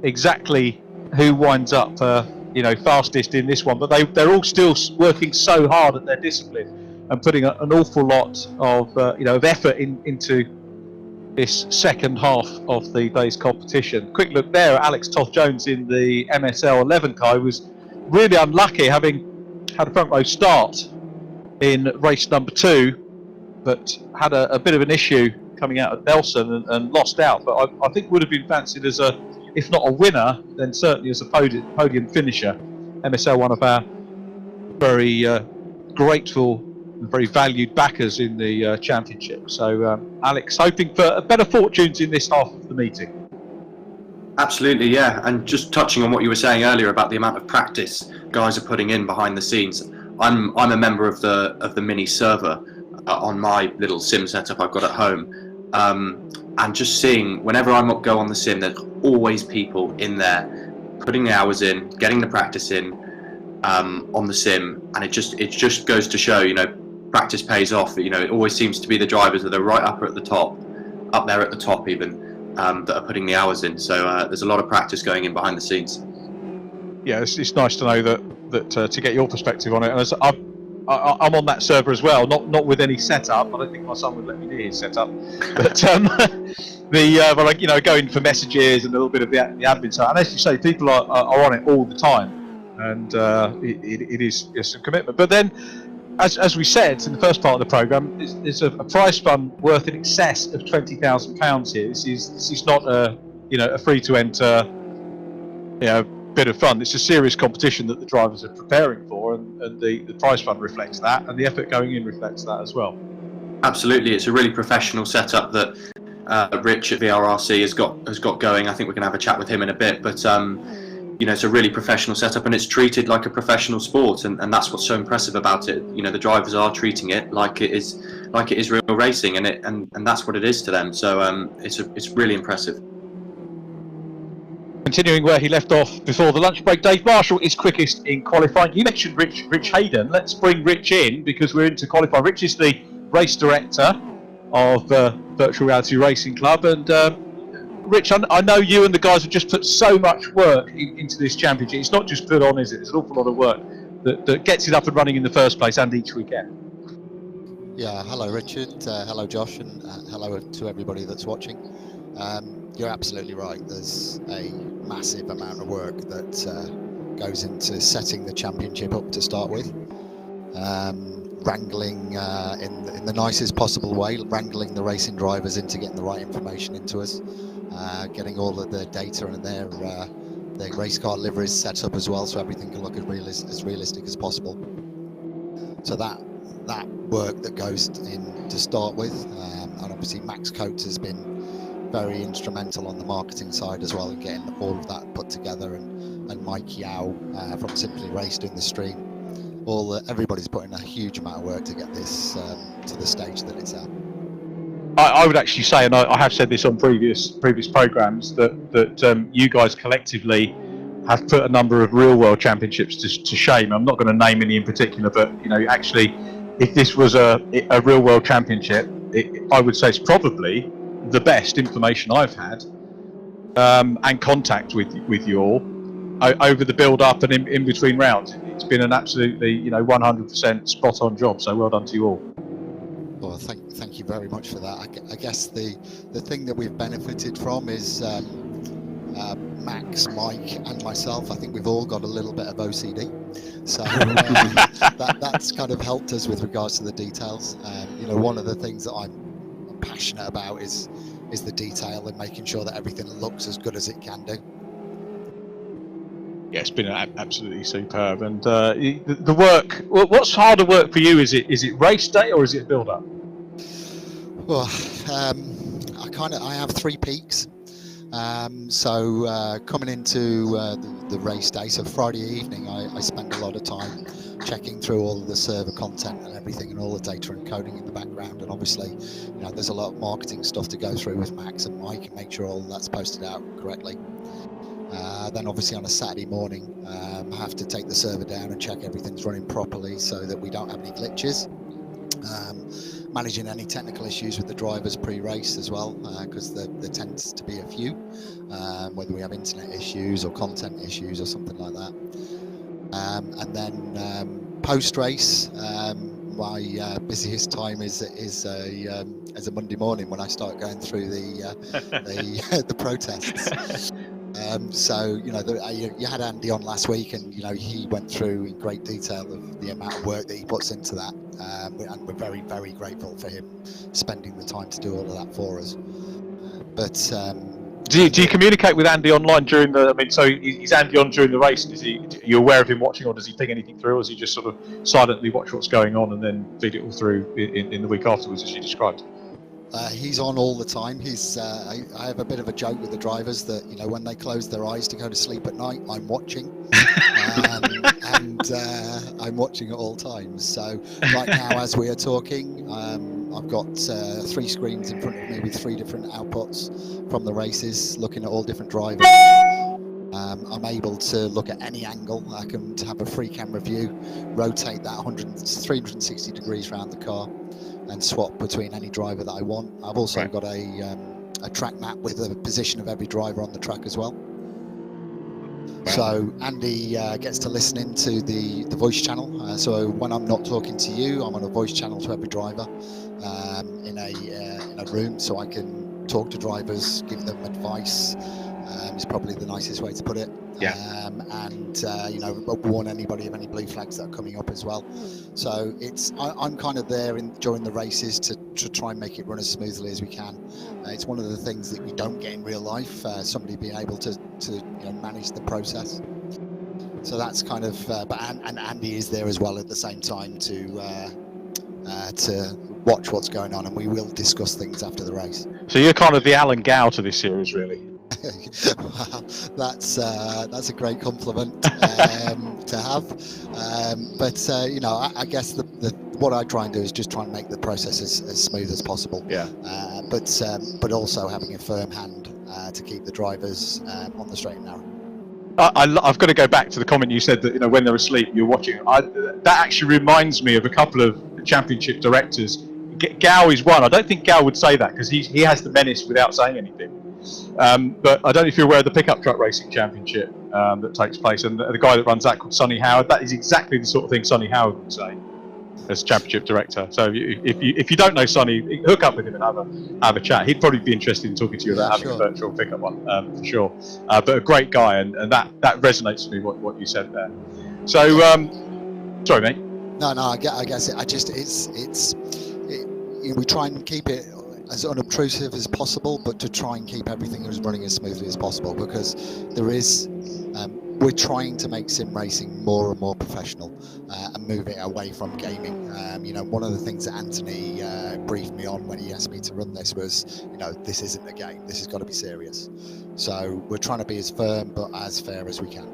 exactly who winds up, fastest in this one. But they're all still working so hard at their discipline and putting an awful lot of effort into this second half of the day's competition. Quick look there at Alex Toth-Jones in the MSL 11 car, who was really unlucky, having had a front row start in race number 2, but had a bit of an issue coming out at Nelson and lost out. But I think would have been fancied as if not a winner, then certainly as a podium finisher. MSL, one of our very grateful and very valued backers in the championship. So Alex hoping for better fortunes in this half of the meeting. Absolutely, yeah. And just touching on what you were saying earlier about the amount of practice guys are putting in behind the scenes. I'm a member of the mini server on my little sim setup I've got at home, and just seeing whenever I go on the sim, there's always people in there putting the hours in, getting the practice in on the sim, and it just goes to show, practice pays off. It always seems to be the drivers that are right up there at the top even, that are putting the hours in. So there's a lot of practice going in behind the scenes. Yeah, it's nice to know that to get your perspective on it. And I'm on that server as well, not with any setup. I don't think my son would let me near his setup, but going for messages and a little bit of the admin side. And as you say, people are on it all the time, and it is some commitment. But then, as we said in the first part of the programme, there's a prize fund worth in excess of £20,000 here. This is not a free to enter bit of fun. It's a serious competition that the drivers are preparing for, and the prize fund reflects that, and the effort going in reflects that as well. Absolutely, it's a really professional setup that Rich at VRRC has got going. I think we're going to have a chat with him in a bit, but it's a really professional setup, and it's treated like a professional sport, and that's what's so impressive about it. The drivers are treating it like it is real racing, and that's what it is to them. So it's really impressive. Continuing where he left off before the lunch break, Dave Marshall is quickest in qualifying. You mentioned Rich Hayden. Let's bring Rich in because we're into qualifying. Rich is the race director of Virtual Reality Racing Club, and Rich, I know you and the guys have just put so much work into this championship. It's not just put on, is it? It's an awful lot of work that gets it up and running in the first place and each weekend. Yeah, hello Richard, hello Josh, and hello to everybody that's watching. You're absolutely right. There's a massive amount of work that goes into setting the championship up to start with. Wrangling in the nicest possible way, wrangling the racing drivers into getting the right information into us, getting all of the data and their race car liveries set up as well, so everything can look as realistic as possible. So that that work that goes in to start with, and obviously Max Coates has been very instrumental on the marketing side as well, and getting all of that put together, and Mike Yao from Simply Race doing the stream. Everybody's putting a huge amount of work to get this to the stage that it's at. I would actually say, and I have said this on previous programs, that you guys collectively have put a number of real world championships to shame. I'm not going to name any in particular, but actually, if this was a real world championship, I would say it's probably the best information I've had and contact with you all over the build up and in between rounds. It's been an absolutely 100% spot on job. So well done to you all. Well, thank you very much for that. I guess the thing that we've benefited from is Max, Mike, and myself. I think we've all got a little bit of OCD, so that's kind of helped us with regards to the details. One of the things that I'm passionate about is the detail and making sure that everything looks as good as it can do. Yeah, it's been absolutely superb. And the work. What's harder work for you? Is it race day or is it build up? Well, I have 3 peaks. So coming into the race day, so Friday evening, I spend a lot of time checking through all of the server content and everything, and all the data and coding in the background. And obviously, there's a lot of marketing stuff to go through with Max and Mike and make sure all that's posted out correctly. Then obviously on a Saturday morning, I have to take the server down and check everything's running properly so that we don't have any glitches. Managing any technical issues with the drivers pre-race as well, because there tends to be a few, whether we have internet issues or content issues or something like that. And then post-race, my busiest time is a Monday morning when I start going through the protests. So you had Andy on last week, and he went through in great detail of the amount of work that he puts into that, and we're very, very grateful for him spending the time to do all of that for us. But do you communicate with Andy online during the? I mean, so is Andy on during the race? And are you aware of him watching, or does he ping anything through, or does he just sort of silently watch what's going on and then feed it all through in the week afterwards, as you described? He's on all the time. I have a bit of a joke with the drivers that when they close their eyes to go to sleep at night, I'm watching, and I'm watching at all times. So right now, as we are talking, I've got 3 screens in front of me with 3 different outputs from the races, looking at all different drivers. I'm able to look at any angle. I can have a free camera view, rotate that 360 degrees around the car, and swap between any driver that I want. I've also got a track map with the position of every driver on the track as well. So Andy gets to listen into the voice channel. So when I'm not talking to you, I'm on a voice channel to every driver in a room, so I can talk to drivers, give them advice. Is probably the nicest way to put it. And warn anybody of any blue flags that are coming up as well. So I'm kind of there during the races to try and make it run as smoothly as we can. It's one of the things that we don't get in real life. Somebody being able to manage the process. So that's kind of. And Andy is there as well at the same time to watch what's going on, and we will discuss things after the race. So you're kind of the Alan Gow to this series, really. Well, that's a great compliment to have, but I guess what I try and do is just try and make the process as smooth as possible. But also having a firm hand to keep the drivers on the straight and narrow. I've got to go back to the comment you said that when they're asleep you're watching. That actually reminds me of a couple of championship directors. Gow is one. I don't think Gow would say that because he has the menace without saying anything. But I don't know if you're aware of the pickup truck racing championship that takes place, and the guy that runs that called Sonny Howard. That is exactly the sort of thing Sonny Howard would say as championship director. So if you don't know Sonny, hook up with him and have a chat. He'd probably be interested in talking to you about having a virtual pickup one for sure. But a great guy, and that resonates with me what you said there. So sorry, mate. No, I guess we try and keep it as unobtrusive as possible, but to try and keep everything running as smoothly as possible, because there is we're trying to make sim racing more and more professional and move it away from gaming. You know, one of the things that Anthony briefed me on when he asked me to run this was, you know, this isn't a game. This has got to be serious. So we're trying to be as firm but as fair as we can.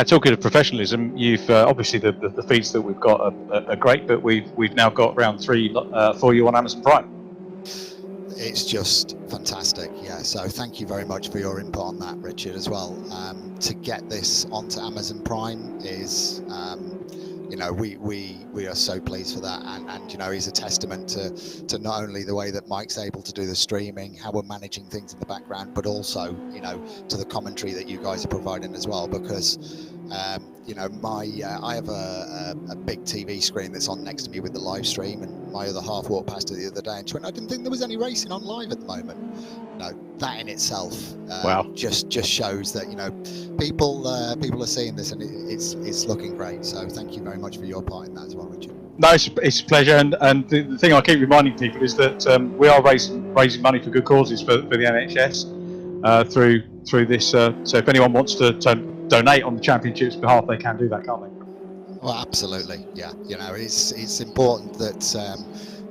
Talking of professionalism, you've obviously the feeds that we've got are great, but we've now got round 3 for you on Amazon Prime. It's just fantastic, yeah. So thank you very much for your input on that, Richard, as well. To get this onto Amazon Prime is, you know, we are so pleased for that, and you know, is a testament to not only the way that Mike's able to do the streaming, how we're managing things in the background, but also, you know, to the commentary that you guys are providing as well, because you know, I have a big TV screen that's on next to me with the live stream, and my other half walked past it the other day and went, I didn't think there was any racing on live at the moment. You know, that in itself just shows that, you know, people are seeing this, and it's looking great. So thank you very much for your part in that as well, Richard. No, it's a pleasure, and the thing I keep reminding people is that we are raising money for good causes for the NHS through this. So if anyone wants to donate on the championship's behalf, they can do that, can't they? Well, absolutely, yeah. You know, it's important that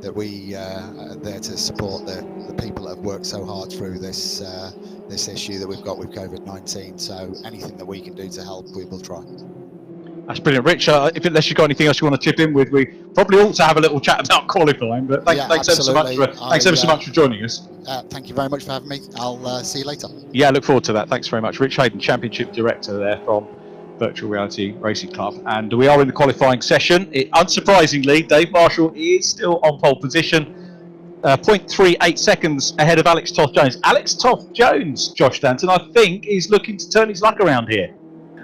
that we are there to support the people that have worked so hard through this this issue that we've got with COVID-19. So anything that we can do to help, we will try. That's brilliant, Rich. Unless you've got anything else you want to chip in with, we probably ought to have a little chat about qualifying. But thanks ever so much for joining us. Thank you very much for having me. I'll see you later. Yeah, look forward to that. Thanks very much. Rich Hayden, Championship Director there from Virtual Reality Racing Club. And we are in the qualifying session. Unsurprisingly, Dave Marshall is still on pole position. 0.38 seconds ahead of Alex Toth-Jones. Alex Toth-Jones, Josh Stanton, I think, is looking to turn his luck around here.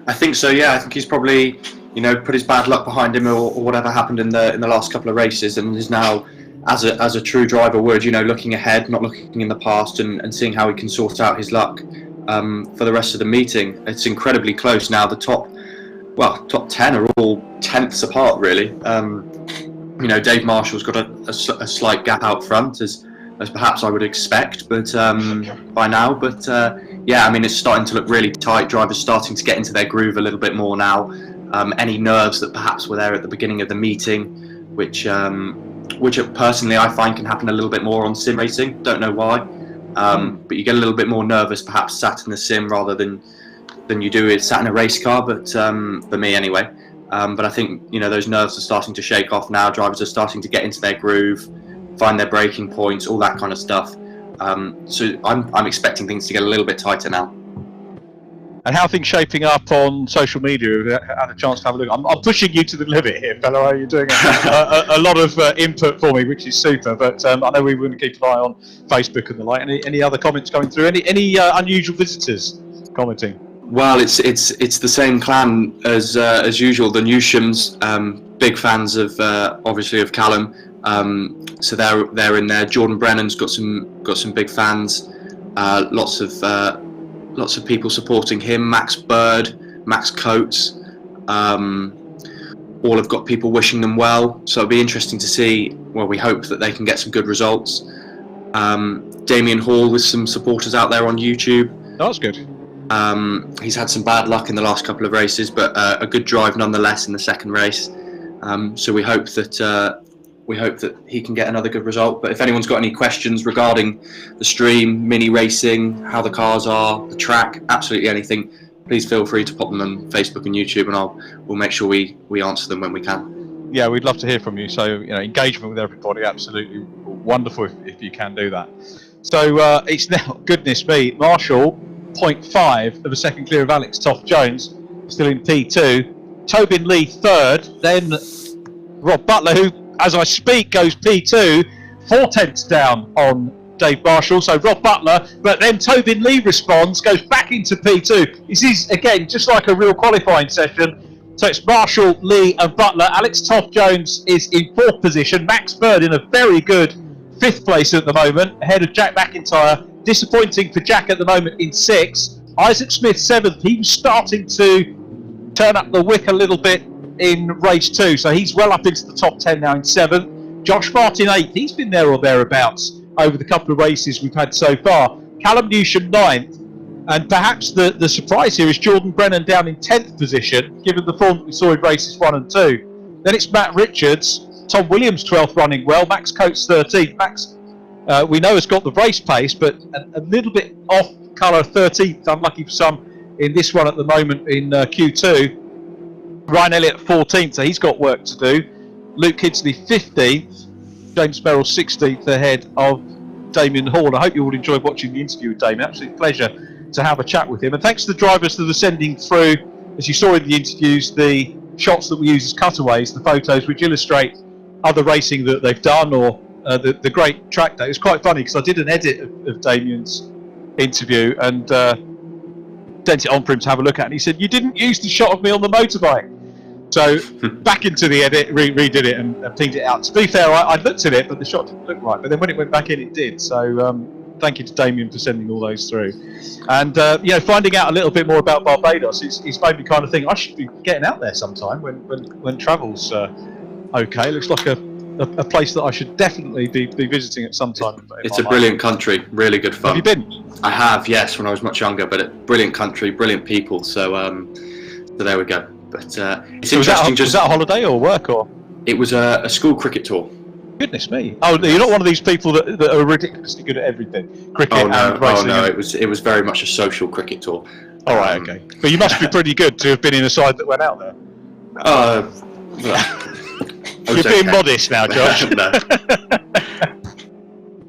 I think so, yeah. I think he's probably, you know, put his bad luck behind him, or whatever happened in the last couple of races, and is now, as a true driver would, you know, looking ahead, not looking in the past, and seeing how he can sort out his luck for the rest of the meeting. It's incredibly close now. The top 10 are all tenths apart, really. You know, Dave Marshall's got a slight gap out front, as perhaps I would expect, but by now. But yeah, I mean, it's starting to look really tight. Drivers starting to get into their groove a little bit more now. Any nerves that perhaps were there at the beginning of the meeting, which personally I find can happen a little bit more on sim racing. Don't know why, but you get a little bit more nervous perhaps sat in the sim rather than you do sat in a race car. But for me anyway. But I think, you know, those nerves are starting to shake off now. Drivers are starting to get into their groove, find their braking points, all that kind of stuff. So I'm expecting things to get a little bit tighter now. And how are things shaping up on social media? Have you had a chance to have a look? I'm pushing you to the limit here, fella. You're doing a lot of input for me, which is super. But I know we want to keep an eye on Facebook and the like. Any other comments coming through? Any unusual visitors commenting? Well, it's the same clan as usual. The Newshams, big fans of obviously of Callum. So they're in there. Jordan Brennan's got some big fans. Lots of people supporting him. Max Bird, Max Coates, all have got people wishing them well. So it'll be interesting to see. Well, we hope that they can get some good results. Damien Hall with some supporters out there on YouTube. That's good. He's had some bad luck in the last couple of races, but a good drive nonetheless in the second race. So we hope that he can get another good result. But if anyone's got any questions regarding the stream, mini racing, how the cars are, the track, absolutely anything, please feel free to pop them on Facebook and YouTube, and we'll make sure we answer them when we can. Yeah, we'd love to hear from you. So, you know, engagement with everybody, absolutely wonderful if you can do that. So it's now, goodness me, Marshall, 0.5 of a second clear of Alex Toth-Jones, still in P2. Tobin Lee third, then Rob Butler, who, as I speak, goes P2, 4 tenths down on Dave Marshall. So Rob Butler, but then Tobin Lee responds, goes back into P2. This is, again, just like a real qualifying session. So it's Marshall, Lee and Butler. Alex Toth-Jones is in 4th position. Max Bird in a very good 5th place at the moment, ahead of Jack MacIntyre. Disappointing for Jack at the moment in 6th. Isaac Smith 7th. He was starting to turn up the wick a little bit in race 2, so he's well up into the top 10 now in 7th. Josh Martin 8th. He's been there or thereabouts over the couple of races we've had so far. Callum Newsham 9th. And perhaps the surprise here is Jordan Brennan down in 10th position, given the form that we saw in races 1 and 2. Then it's Matt Richards, Tom Williams 12th running well, Max Coates 13th. Max, we know, has got the race pace, but a little bit off colour, 13th, unlucky for some in this one at the moment in Q2. Ryan Elliott 14th, so he's got work to do. Luke Kidsley 15th, James Merrill 16th ahead of Damien Hall. I hope you all enjoyed watching the interview with Damien. Absolute pleasure to have a chat with him. And thanks to the drivers that are sending through, as you saw in the interviews, the shots that we use as cutaways, the photos which illustrate other racing that they've done, or the great track day. It was quite funny because I did an edit of Damien's interview and sent it on for him to have a look at, and he said, "You didn't use the shot of me on the motorbike." So back into the edit, redid it and pinged it out. To be fair, I looked at it, but the shot didn't look right. But then when it went back in, it did. So thank you to Damien for sending all those through. And finding out a little bit more about Barbados is made me kind of think I should be getting out there sometime when travel's okay. It looks like a place that I should definitely be visiting at some time. It's a brilliant country, really good fun. Have you been? I have, yes, when I was much younger, but brilliant country, brilliant people. So there we go. But it's interesting. Was that a holiday or work, or? It was a school cricket tour. Goodness me! Oh, you're not one of these people that are ridiculously good at everything. Cricket and racing. Oh no! It was very much a social cricket tour. All right, okay. But you must be pretty good to have been in a side that went out there. You're being modest now, Josh.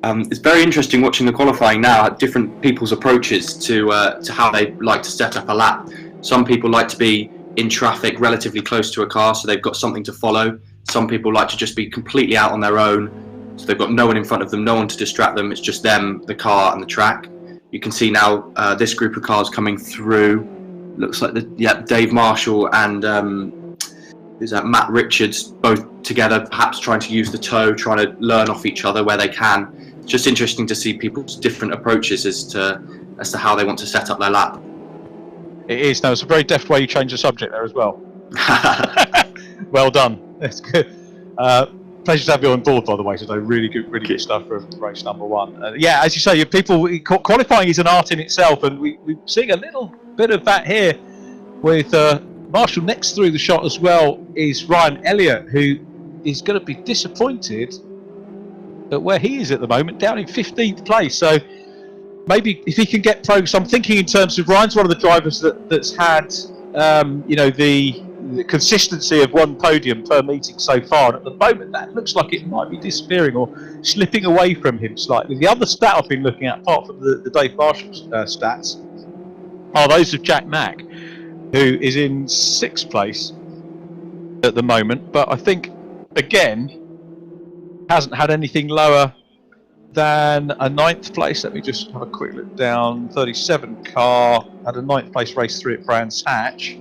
It's very interesting watching the qualifying now. Different people's approaches to how they like to set up a lap. Some people like to be in traffic relatively close to a car, so they've got something to follow. Some people like to just be completely out on their own, so they've got no one in front of them, no one to distract them. It's just them, the car, and the track. You can see now this group of cars coming through. Looks like Dave Marshall and Matt Richards both together, perhaps trying to use the tow, trying to learn off each other where they can. It's just interesting to see people's different approaches as to how they want to set up their lap. It is. No, it's a very deft way you change the subject there as well. Well done. That's good. Pleasure to have you on board, by the way, today. Really good stuff for race number 1. As you say, qualifying is an art in itself, and we're seeing a little bit of that here with Marshall next through the shot as well is Ryan Elliott, who is going to be disappointed at where he is at the moment, down in 15th place. So maybe if he can get progress, I'm thinking in terms of Ryan's one of the drivers that's had the consistency of one podium per meeting so far, and at the moment that looks like it might be disappearing or slipping away from him slightly. The other stat I've been looking at, apart from the Dave Marshall stats, are those of Jack Mack, who is in 6th place at the moment, but I think again hasn't had anything lower than a 9th place. Let me just have a quick look down. 37 car, had a 9th place race 3 at Brands Hatch.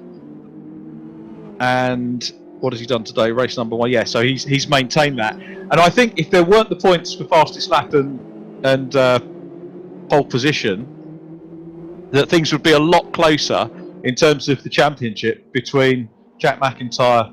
And what has he done today? Race number 1. Yeah, so he's maintained that. And I think if there weren't the points for fastest lap and pole position, that things would be a lot closer in terms of the championship between Jack MacIntyre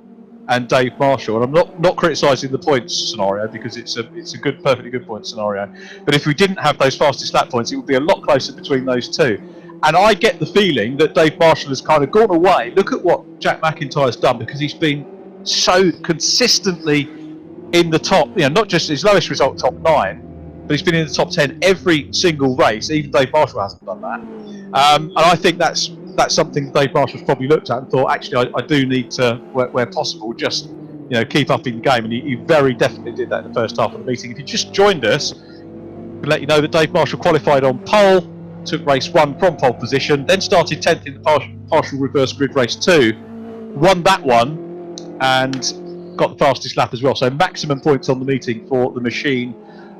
and Dave Marshall. And I'm not criticising the points scenario, because it's a perfectly good point scenario. But if we didn't have those fastest lap points, it would be a lot closer between those two. And I get the feeling that Dave Marshall has kind of gone away. Look at what Jack MacIntyre's done, because he's been so consistently in the top, not just his lowest result, top 9, but he's been in the top 10 every single race. Even Dave Marshall hasn't done that. And I think that's something Dave Marshall's probably looked at and thought, actually, I do need to, where possible, just keep up in the game. And he very definitely did that in the first half of the meeting. If you just joined us, we'll let you know that Dave Marshall qualified on pole, took race 1 from pole position, then started 10th in the partial reverse grid race 2, won that one, and got the fastest lap as well. So maximum points on the meeting for the machine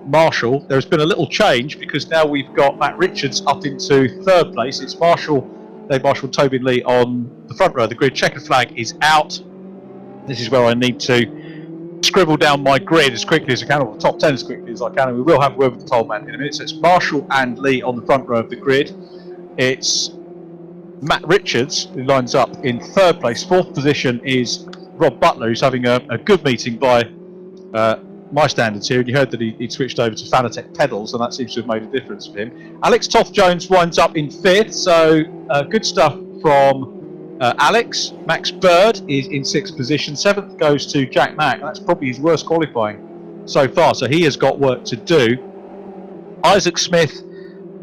Marshall. There's been a little change, because now we've got Matt Richards up into 3rd place. It's Dave Marshall and Tobin Lee on the front row of the grid. Checkered flag is out. This is where I need to scribble down my grid as quickly as I can, or the top 10 as quickly as I can, and we will have a word with the toll man in a minute. So it's Marshall and Lee on the front row of the grid. It's Matt Richards who lines up in 3rd place. 4th position is Rob Butler, who's having a good meeting by my standards here, and you heard that he'd switched over to Fanatec pedals, and that seems to have made a difference for him. Alex Toth-Jones winds up in 5th, so good stuff from Alex. Max Bird is in 6th position. 7th goes to Jack Mack. That's probably his worst qualifying so far, so he has got work to do. Isaac Smith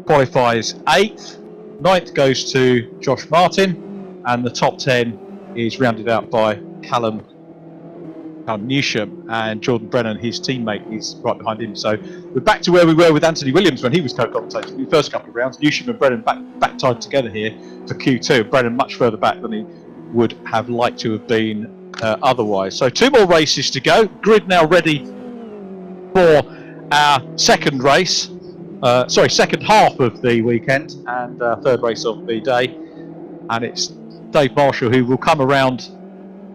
qualifies 8th. 9th goes to Josh Martin, and the top 10 is rounded out by Callum Newsham, and Jordan Brennan, his teammate, is right behind him. So we're back to where we were with Anthony Williams when he was co-commentating in the first couple of rounds. Newsham and Brennan back tied together here for Q2. Brennan much further back than he would have liked to have been otherwise. So 2 more races to go. Grid now ready for our second race. Second half of the weekend and third race of the day. And it's Dave Marshall who will come around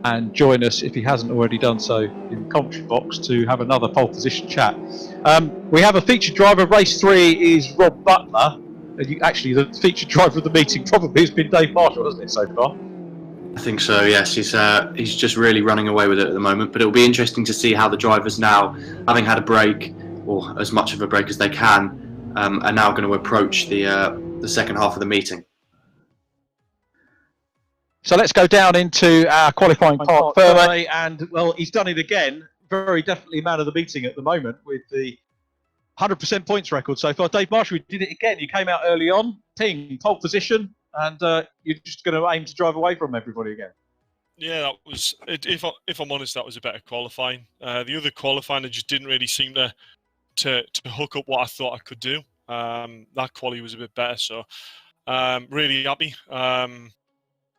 and join us, if he hasn't already done so, in the commentary box to have another pole position chat. We have a featured driver. Race 3 is Rob Butler. Actually, the featured driver of the meeting probably has been Dave Marshall, hasn't it, so far? I think so, yes. He's just really running away with it at the moment. But it'll be interesting to see how the drivers now, having had a break, or as much of a break as they can, are now going to approach the second half of the meeting. So let's go down into our qualifying part further, and well, he's done it again. Very definitely man of the meeting at the moment with the 100% points record so far. Dave Marshall did it again. You came out early on, pole position, and you're just going to aim to drive away from everybody again. Yeah, that was. If I'm honest, that was a better qualifying. The other qualifying, I just didn't really seem to hook up what I thought I could do. That quali was a bit better, so really happy.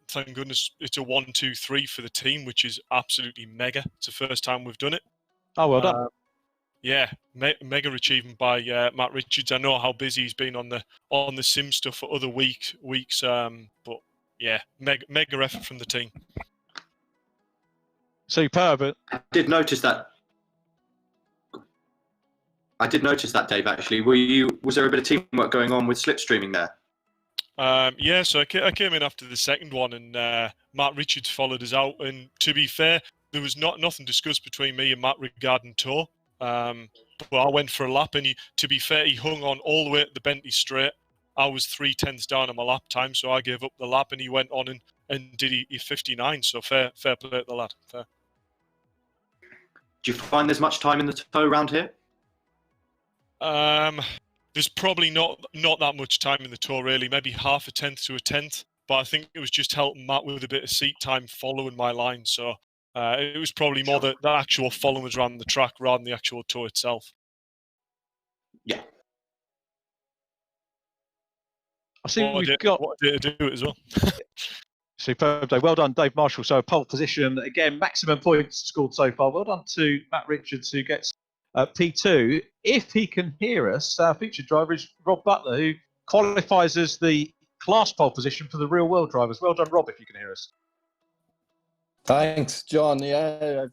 Thank goodness it's a 1-2-3 for the team, which is absolutely mega. It's the first time we've done it. Oh, well done. Yeah, mega achievement by Matt Richards. I know how busy he's been on the sim stuff for other weeks. But yeah, mega effort from the team. Superb. I did notice that, Dave. Actually, was there a bit of teamwork going on with slipstreaming there? Yeah, so I came in after the second one, and Matt Richards followed us out. And to be fair, there was nothing discussed between me and Matt regarding tow. But I went for a lap, and to be fair, he hung on all the way at the Bentley straight. I was 3/10 down on my lap time, so I gave up the lap, and he went on and did he 59. So fair play to the lad. Fair. Do you find there's much time in the tow around here? There's probably not that much time in the tour, really. Maybe half a tenth to a tenth. But I think it was just helping Matt with a bit of seat time following my line. So it was probably more the actual followers around the track rather than the actual tour itself. Yeah. I see what did to do it as well. Superb day. Well done, Dave Marshall. So pole position again, maximum points scored so far. Well done to Matt Richards, who gets P2. If he can hear us, our featured driver is Rob Butler, who qualifies as the class pole position for the real world drivers. Well done, Rob, if you can hear us. Thanks, John. Yeah, it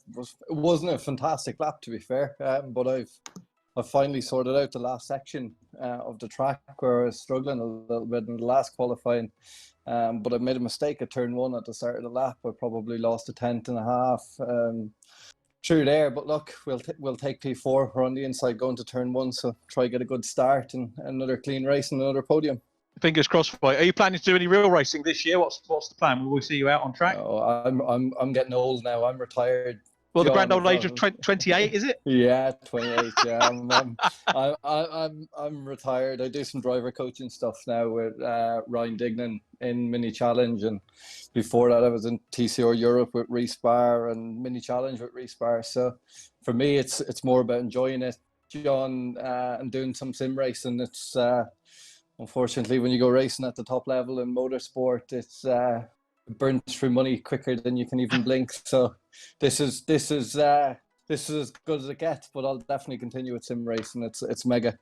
wasn't a fantastic lap, to be fair, but I've finally sorted out the last section of the track where I was struggling a little bit in the last qualifying. But I made a mistake at turn 1 at the start of the lap. I probably lost a tenth and a half through there. But look, we'll take P4. We're on the inside going to turn 1, so try to get a good start and another clean race and another podium. Fingers crossed for you. Are you planning to do any real racing this year? What's the plan? Will we see you out on track? Oh, I'm getting old now. I'm retired. Well, the grand old age of 28, is it? Yeah, 28. Yeah, I'm retired. I do some driver coaching stuff now with Ryan Dignan in Mini Challenge, and before that I was in TCR Europe with Respar and Mini Challenge with Respar. So for me, it's more about enjoying it, John, and doing some sim racing. It's unfortunately when you go racing at the top level in motorsport, it's it burns through money quicker than you can even blink. So this is as good as it gets, but I'll definitely continue with sim racing. It's mega.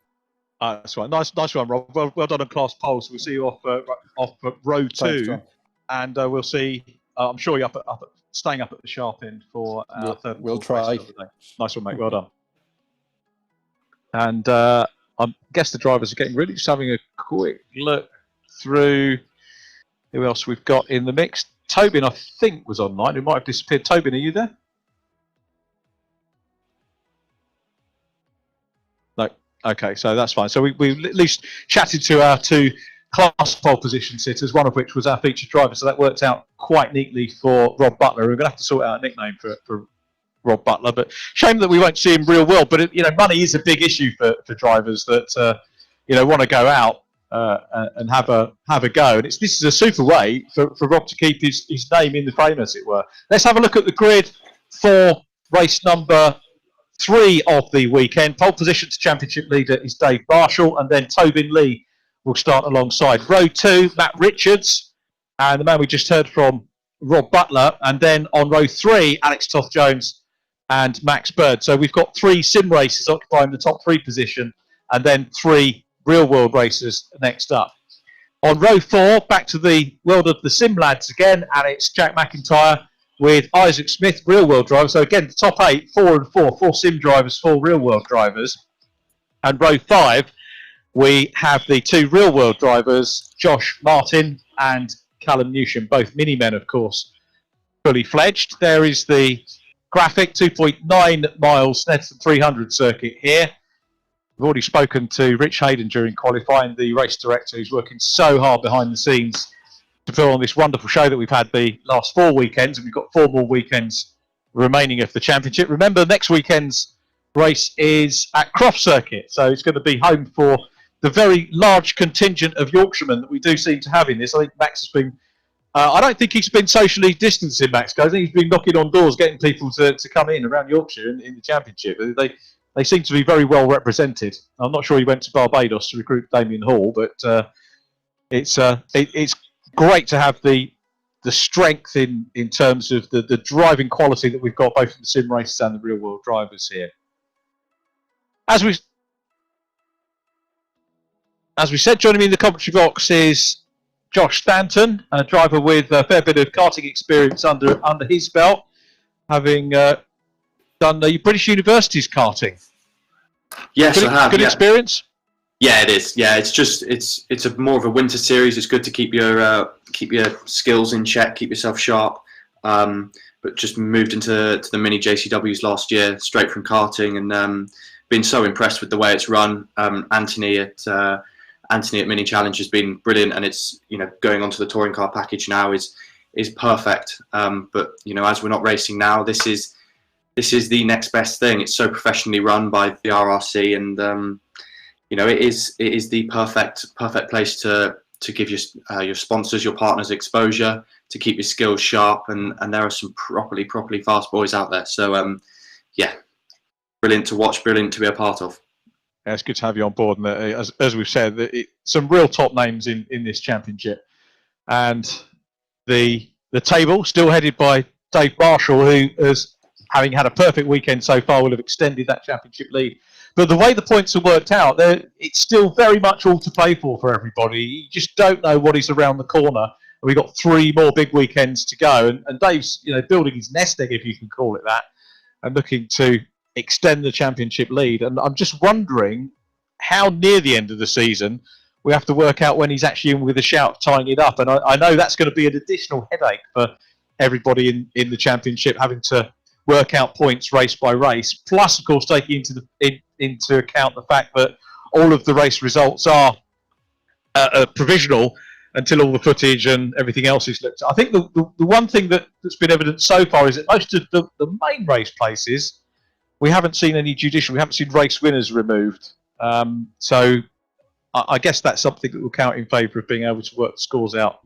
That's right. Nice one, Rob. Well done on class poles. We'll see you off row 2, Thanks, and we'll see. I'm sure you're staying up at the sharp end for our third. We'll try. Nice one, mate. Well done. And I guess the drivers are getting ready. Just having a quick look through who else we've got in the mix. Tobin, I think, was online. He might have disappeared. Tobin, are you there? Okay, so that's fine. So we at least chatted to our 2 class pole position sitters, one of which was our featured driver. So that worked out quite neatly for Rob Butler. We're going to have to sort out a nickname for Rob Butler, but shame that we won't see him real world. But money is a big issue for drivers that want to go out and have a go. And this is a super way for Rob to keep his name in the frame, as it were. Let's have a look at the grid for race number 3 of the weekend. Pole position to championship leader is Dave Marshall, and then Tobin Lee will start alongside. Row 2, Matt Richards, and the man we just heard from, Rob Butler, and then on row 3, Alex Toth-Jones and Max Bird. So we've got 3 sim races occupying the top 3 position, and then 3 real-world races next up. On row 4, back to the world of the sim lads again, and it's Jack MacIntyre with Isaac Smith, real-world driver. So again, the top 8, 4 and 4, 4 sim drivers, 4 real-world drivers. And row 5, we have the 2 real-world drivers, Josh Martin and Callum Newsham, both mini-men, of course, fully fledged. There is the graphic, 2.9 miles SNETTERTON 300 circuit here. We've already spoken to Rich Hayden during qualifying, the race director, who's working so hard behind the scenes to put on this wonderful show that we've had the last 4 weekends, and we've got 4 more weekends remaining of the championship. Remember, next weekend's race is at Croft Circuit, so it's going to be home for the very large contingent of Yorkshiremen that we do seem to have in this. I think Max has been, I don't think he's been socially distancing, Max, guys. I think he's been knocking on doors, getting people to come in around Yorkshire in the championship. They seem to be very well represented. I'm not sure he went to Barbados to recruit Damien Hall, but it's great to have the strength in terms of the driving quality that we've got both in the sim races and the real world drivers here. As we said, joining me in the commentary box is Josh Stanton, a driver with a fair bit of karting experience under his belt, having done the British University's karting. Yes, I have. Good experience. Yeah, it is. Yeah, it's more of a winter series. It's good to keep your skills in check, keep yourself sharp. But just moved into the mini JCWs last year, straight from karting, and been so impressed with the way it's run. Anthony at Mini Challenge has been brilliant, and it's going onto the touring car package now is perfect. But as we're not racing now, this is the next best thing. It's so professionally run by the RRC, and it is the perfect place to give your sponsors, your partners exposure, to keep your skills sharp, and there are some properly fast boys out there. So yeah, brilliant to watch, brilliant to be a part of. Yeah, it's good to have you on board, and as we've said, some real top names in this championship, and the table still headed by Dave Marshall, who has, having had a perfect weekend so far, will have extended that championship lead. But the way the points are worked out, it's still very much all to play for everybody. You just don't know what is around the corner. We've got 3 more big weekends to go, and Dave's building his nest egg, if you can call it that, and looking to extend the championship lead. And I'm just wondering how near the end of the season we have to work out when he's actually in with a shout tying it up. And I know that's going to be an additional headache for everybody in the championship, having to work out points race by race, plus of course taking into account the fact that all of the race results are provisional until all the footage and everything else is looked at. I think the one thing that's been evident so far is that most of the main race places, we haven't seen any judicial, we haven't seen race winners removed. So I guess that's something that will count in favour of being able to work the scores out,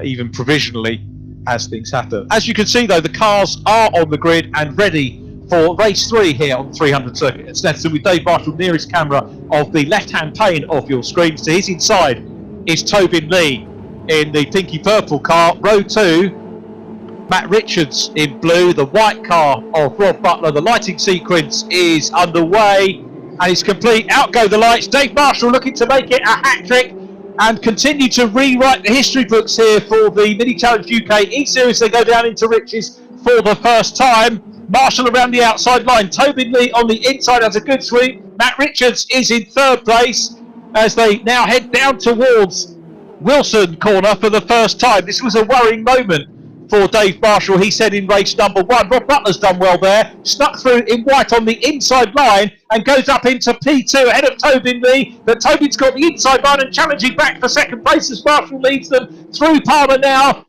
even provisionally, as things happen. As you can see, though, the cars are on the grid and ready for race 3 here on the 300 circuit at Snetterton, with Dave Marshall nearest camera of the left-hand pane of your screen. To his inside is Tobin Lee in the pinky purple car. Row 2, Matt Richards in blue, the white car of Rob Butler. The lighting sequence is underway and it's complete. Out go the lights. Dave Marshall looking to make it a hat-trick and continue to rewrite the history books here for the Mini Challenge UK eSeries. They go down into riches for the first time. Marshall around the outside line. Tobin Lee on the inside has a good sweep. Matt Richards is in 3rd place as they now head down towards Wilson corner for the first time. This was a worrying moment for Dave Marshall. He said in race number 1. Rob Butler's done well there. Snuck through in white on the inside line and goes up into P2 ahead of Tobin Lee. But Tobin's got the inside line and challenging back for second place as Marshall leads them through Palmer now.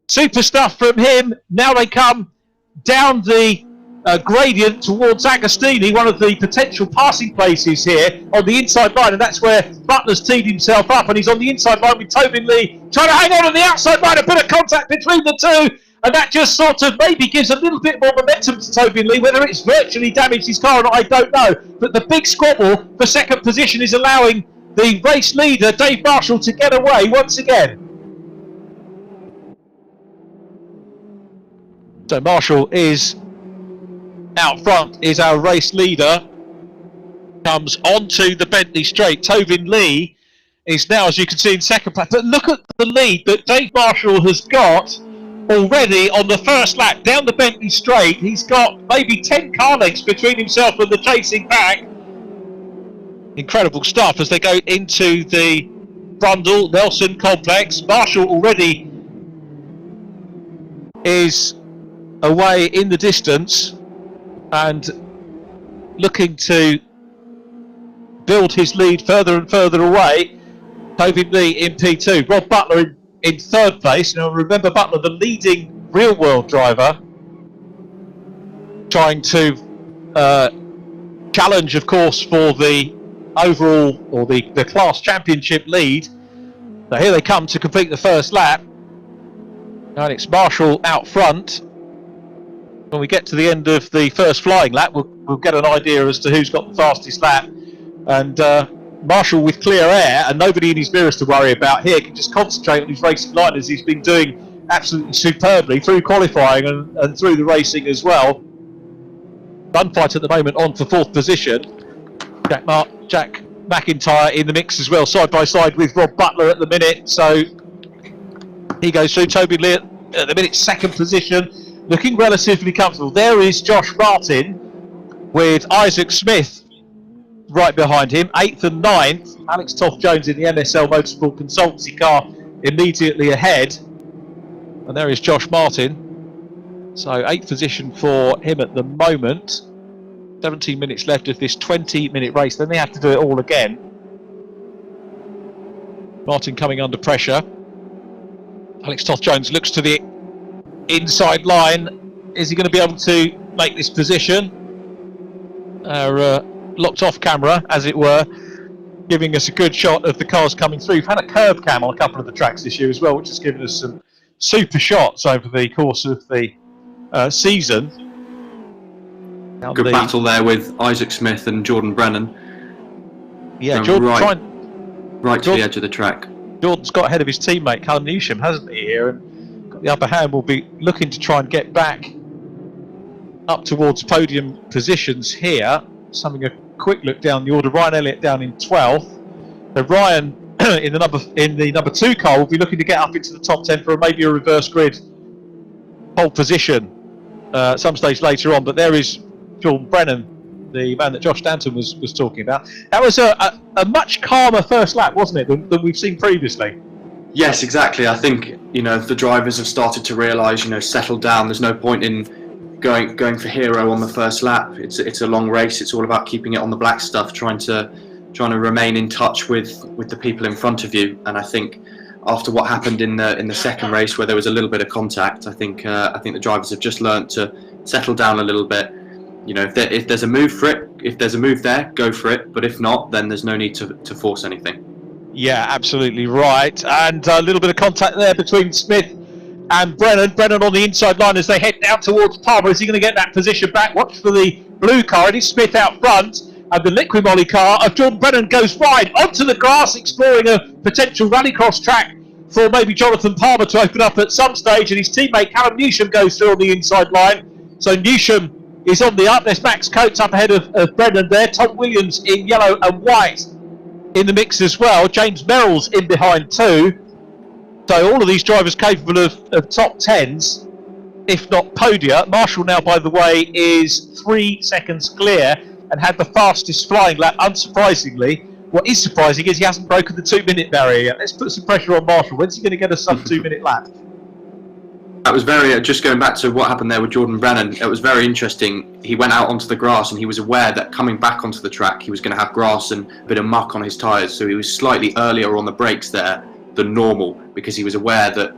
Super stuff from him. Now they come down the gradient towards Agostini, one of the potential passing places here on the inside line, and that's where Butler's teed himself up, and he's on the inside line with Tobin Lee trying to hang on the outside line. A bit of contact between the two, and that just sort of maybe gives a little bit more momentum to Tobin Lee. Whether it's virtually damaged his car or not, I don't know, but the big squabble for second position is allowing the race leader Dave Marshall to get away once again. So Marshall is out front, is our race leader, comes onto the Bentley straight. Tobin Lee is now, as you can see, in second place. But look at the lead that Dave Marshall has got already on the first lap down the Bentley straight. He's got maybe 10 car lengths between himself and the chasing pack. Incredible stuff as they go into the Brundle Nelson complex. Marshall already is away in the distance and looking to build his lead further and further away. Tobin Lee in P2, Rob Butler in third place. Now remember, Butler, the leading real world driver, trying to challenge, of course, for the overall or the class championship lead. So here they come to complete the first lap, and it's Marshall out front. When we get to the end of the first flying lap, we'll get an idea as to who's got the fastest lap. And Marshall, with clear air and nobody in his mirrors to worry about here, can just concentrate on his racing line, as he's been doing absolutely superbly through qualifying and through the racing as well. Gunfight at the moment on for fourth position. Jack MacIntyre in the mix as well, side by side with Rob Butler at the minute. So he goes through. Tobin Lee at the minute second position, looking relatively comfortable. There is Josh Martin with Isaac Smith right behind him, 8th and 9th. Alex Toth-Jones in the MSL Motorsport consultancy car immediately ahead. And there is Josh Martin. So 8th position for him at the moment. 17 minutes left of this 20-minute race. Then they have to do it all again. Martin coming under pressure. Alex Toth-Jones looks to the inside line. Is he going to be able to make this position? Locked off camera, as it were, giving us a good shot of the cars coming through. We've had a curb cam on a couple of the tracks this year as well, which has given us some super shots over the course of the season. Good battle there with Isaac Smith and Jordan Brennan. Yeah, Jordan right to the edge of the track. Jordan's got ahead of his teammate Callum Newsham, hasn't he, here, and got the upper hand. Will be looking to try and get back up towards podium positions here. Just having a quick look down the order. Ryan Elliott down in 12th. So Ryan in the number 2 car will be looking to get up into the top 10 for maybe a reverse grid pole position some stage later on. But there is Jordan Brennan, the man that Josh Stanton was talking about. That was a much calmer first lap, wasn't it, than we've seen previously? Yes, exactly. I think the drivers have started to realise, settle down. There's no point in going for hero on the first lap. It's a long race. It's all about keeping it on the black stuff, trying to remain in touch with the people in front of you. And I think after what happened in the second race, where there was a little bit of contact, I think the drivers have just learnt to settle down a little bit. If there's a move for it, if there's a move there, go for it. But if not, then there's no need to force anything. Yeah, absolutely right. And a little bit of contact there between Smith and Brennan. Brennan on the inside line as they head down towards Palmer. Is he going to get that position back? Watch for the blue car. It is Smith out front. And the Liquimolly car of Jordan Brennan goes wide onto the grass, exploring a potential rallycross track for maybe Jonathan Palmer to open up at some stage. And his teammate Callum Newsham goes through on the inside line. So Newsham is on the up. There's Max Coates up ahead of Brennan there. Tom Williams in yellow and white in the mix as well. James Merrill's in behind too. So all of these drivers capable of top 10s, if not podia. Marshall now, by the way, is 3 seconds clear and had the fastest flying lap, unsurprisingly. What is surprising is he hasn't broken the 2-minute barrier yet. Let's put some pressure on Marshall. When's he going to get a sub 2-minute lap? That was very, just going back to what happened there with Jordan Brennan, it was very interesting. He went out onto the grass and he was aware that coming back onto the track, he was going to have grass and a bit of muck on his tyres. So he was slightly earlier on the brakes there than normal, because he was aware that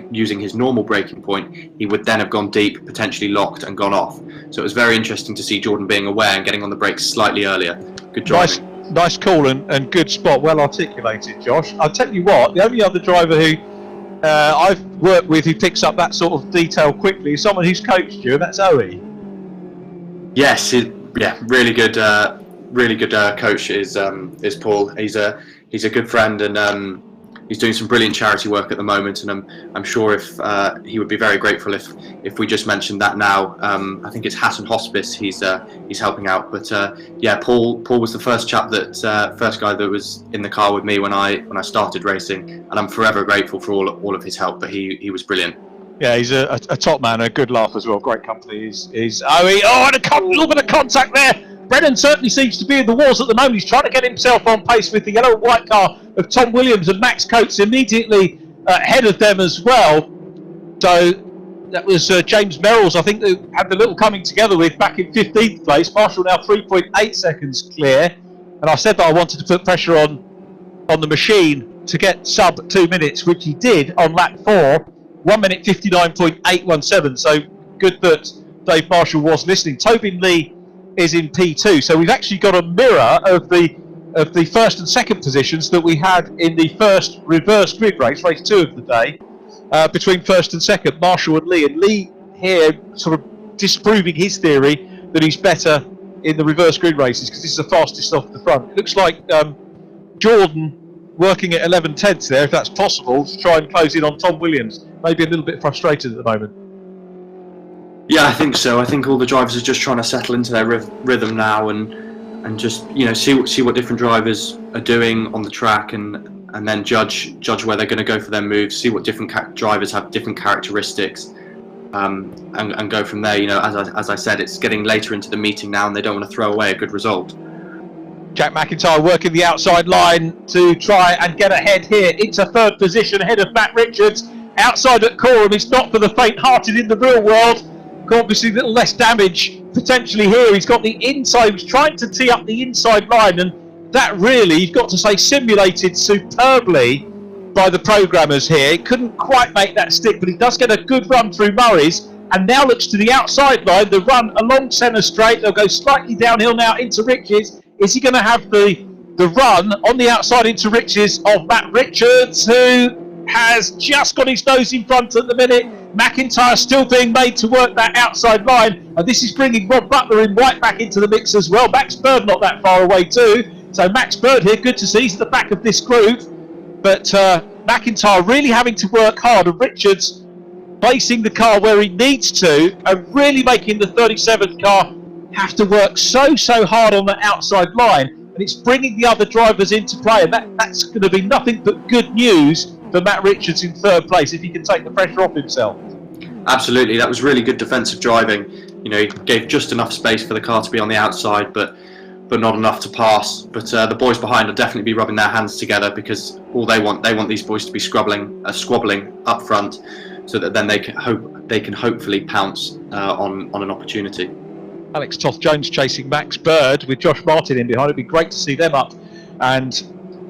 using his normal braking point, he would then have gone deep, potentially locked and gone off. So it was very interesting to see Jordan being aware and getting on the brakes slightly earlier. Good driving. Nice call and good spot, well articulated, Josh. I'll tell you what, the only other driver who I've worked with who picks up that sort of detail quickly is someone who's coached you, and that's Owie. Yes, really good coach is Paul. He's a good friend, and he's doing some brilliant charity work at the moment, and I'm sure if he would be very grateful if we just mentioned that now. I think it's Hatton Hospice he's helping out, but Paul was the first guy that was in the car with me when I started racing, and I'm forever grateful for all of his help. But he was brilliant. Yeah, he's a top man, a good laugh as well. Great company. He's Owie. And a little bit of contact there. Brennan certainly seems to be in the wars at the moment. He's trying to get himself on pace with the yellow and white car of Tom Williams, and Max Coates immediately ahead of them as well. So that was James Merrills, I think, that had the little coming together with back in 15th place. Marshall now 3.8 seconds clear. And I said that I wanted to put pressure on the machine to get sub 2 minutes, which he did on lap 4, 1 minute 59.817. So good that Dave Marshall was listening. Tobin Lee is in P2, so we've actually got a mirror of the first and second positions that we had in the first reverse grid race 2 of the day, between first and second, Marshall and Lee here sort of disproving his theory that he's better in the reverse grid races because this is the fastest off the front. It looks like Jordan working at 11 tenths there, if that's possible, to try and close in on Tom Williams. Maybe a little bit frustrated at the moment. Yeah, I think so. I think all the drivers are just trying to settle into their rhythm now, and just see what different drivers are doing on the track, and then judge where they're going to go for their moves. See what different drivers have different characteristics, and go from there. As I said, it's getting later into the meeting now, and they don't want to throw away a good result. Jack MacIntyre working the outside line to try and get ahead here into third position ahead of Matt Richards. Outside at Coram, it's not for the faint-hearted in the real world. Obviously a little less damage potentially here. He's got the inside, he's trying to tee up the inside line, and that really, you've got to say, simulated superbly by the programmers here. He couldn't quite make that stick, but he does get a good run through Murray's, and now looks to the outside line, the run along centre straight. They'll go slightly downhill now into Riches. Is he going to have the run on the outside into Riches of Matt Richards, who has just got his nose in front at the minute? MacIntyre still being made to work that outside line, and this is bringing Rob Butler in white back into the mix as well. Max Bird not that far away too, so Max Bird here, good to see. He's at the back of this group, but MacIntyre really having to work hard, and Richards placing the car where he needs to, and really making the 37th car have to work so hard on the outside line, and it's bringing the other drivers into play, and that's going to be nothing but good news for Matt Richards in third place if he can take the pressure off himself. Absolutely, that was really good defensive driving. He gave just enough space for the car to be on the outside, but not enough to pass. But the boys behind will definitely be rubbing their hands together, because all they want these boys to be squabbling up front, so that then they can hopefully pounce on an opportunity. Alex Toth-Jones chasing Max Bird with Josh Martin in behind. It'd be great to see them up and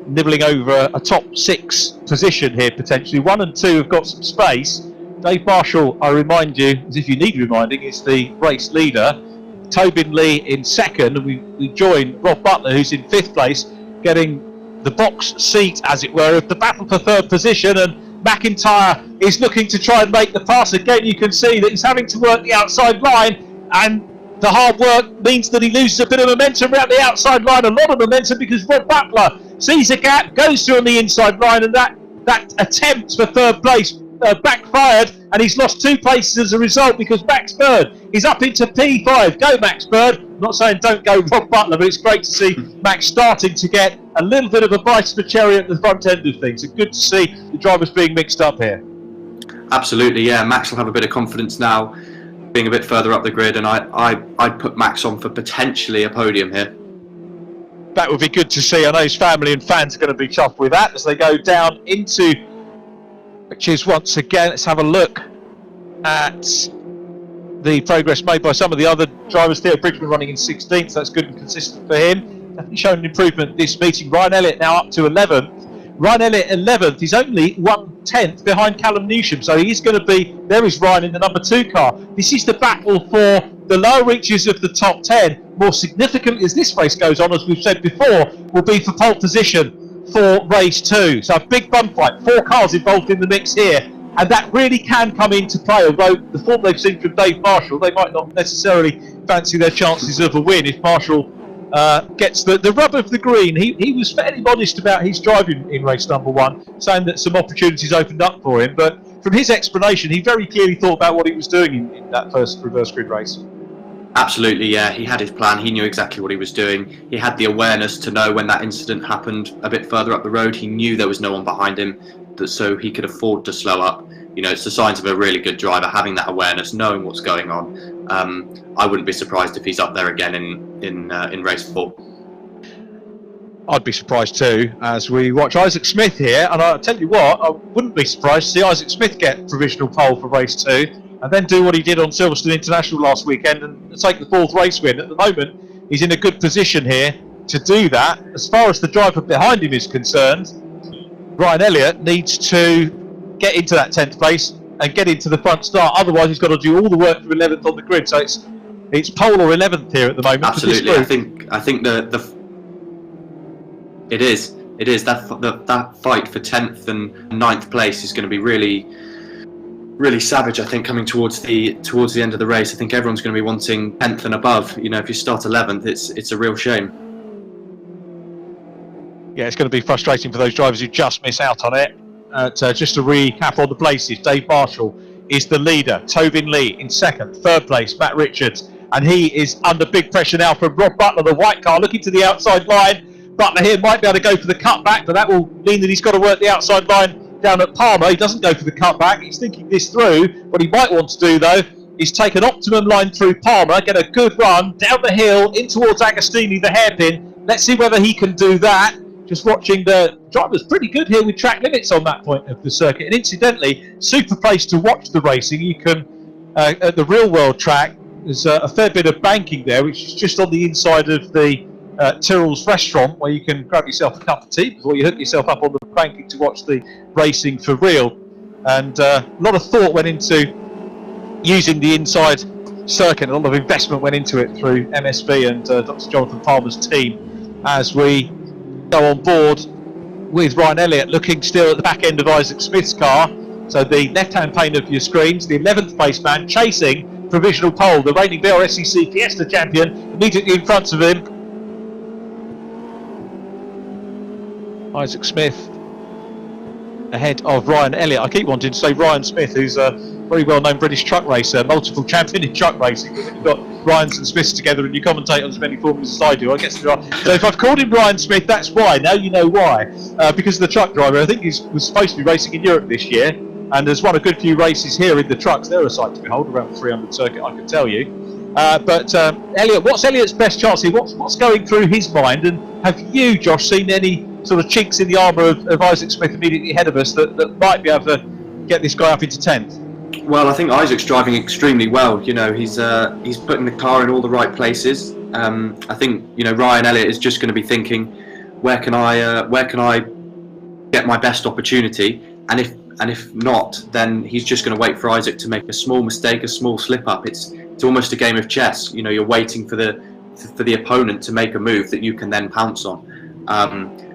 nibbling over a top 6 position here potentially. 1 and 2 have got some space. Dave Marshall, I remind you, as if you need reminding, is the race leader. Tobin Lee in second, and we join Rob Butler, who's in 5th place, getting the box seat, as it were, of the battle for third position. And MacIntyre is looking to try and make the pass. Again, you can see that he's having to work the outside line, and the hard work means that he loses a bit of momentum around the outside line, a lot of momentum, because Rob Butler sees a gap, goes through on the inside line, and that attempt for third place backfired, and he's lost 2 places as a result, because Max Bird is up into P5. Go Max Bird. I'm not saying don't go Rob Butler, but it's great to see Max starting to get a little bit of a bite of the cherry at the front end of things. It's good to see the drivers being mixed up here. Absolutely, yeah. Max will have a bit of confidence now, being a bit further up the grid, and I'd put Max on for potentially a podium here. That would be good to see. I know his family and fans are going to be chuffed with that as they go down into, which is once again, let's have a look at the progress made by some of the other drivers. Theo Bridgeman running in 16th, so that's good and consistent for him. Definitely shown an improvement this meeting. Ryan Elliott now up to 11th. Ryan Elliott 11th, he's only 1/10 behind Callum Newsham, so he's going to be, there is Ryan in the number 2 car. This is the battle for the lower reaches of the top 10. More significant as this race goes on, as we've said before, will be for pole position for race 2. So a big bum fight, 4 cars involved in the mix here, and that really can come into play, although the form they've seen from Dave Marshall, they might not necessarily fancy their chances of a win if Marshall gets the rub of the green. He was fairly modest about his driving in race number 1, saying that some opportunities opened up for him, but from his explanation, he very clearly thought about what he was doing in that first reverse grid race. Absolutely, yeah. He had his plan. He knew exactly what he was doing. He had the awareness to know when that incident happened a bit further up the road. He knew there was no one behind him, so he could afford to slow up. You know, it's the signs of a really good driver, having that awareness, knowing what's going on. I wouldn't be surprised if he's up there again in race 4. I'd be surprised too, as we watch Isaac Smith here, and I'll tell you what, I wouldn't be surprised to see Isaac Smith get provisional pole for race 2, and then do what he did on Silverstone International last weekend and take the 4th race win. At the moment, he's in a good position here to do that. As far as the driver behind him is concerned, Ryan Elliott needs to get into that 10th place and get into the front start. Otherwise, he's got to do all the work from 11th on the grid. So it's pole or 11th here at the moment. Absolutely, I think it is that fight for 10th and 9th place is going to be really savage. I think coming towards the end of the race, I think everyone's going to be wanting 10th and above. You know, if you start 11th, it's a real shame. Yeah, it's going to be frustrating for those drivers who just miss out on it. Just to recap on the places, Dave Marshall is the leader. Tovin Lee in 2nd, 3rd place, Matt Richards. And he is under big pressure now from Rob Butler, the white car, looking to the outside line. Butler here might be able to go for the cutback, but that will mean that he's got to work the outside line down at Palmer. He doesn't go for the cutback. He's thinking this through. What he might want to do, though, is take an optimum line through Palmer, get a good run down the hill in towards Agostini, the hairpin. Let's see whether he can do that. Just watching the driver's pretty good here with track limits on that point of the circuit. And incidentally, super place to watch the racing. You can, at the real world track, there's a fair bit of banking there, which is just on the inside of the Tyrrell's restaurant, where you can grab yourself a cup of tea before you hook yourself up on the banking to watch the racing for real. And a lot of thought went into using the inside circuit. A lot of investment went into it through MSB and Dr. Jonathan Palmer's team as we go on board with Ryan Elliott looking still at the back end of Isaac Smith's car. So the left-hand pane of your screens, the 11th place man chasing provisional pole, the reigning BRSCC Fiesta champion, immediately in front of him. Isaac Smith ahead of Ryan Elliott. I keep wanting to say Ryan Smith, who's a very well-known British truck racer, multiple champion in truck racing. When you've got Ryans and Smiths together and you commentate on as many formulas as I do, I guess there are. So if I've called him Ryan Smith, that's why. Now you know why. Because of the truck driver. I think he was supposed to be racing in Europe this year and has won a good few races here in the trucks. They're a sight to behold around the 300 circuit, I can tell you. But Elliott, what's Elliott's best chance here? What's going through his mind? And have you, Josh, seen any sort of chinks in the armour of Isaac Smith immediately ahead of us that might be able to get this guy up into 10th? Well, I think Isaac's driving extremely well. You know, he's putting the car in all the right places. I think, you know, Ryan Elliott is just going to be thinking, where can I get my best opportunity? And if not, then he's just going to wait for Isaac to make a small mistake, a small slip up. It's almost a game of chess. You know, you're waiting for the opponent to make a move that you can then pounce on.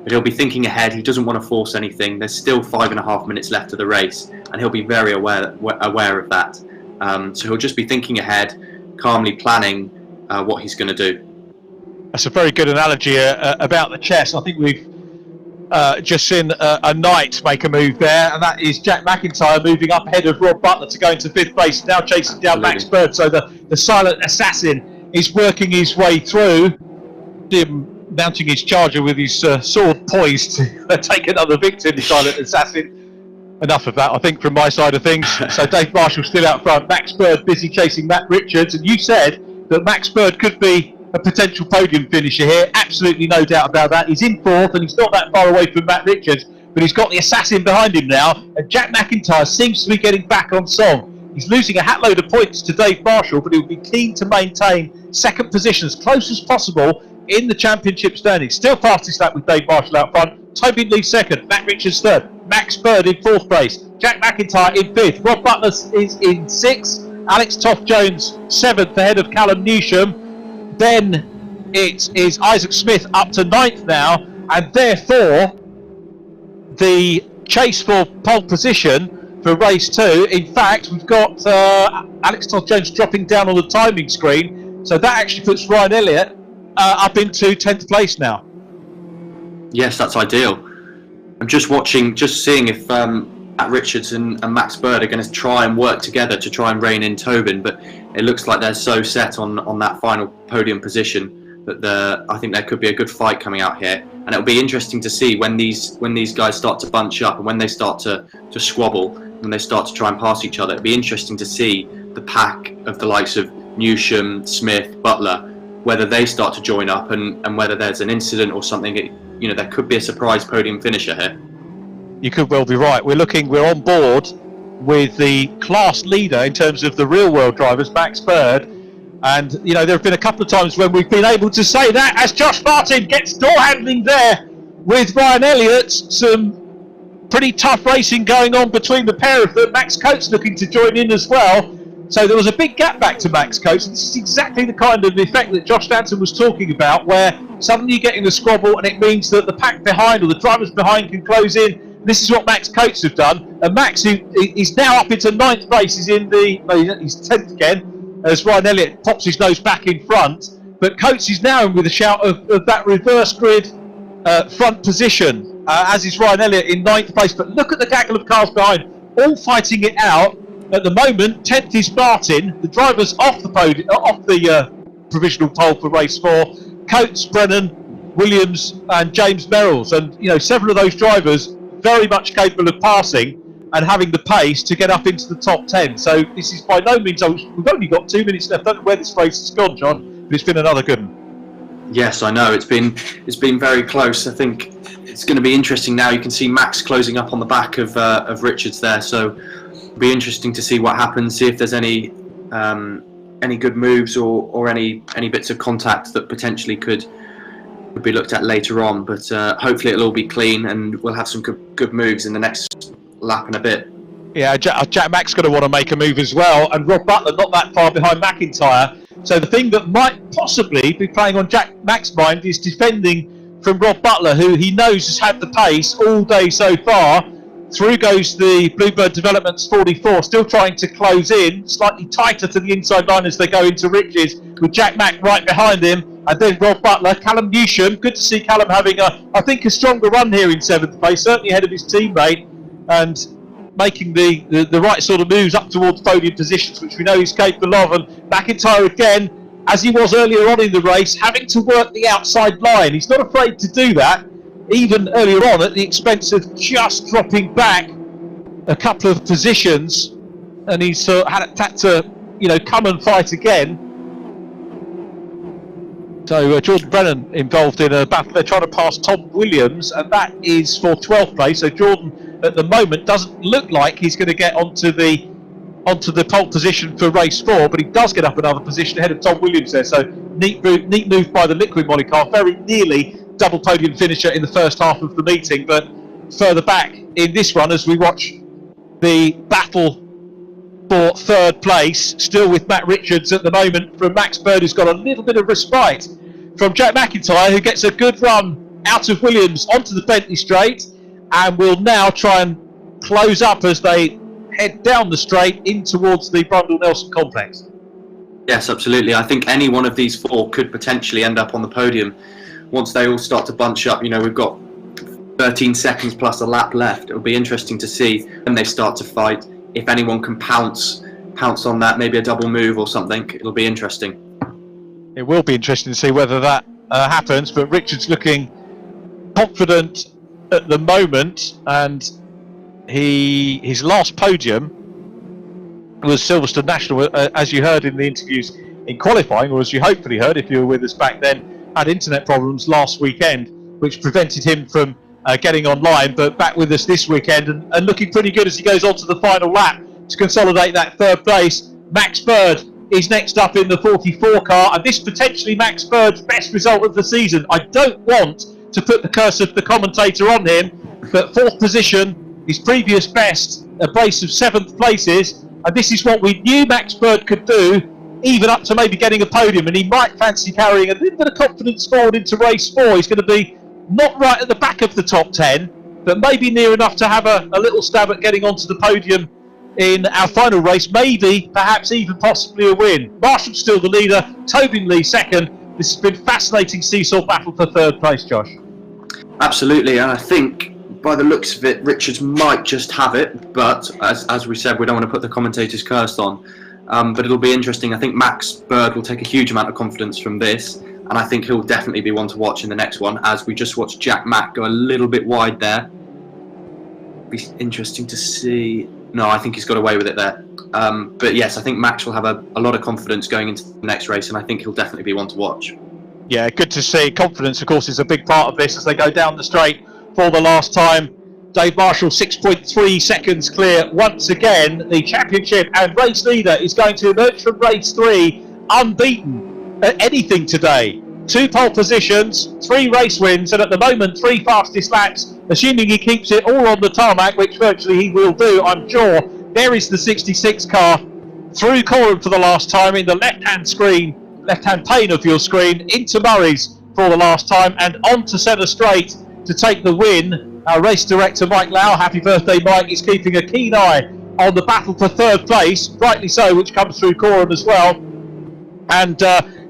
But he'll be thinking ahead. He doesn't want to force anything. There's still 5.5 minutes left of the race, and he'll be very aware of that. So he'll just be thinking ahead, calmly planning what he's going to do. That's a very good analogy about the chess. I think we've just seen a knight make a move there, and that is Jack MacIntyre moving up ahead of Rob Butler to go into 5th place, now chasing down Max Bird. So the silent assassin is working his way through. Him mounting his charger with his sword poised to take another victim, the silent assassin. Enough of that, I think, from my side of things. So Dave Marshall still out front, Max Bird busy chasing Matt Richards, and you said that Max Bird could be a potential podium finisher here. Absolutely no doubt about that. He's in 4th and he's not that far away from Matt Richards, but he's got the assassin behind him now, and Jack MacIntyre seems to be getting back on song. He's losing a hatload of points to Dave Marshall, but he'll be keen to maintain second position as close as possible in the championship standings. Still fastest lap with Dave Marshall out front. Toby leads second. Matt Richards third. Max Bird in fourth place. Jack MacIntyre in fifth. Rob Butler is in sixth. Alex Toth-Jones seventh ahead of Callum Newsham. Then it is Isaac Smith up to ninth now, and therefore the chase for pole position for race 2. In fact, we've got Alex Toth-Jones dropping down on the timing screen, so that actually puts Ryan Elliott up into 10th place now. Yes, that's ideal. I'm just seeing if Matt Richards and Max Bird are going to try and work together to try and rein in Tobin, but it looks like they're so set on that final podium position that I think there could be a good fight coming out here, and it'll be interesting to see when these guys start to bunch up and when they start to squabble, when they start to try and pass each other. It'll be interesting to see the pack of the likes of Newsham, Smith, Butler, whether they start to join up and whether there's an incident or something. There could be a surprise podium finisher here. You could well be right. We're on board with the class leader in terms of the real world drivers, Max Bird. And, there have been a couple of times when we've been able to say that as Josh Martin gets door handling there with Ryan Elliott. Some pretty tough racing going on between the pair of them. Max Coates looking to join in as well. So there was a big gap back to Max Coates. This is exactly the kind of effect that Josh Stanton was talking about, where suddenly you get in a squabble and it means that the pack behind or the drivers behind can close in. This is what Max Coates have done. And Max, who is now up into 9th place, he's 10th again, as Ryan Elliott pops his nose back in front. But Coates is now in with a shout of that reverse grid front position, as is Ryan Elliott in 9th place. But look at the gaggle of cars behind, all fighting it out. At the moment, 10th is Martin. The driver's off the podium, off the provisional pole for race 4. Coates, Brennan, Williams, and James Merrills, and several of those drivers very much capable of passing and having the pace to get up into the top 10. So this is by no means. We've only got 2 minutes left. I don't know where this race has gone, John, but it's been another good one. Yes, I know. It's been very close. I think it's going to be interesting now. You can see Max closing up on the back of Richards there. So it'll be interesting to see what happens. See if there's any good moves or any bits of contact that potentially could be looked at later on. But hopefully it'll all be clean and we'll have some good moves in the next lap and a bit. Yeah, Jack Mack's going to want to make a move as well, and Rob Butler not that far behind MacIntyre. So the thing that might possibly be playing on Jack Mack's mind is defending from Rob Butler, who he knows has had the pace all day so far. Through goes the Bluebird Developments 44, still trying to close in, slightly tighter to the inside line as they go into Riches, with Jack Mack right behind him, and then Rob Butler. Callum Newsham, good to see Callum having a stronger run here in 7th place, certainly ahead of his teammate, and making the right sort of moves up towards podium positions, which we know he's capable of. And MacIntyre again, as he was earlier on in the race, having to work the outside line. He's not afraid to do that, even earlier on at the expense of just dropping back a couple of positions, and he's had to come and fight again. So Jordan Brennan involved in a battle. They're trying to pass Tom Williams, and that is for 12th place. So Jordan at the moment doesn't look like he's going to get onto the pole position for race 4, but he does get up another position ahead of Tom Williams there. So neat move by the Liquid Monte car, very nearly double podium finisher in the first half of the meeting, but further back in this one as we watch the battle for 3rd place, still with Matt Richards at the moment from Max Bird, who's got a little bit of respite from Jack MacIntyre, who gets a good run out of Williams onto the Bentley straight, and will now try and close up as they head down the straight in towards the Brundle Nelson complex. Yes, absolutely. I think any one of these 4 could potentially end up on the podium once they all start to bunch up. We've got 13 seconds plus a lap left. It'll be interesting to see when they start to fight, if anyone can pounce on that, maybe a double move or something. It'll be interesting. It will be interesting to see whether that happens, but Richard's looking confident at the moment, and his last podium was Silverstone National, as you heard in the interviews in qualifying, or as you hopefully heard if you were with us back then. Had internet problems last weekend, which prevented him from getting online, but back with us this weekend and looking pretty good as he goes on to the final lap. to consolidate that third place. Max Bird is next up in the 44 car, and this potentially Max Bird's best result of the season. I don't want to put the curse of the commentator on him, but fourth position, his previous best, a brace of 7th places, and this is what we knew Max Bird could do, even up to maybe getting a podium, and he might fancy carrying a little bit of confidence forward into race 4. He's going to be not right at the back of the top 10, but maybe near enough to have a little stab at getting onto the podium in our final race, maybe, perhaps even possibly a win. Marshall's still the leader, Tobin Lee second. This has been a fascinating seesaw battle for third place, Josh. Absolutely, and I think by the looks of it, Richards might just have it, but as we said, we don't want to put the commentators cursed on. But it'll be interesting. I think Max Bird will take a huge amount of confidence from this, and I think he'll definitely be one to watch in the next one, as we just watched Jack Mack go a little bit wide there. Be interesting to see. No, I think he's got away with it there. But yes, I think Max will have a lot of confidence going into the next race, and I think he'll definitely be one to watch. Yeah, good to see. Confidence, of course, is a big part of this as they go down the straight for the last time. Dave Marshall 6.3 seconds clear once again. The championship and race leader is going to emerge from race 3 unbeaten at anything today. 2 pole positions, 3 race wins, and at the moment 3 fastest laps, assuming he keeps it all on the tarmac, which virtually he will do, I'm sure. There is the 66 car through Callum for the last time in the left-hand pane of your screen, into Murray's for the last time, and on to centre straight to take the win. Our race director Mike Lau, happy birthday Mike, is keeping a keen eye on the battle for third place, rightly so, which comes through Coram as well. And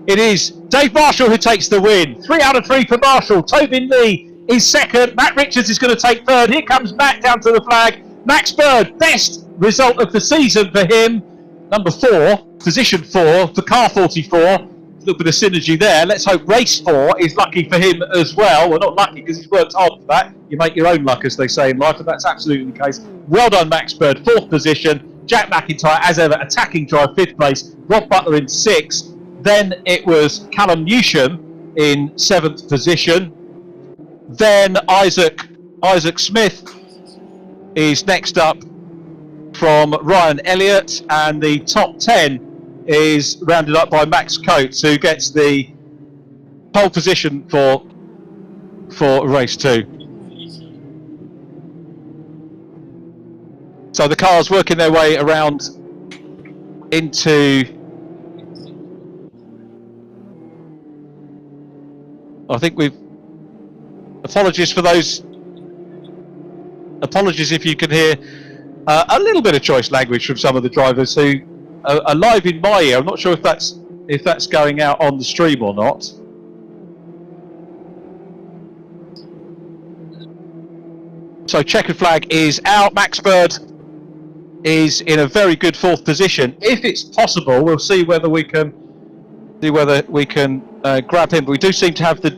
it is Dave Marshall who takes the win. 3 out of 3 for Marshall. Tobin Lee is second. Matt Richards is going to take third. Here comes Matt down to the flag. Max Bird, best result of the season for him. Number 4, position 4 for car 44. A little bit of synergy there. Let's hope race 4 is lucky for him as well. Well, not lucky because he's worked hard for that. You make your own luck, as they say in life, and that's absolutely the case. Well done, Max Bird. 4th position. Jack MacIntrye, as ever, attacking drive, 5th place. Rob Butler in 6th. Then it was Callum Newsham in 7th position. Then Isaac Smith is next up from Ryan Elliott, and the top 10 is rounded up by Max Coates, who gets the pole position for race 2. So the cars working their way around into, I think apologies for those, apologies if you can hear a little bit of choice language from some of the drivers who are live in my ear. I'm not sure if that's going out on the stream or not. So checkered flag is out. Max Bird is in a very good 4th position. If it's possible, we'll see whether we can grab him. But we do seem to have the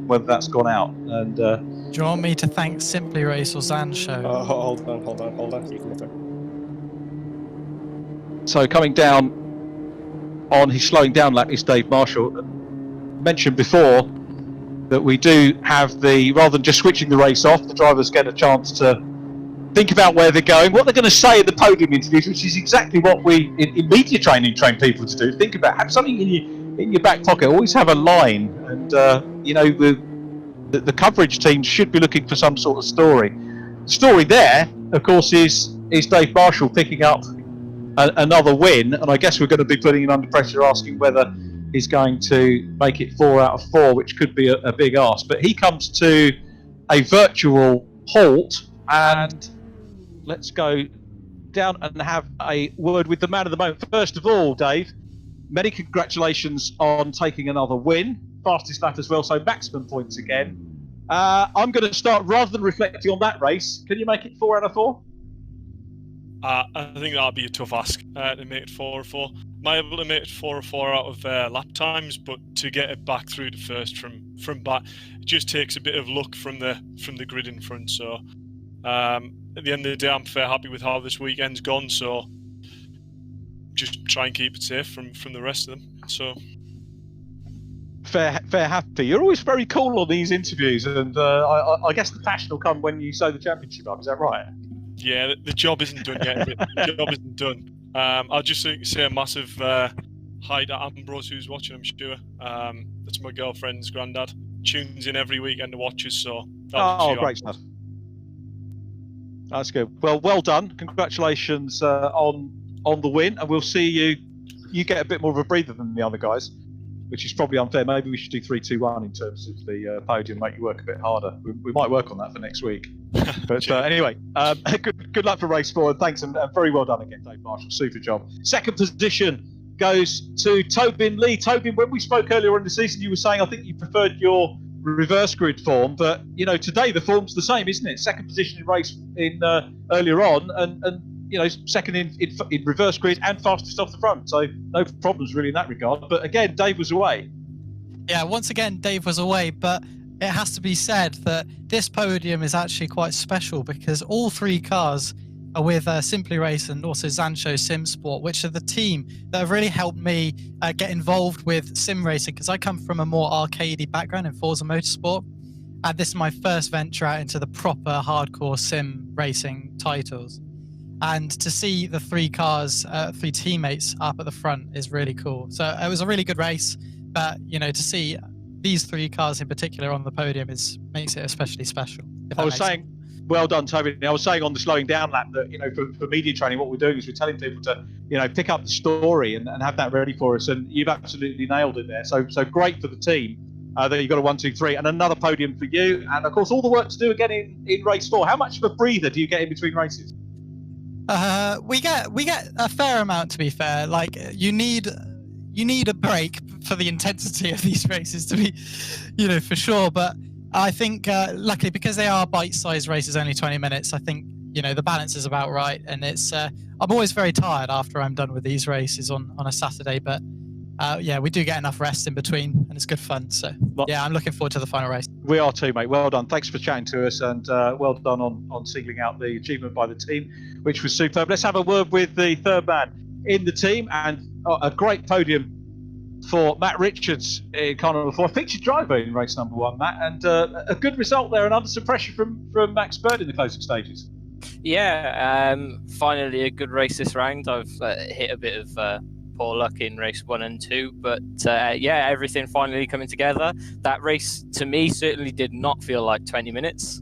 whether that's gone out. And do you want me to thank Simply Race or Zan Show? Hold on. You can get there. So coming down on his slowing down lap is Dave Marshall. Mentioned before that we do have rather than just switching the race off, the drivers get a chance to think about where they're going, what they're going to say in the podium interviews, which is exactly what we in media training train people to do. Think about, have something in your back pocket. Always have a line, and the coverage team should be looking for some sort of story. The story there, of course, is Dave Marshall picking up another win, and I guess we're going to be putting him under pressure, asking whether he's going to make it 4 out of 4, which could be a big ask. But he comes to a virtual halt, and let's go down and have a word with the man of the moment. First of all, Dave, many congratulations on taking another win. Fastest lap as well, so maximum points again. I'm going to start, rather than reflecting on that race, can you make it 4 out of 4? I think that'll be a tough ask to make it 4 out of 4. Might be able to make it 4 out of 4 out of lap times, but to get it back through to first from back, it just takes a bit of luck from the grid in front. So at the end of the day, I'm fair happy with how this weekend's gone. So just try and keep it safe from the rest of them. So fair happy. You're always very cool on these interviews, and I guess the passion will come when you sew the championship up. Is that right? Yeah, the job isn't done yet. The job isn't done. I'll just say a massive hi to Ambrose, who's watching, I'm sure. That's my girlfriend's granddad. Tunes in every weekend to watch us, so... Great stuff. That's good. Well done. Congratulations on the win, and we'll see you get a bit more of a breather than the other guys, which is probably unfair. Maybe we should do 3-2-1 in terms of the podium, make you work a bit harder. We might work on that for next week. But anyway, good luck for race 4, and thanks, and very well done again, Dave Marshall. Super job. Second position goes to Tobin Lee. Tobin, when we spoke earlier in the season, you were saying I think you preferred your reverse grid form, but today the form's the same, isn't it? Second position in race earlier on, and second in reverse grid and fastest off the front, so no problems really in that regard. But again, Dave was away. Yeah, once again, Dave was away, but it has to be said that this podium is actually quite special because all 3 cars are with Simply Race and also Zancho SimSport, which are the team that have really helped me get involved with sim racing, because I come from a more arcadey background in Forza Motorsport, and this is my first venture out into the proper hardcore sim racing titles. And to see the 3 cars, 3 teammates up at the front is really cool. So it was a really good race, but to see these 3 cars in particular on the podium makes it especially special. I was saying, well done, Toby. I was saying on the slowing down lap that for media training, what we're doing is we're telling people to pick up the story and have that ready for us. And you've absolutely nailed it there. So great for the team that you've got a 1, 2, 3 and another podium for you. And of course, all the work to do again in race 4. How much of a breather do you get in between races? We get a fair amount, to be fair. Like you need a break for the intensity of these races to be, for sure. But I think luckily, because they are bite-sized races, only 20 minutes, I think the balance is about right. And it's I'm always very tired after I'm done with these races on a Saturday, but we do get enough rest in between, and it's good fun. So yeah, I'm looking forward to the final race. We are too, mate. Well done. Thanks for chatting to us, and well done on singling out the achievement by the team, which was superb. Let's have a word with the third man in the team, and a great podium for Matt Richards in Carnival 4. Featured driver in race number 1, Matt, and a good result there, and under some pressure from Max Bird in the closing stages. Yeah, finally a good race this round. I've hit a bit of poor luck in race 1 and 2, but everything finally coming together. That race to me certainly did not feel like 20 minutes.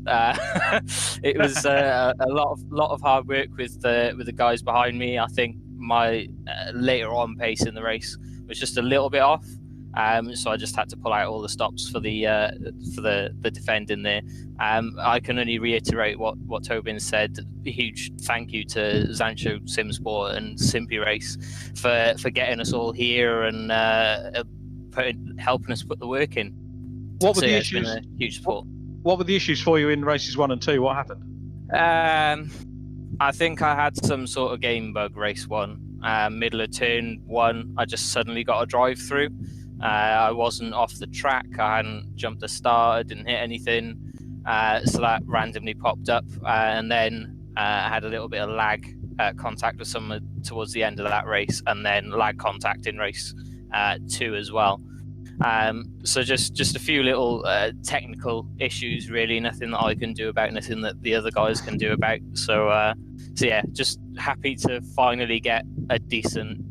It was a lot of hard work with the guys behind me. I think my later on pace in the race was just a little bit off, so I just had to pull out all the stops for the defending there. I can only reiterate what Tobin said. A huge thank you to Zancho SimSport and Simpy Race for getting us all here and helping us put the work in. What were the issues? It's been a huge support. What were the issues for you in races 1 and 2? What happened? I think I had some sort of game bug race 1. Middle of turn 1, I just suddenly got a drive through. I wasn't off the track. I hadn't jumped the start. I didn't hit anything. So that randomly popped up. And then I had a little bit of lag contact with someone towards the end of that race, and then lag contact in race 2 as well. So just a few little technical issues, really. Nothing that I can do about, nothing that the other guys can do about. So yeah, just happy to finally get a decent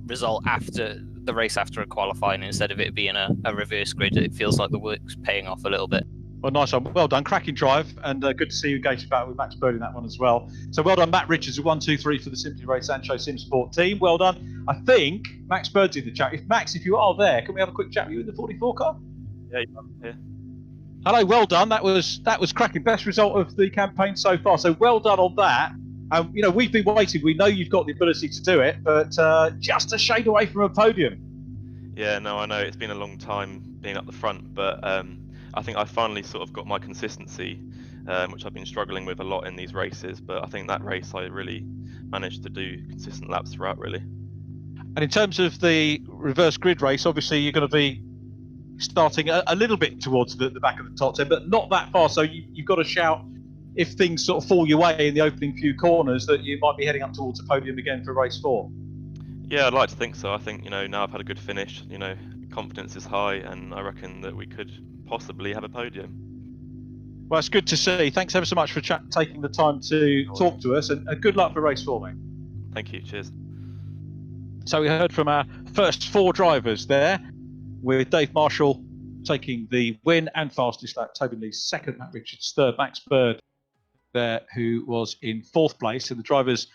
result after the race, after a qualifying, instead of it being a reverse grid. It feels like the work's paying off a little bit. Well, nice one. Well done. Cracking drive, and good to see you engaged battle with Max Bird in that one as well. So well done, Matt Richards, 1, 2, 3 for the Simply Race Sancho SimSport team. Well done. I think Max Bird's in the chat. If you are there, can we have a quick chat with you in the 44 car? Yeah, yeah. Hello, well done. That was cracking. Best result of the campaign so far. So well done on that. We've been waiting. We know you've got the ability to do it, but just a shade away from a podium. Yeah, no, I know it's been a long time being up the front, but I think I finally sort of got my consistency, which I've been struggling with a lot in these races. But I think that race I really managed to do consistent laps throughout, really. And in terms of the reverse grid race, obviously you're going to be starting a little bit towards the back of the top 10, but not that far. So you've got to shout if things sort of fall your way in the opening few corners that you might be heading up towards a podium again for race 4. Yeah, I'd like to think so. I think, now I've had a good finish, confidence is high, and I reckon that we could possibly have a podium. Well, it's good to see. Thanks ever so much for taking the time to talk to us, and good luck for race 4, mate. Thank you. Cheers. So we heard from our first 4 drivers there, with Dave Marshall taking the win and fastest lap, Toby Lee's second, Matt Richards third, Max Bird there, who was in 4th place. And the drivers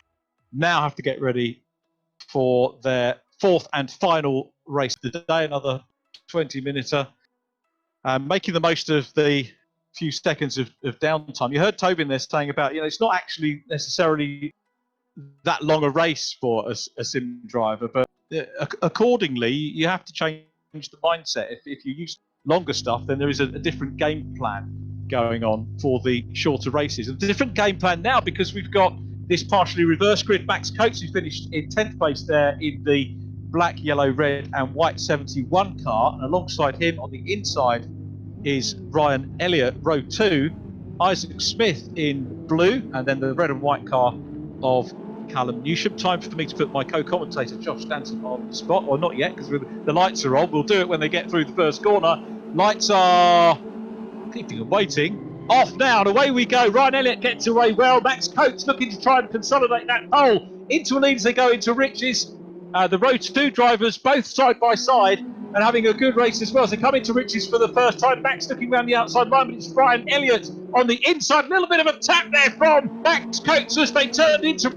now have to get ready for their 4th and final race of the day, another 20-minuter, making the most of the few seconds of downtime. You heard Toby in there saying about, it's not actually necessarily that long a race for a sim driver, but accordingly, you have to change the mindset. If you use longer stuff, then there is a different game plan going on for the shorter races. And a different game plan now, because we've got this partially reverse grid. Max Coates, who finished in 10th place there in the black, yellow, red and white 71 car, and alongside him on the inside is Ryan Elliott, row 2, Isaac Smith in blue, and then the red and white car of Callum Newsham. Time for me to put my co-commentator Josh Stanton on the spot, or not yet, because the lights are on. We'll do it when they get through the first corner. Lights are keeping them waiting. Off now, and away we go. Ryan Elliott gets away well. Max Coates looking to try and consolidate that pole into a lead as they go into Riches. The row 2 drivers both side by side and having a good race as well as they come into Riches for the first time. Max looking around the outside line, but it's Ryan Elliott on the inside. A little bit of a tap there from Max Coates as they turned into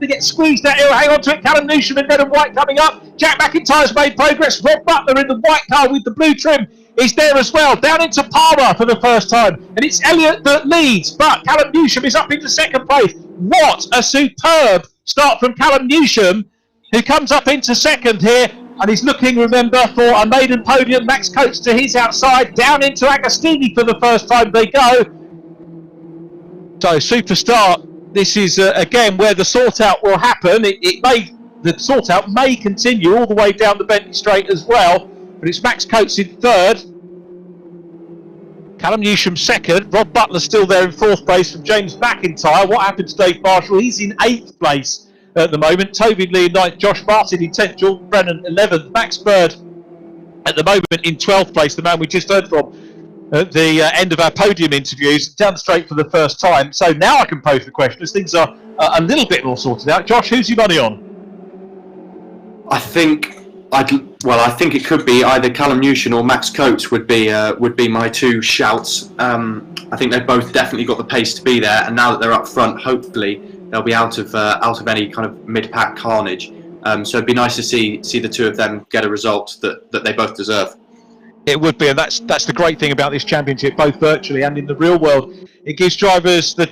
to get squeezed out here. Hang on to it. Callum Newsham in red and white coming up. Jack McIntyre's made progress. Rob Butler in the white car with the blue trim is there as well. Down into Palmer for the first time. And it's Elliott that leads, but Callum Newsham is up into 2nd place. What a superb start from Callum Newsham, who comes up into 2nd here. And he's looking, remember, for a maiden podium. Max Coates to his outside. Down into Agostini for the first time they go. So, super start. This is, again, where the sort-out will happen. The sort-out may continue all the way down the Bentley Straight as well. But it's Max Coates in 3rd. Callum Newsham 2nd. Rob Butler still there in 4th place from James MacIntyre. What happened to Dave Marshall? He's in 8th place at the moment. Toby Lee in 9th. Josh Martin in 10th. Jordan Brennan 11th. Max Bird at the moment in 12th place, the man we just heard from at the end of our podium interviews, down the straight for the first time. So now I can pose the question, as things are a little bit more sorted out. Josh, who's your money on? I think it could be either Callum Newsham or Max Coates would be my 2 shouts. I think they've both definitely got the pace to be there, and now that they're up front, hopefully they'll be out of any kind of mid-pack carnage. So it'd be nice to see the 2 of them get a result that they both deserve. It would be, and that's the great thing about this championship, both virtually and in the real world. It gives drivers that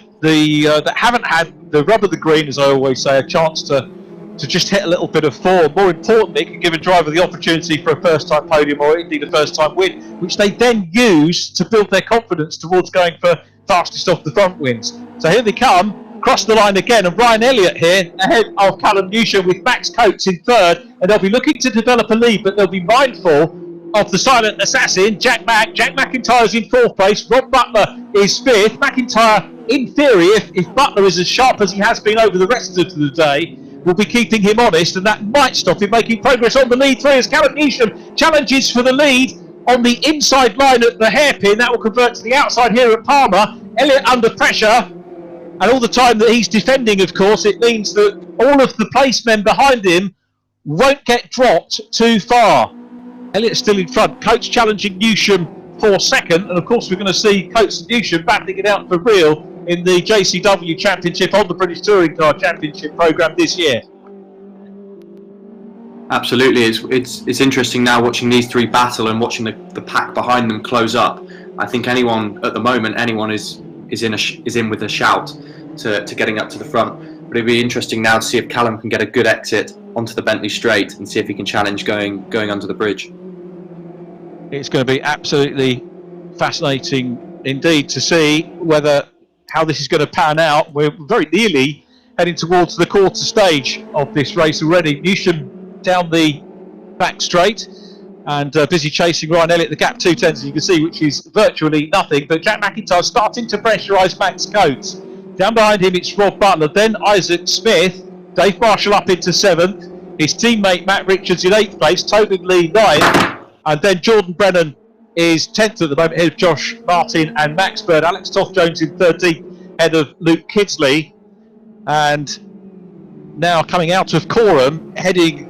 haven't had the rub of the green, as I always say, a chance to just hit a little bit of form. More importantly, it can give a driver the opportunity for a first-time podium or indeed a first-time win, which they then use to build their confidence towards going for fastest off the front wins. So here they come, cross the line again, and Ryan Elliott here ahead of Callum Newsham with Max Coates in 3rd, and they'll be looking to develop a lead, but they'll be mindful of the silent assassin, Jack McIntyre's in 4th place. Rob Butler is 5th. McIntyre, in theory, if Butler is as sharp as he has been over the rest of the day, will be keeping him honest, and that might stop him making progress on the lead 3 as Callum Newsham challenges for the lead on the inside line at the hairpin. That will convert to the outside here at Palmer. Elliott under pressure, and all the time that he's defending, of course, it means that all of the placemen behind him won't get dropped too far. Elliott's still in front. Coates challenging Newsham for 2nd, and of course we're going to see Coates and Newsham battling it out for real in the JCW Championship on the British Touring Car Championship programme this year. Absolutely, it's interesting now watching these 3 battle and watching the pack behind them close up. I think anyone is in with a shout to getting up to the front. But it'd be interesting now to see if Callum can get a good exit onto the Bentley Straight and see if he can challenge going under the bridge. It's going to be absolutely fascinating indeed to see how this is going to pan out. We're very nearly heading towards the quarter stage of this race already. Newsham down the back straight and busy chasing Ryan Elliott, the gap 2/10 as you can see, which is virtually nothing. But Jack McIntyre starting to pressurise Max Coates. Down behind him it's Rob Butler, then Isaac Smith, Dave Marshall up into 7th. His teammate Matt Richards in 8th place, Toby Lee 9th. And then Jordan Brennan is 10th at the moment, ahead of Josh Martin and Max Bird. Alex Toth-Jones in 13th, ahead of Luke Kidsley. And now coming out of Coram, heading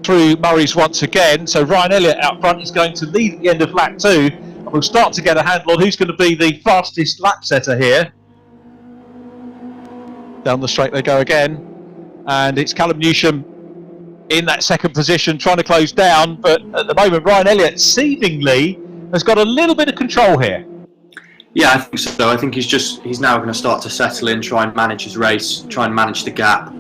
through Murray's once again. So Ryan Elliott out front is going to lead at the end of lap 2. And we'll start to get a handle on who's going to be the fastest lap setter here. Down the straight they go again. And it's Callum Newsham in that second position, trying to close down. But at the moment, Ryan Elliott seemingly has got a little bit of control here. Yeah, I think so. I think he's now going to start to settle in, try and manage his race, try and manage the gap,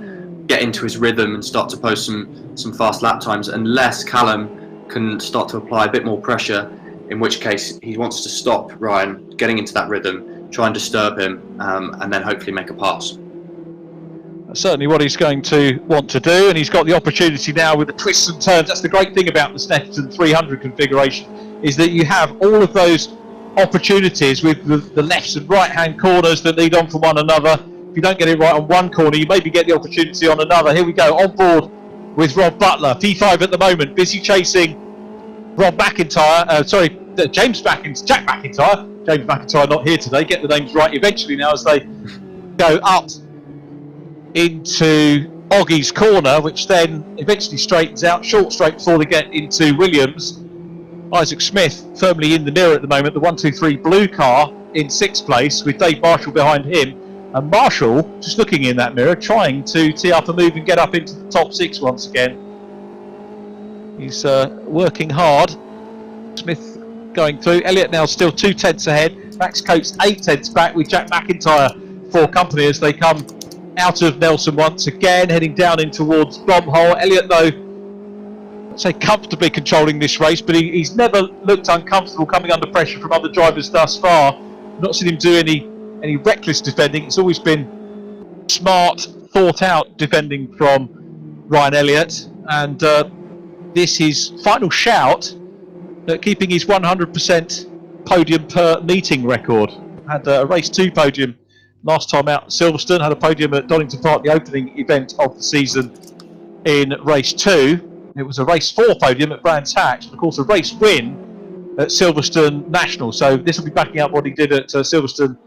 get into his rhythm and start to post some fast lap times, unless Callum can start to apply a bit more pressure, in which case he wants to stop Ryan getting into that rhythm, try and disturb him, and then hopefully make a pass. That's certainly what he's going to want to do, and he's got the opportunity now with the twists and turns. That's the great thing about the SNETTERTON 300 configuration, is that you have all of those opportunities with the left and right hand corners that lead on from one another. If you don't get it right on one corner, you maybe get the opportunity on another. Here we go, on board with Rob Butler, P5 at the moment, busy chasing Jack MacIntrye. James MacIntyre not here today. Get the names right eventually now as they go up into Oggie's corner, which then eventually straightens out, short straight before they get into Williams. Isaac Smith firmly in the mirror at the moment, the 123 blue car in 6th place with Dave Marshall behind him. And Marshall just looking in that mirror, trying to tee up a move and get up into the top 6 once again. He's working hard. Smith going through. Elliott now still 2 tenths ahead. Max Coates 8 tenths back with Jack MacIntyre for company as they come out of Nelson once again, heading down in towards Bromhole. Elliott, though, I'd say comfortably controlling this race, but he's never looked uncomfortable coming under pressure from other drivers thus far. Not seen him do any reckless defending. It's always been smart, thought out defending from Ryan Elliott, and this is final shout at keeping his 100% podium per meeting record. Had a race 2 podium last time out at Silverstone, had a podium at Donington Park, the opening event of the season in race 2. It was a race 4 podium at Brands Hatch, and of course a race win at Silverstone National. So this will be backing up what he did at Silverstone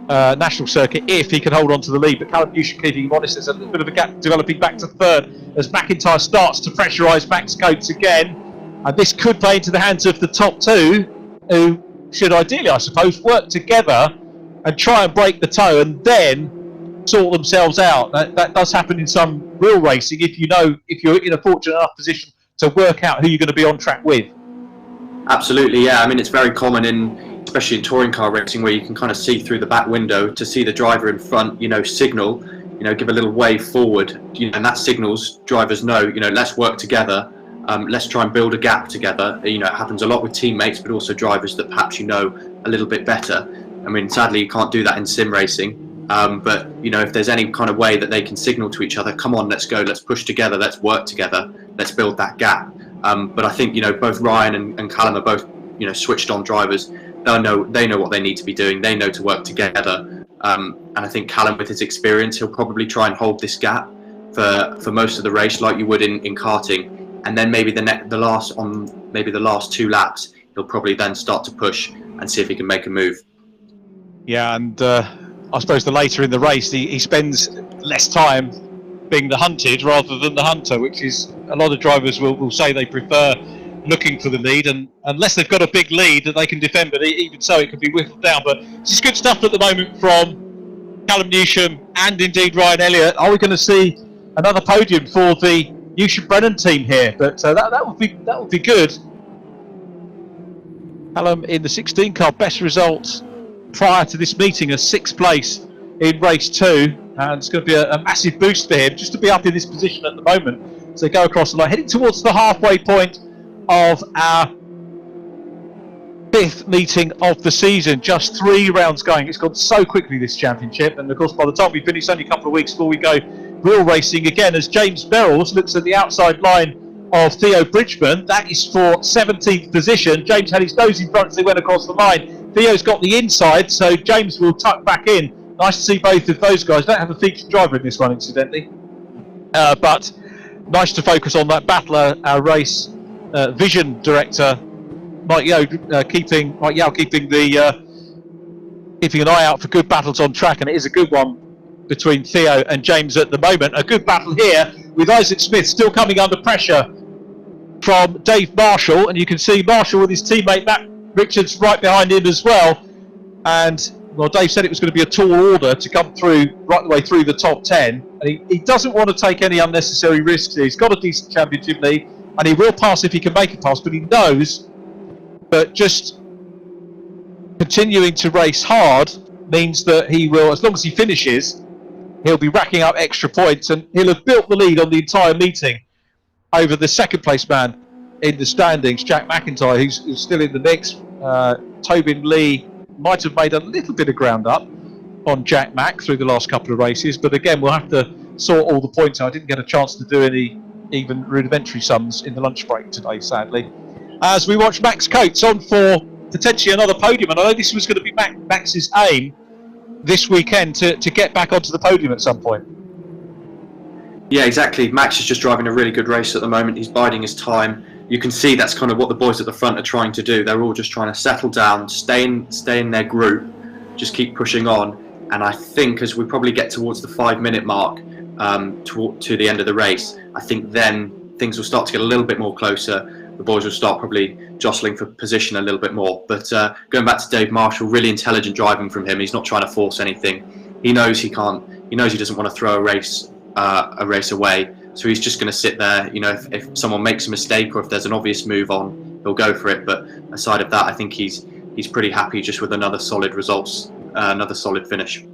National Circuit if he can hold on to the lead. But Callum Newsham keeping him honest. There's a little bit of a gap developing back to 3rd as MacIntyre starts to pressurise Max Coates again. And this could play into the hands of the top 2, who should ideally, I suppose, work together and try and break the toe and then sort themselves out. That does happen in some real racing if you're in a fortunate enough position to work out who you're going to be on track with. Absolutely, yeah. I mean, it's very common especially in touring car racing, where you can kind of see through the back window to see the driver in front, signal, give a little wave forward, and that signals drivers know, let's work together. Let's try and build a gap together. It happens a lot with teammates, but also drivers that perhaps a little bit better. I mean, sadly, you can't do that in sim racing. But if there's any kind of way that they can signal to each other, come on, let's go, let's push together, let's work together, let's build that gap. But I think both Ryan and Callum are both switched on drivers. They know what they need to be doing. They know to work together. And I think Callum, with his experience, he'll probably try and hold this gap for most of the race, like you would in karting. And then maybe the last 2 laps, he'll probably then start to push and see if he can make a move. Yeah, and I suppose the later in the race, he spends less time being the hunted rather than the hunter, which is a lot of drivers will say they prefer looking for the lead, and unless they've got a big lead that they can defend, but even so it can be whittled down. But it's good stuff at the moment from Callum Newsham and indeed Ryan Elliott. Are we going to see another podium for the Newsham Brennan team here? But that would be good. Callum in the 16 car, best result prior to this meeting, a 6th place in race 2, and it's going to be a massive boost for him just to be up in this position at the moment as they go across the line, heading towards the halfway point of our 5th meeting of the season. Just 3 rounds going. It's gone so quickly, this championship, and of course by the time we finish, only a couple of weeks before we go real racing again, as James Merrills looks at the outside line of Theo Bridgeman. That is for 17th position. James had his nose in front as they went across the line. Theo's got the inside, so James will tuck back in nice to see both of those guys. Don't have a featured driver in this one, incidentally, but nice to focus on that battle. Our race vision director, Mike Yao, keeping an eye out for good battles on track, and it is a good one between Theo and James at the moment. A good battle here with Isaac Smith still coming under pressure from Dave Marshall, and you can see Marshall with his teammate Matt Richards right behind him as well. And well, Dave said it was going to be a tall order to come through right the way through the top 10, and he doesn't want to take any unnecessary risks. He's got a decent championship lead, and he will pass if he can make a pass, but he knows that just continuing to race hard means that he will, as long as he finishes, he'll be racking up extra points, and he'll have built the lead on the entire meeting over the second place man in the standings, Jack MacIntrye, who's still in the mix. Tobin Lee might have made a little bit of ground up on Jack Mack through the last couple of races, but again, we'll have to sort all the points out. I didn't get a chance to do any even rudimentary sums in the lunch break today, sadly. As we watch Max Coates on for potentially another podium, and I know this was going to be Max's aim this weekend to get back onto the podium at some point. Yeah, exactly. Max is just driving a really good race at the moment. He's biding his time. You can see that's kind of what the boys at the front are trying to do. They're all just trying to settle down, stay in their group, just keep pushing on. And I think as we probably get towards the 5-minute mark to the end of the race, I think then things will start to get a little bit more closer. The boys will start probably jostling for position a little bit more. But going back to Dave Marshall, really intelligent driving from him. He's not trying to force anything. He knows he can't. He knows he doesn't want to throw a race away. So he's just going to sit there. You know, if someone makes a mistake or if there's an obvious move on, he'll go for it. But aside of that, I think he's pretty happy just with another solid results, another solid finish.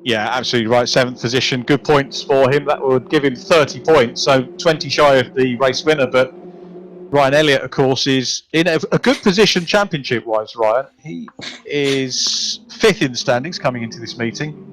Yeah, absolutely right. 7th position, good points for him. That would give him 30 points, so 20 shy of the race winner. But Ryan Elliott, of course, is in a good position championship-wise, Ryan. He is 5th in the standings coming into this meeting.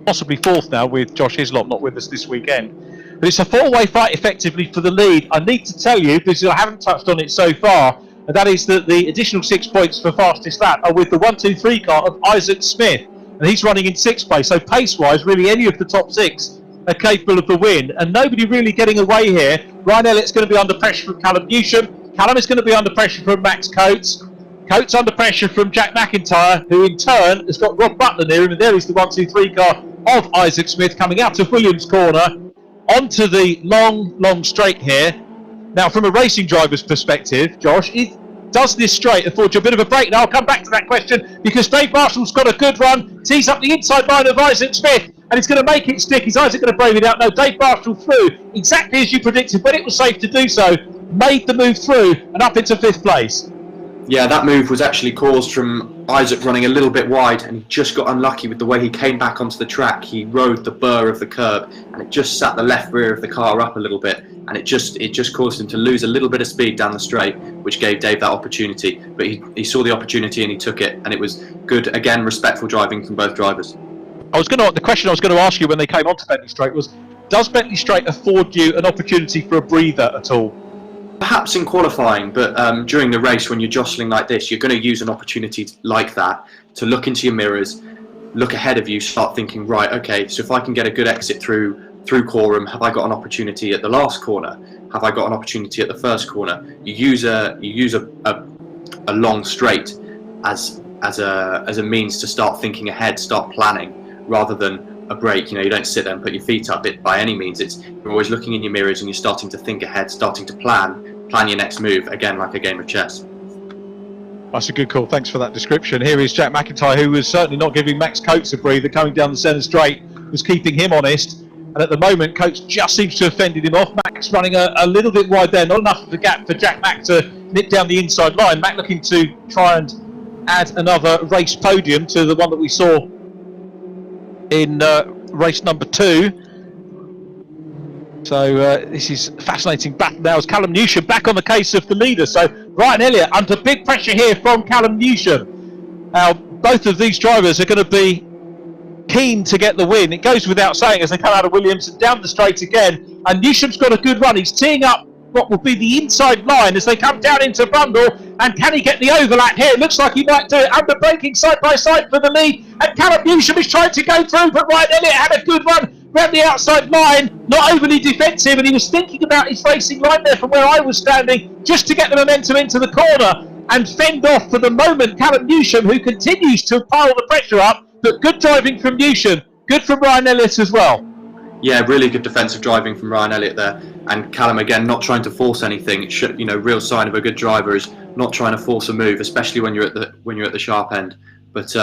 Possibly 4th now with Josh Hislop not with us this weekend. But it's a 4-way fight effectively for the lead. I need to tell you, because I haven't touched on it so far, and that is that the additional 6 points for fastest lap are with the 1-2-3 car of Isaac Smith. And he's running in 6th place, so pace-wise, really any of the top 6 are capable of the win. And nobody really getting away here. Ryan Elliott's going to be under pressure from Callum Newsham. Callum is going to be under pressure from Max Coates. Coates under pressure from Jack MacIntyre, who in turn has got Rob Butler near him. And there is the 1-2-3 car of Isaac Smith coming out of Williams' corner onto the long straight here. Now, from a racing driver's perspective, Josh, does this straight afford you a bit of a break? Now I'll come back to that question because Dave Marshall's got a good run, tees up the inside line of Isaac Smith, and he's going to make it stick. Is Isaac going to brave it out? No, Dave Marshall through exactly as you predicted when it was safe to do so, made the move through and up into 5th place. Yeah, that move was actually caused from Isaac running a little bit wide, and he just got unlucky with the way he came back onto the track. He rode the burr of the curb, and it just sat the left rear of the car up a little bit, and it just caused him to lose a little bit of speed down the straight, which gave Dave that opportunity. But he saw the opportunity and he took it, and it was good, again, respectful driving from both drivers. The question I was going to ask you when they came onto Bentley Straight was, does Bentley Straight afford you an opportunity for a breather at all? Perhaps in qualifying, but during the race when you're jostling like this, you're going to use an opportunity like that to look into your mirrors, look ahead of you, start thinking, right, okay, so if I can get a good exit through Coram, have I got an opportunity at the last corner? Have I got an opportunity at the first corner? You use a long straight as a means to start thinking ahead, start planning, rather than a break. You know, you don't sit there and put your feet up. It by any means. You're always looking in your mirrors and you're starting to think ahead, starting to plan your next move. Again, like a game of chess. That's a good call. Thanks for that description. Here is Jack MacIntyre, who was certainly not giving Max Coates a breather coming down the centre straight, was keeping him honest. And at the moment, Coates just seems to have fended him off. Max running a little bit wide there, not enough of a gap for Jack Mack to nip down the inside line. Mack looking to try and add another race podium to the one that we saw in race number 2. So this is a fascinating battle now as Callum Newsham back on the case of the leader. So Ryan Elliott under big pressure here from Callum Newsham. Now both of these drivers are going to be keen to get the win. It goes without saying as they come out of Williams and down the straight again. And Newsham's got a good run. He's teeing up what will be the inside line as they come down into Bundle. And can he get the overlap here? Looks like he might do it. Under braking side by side for the lead. And Callum Newsham is trying to go through, but Ryan Elliott had a good run around the outside line, not overly defensive, and he was thinking about his racing line there from where I was standing, just to get the momentum into the corner and fend off for the moment Callum Newsham, who continues to pile the pressure up. But good driving from Newsham, good from Ryan Elliott as well. Yeah, really good defensive driving from Ryan Elliott there, and Callum again not trying to force anything. It should, real sign of a good driver is not trying to force a move, especially when you're at the sharp end. But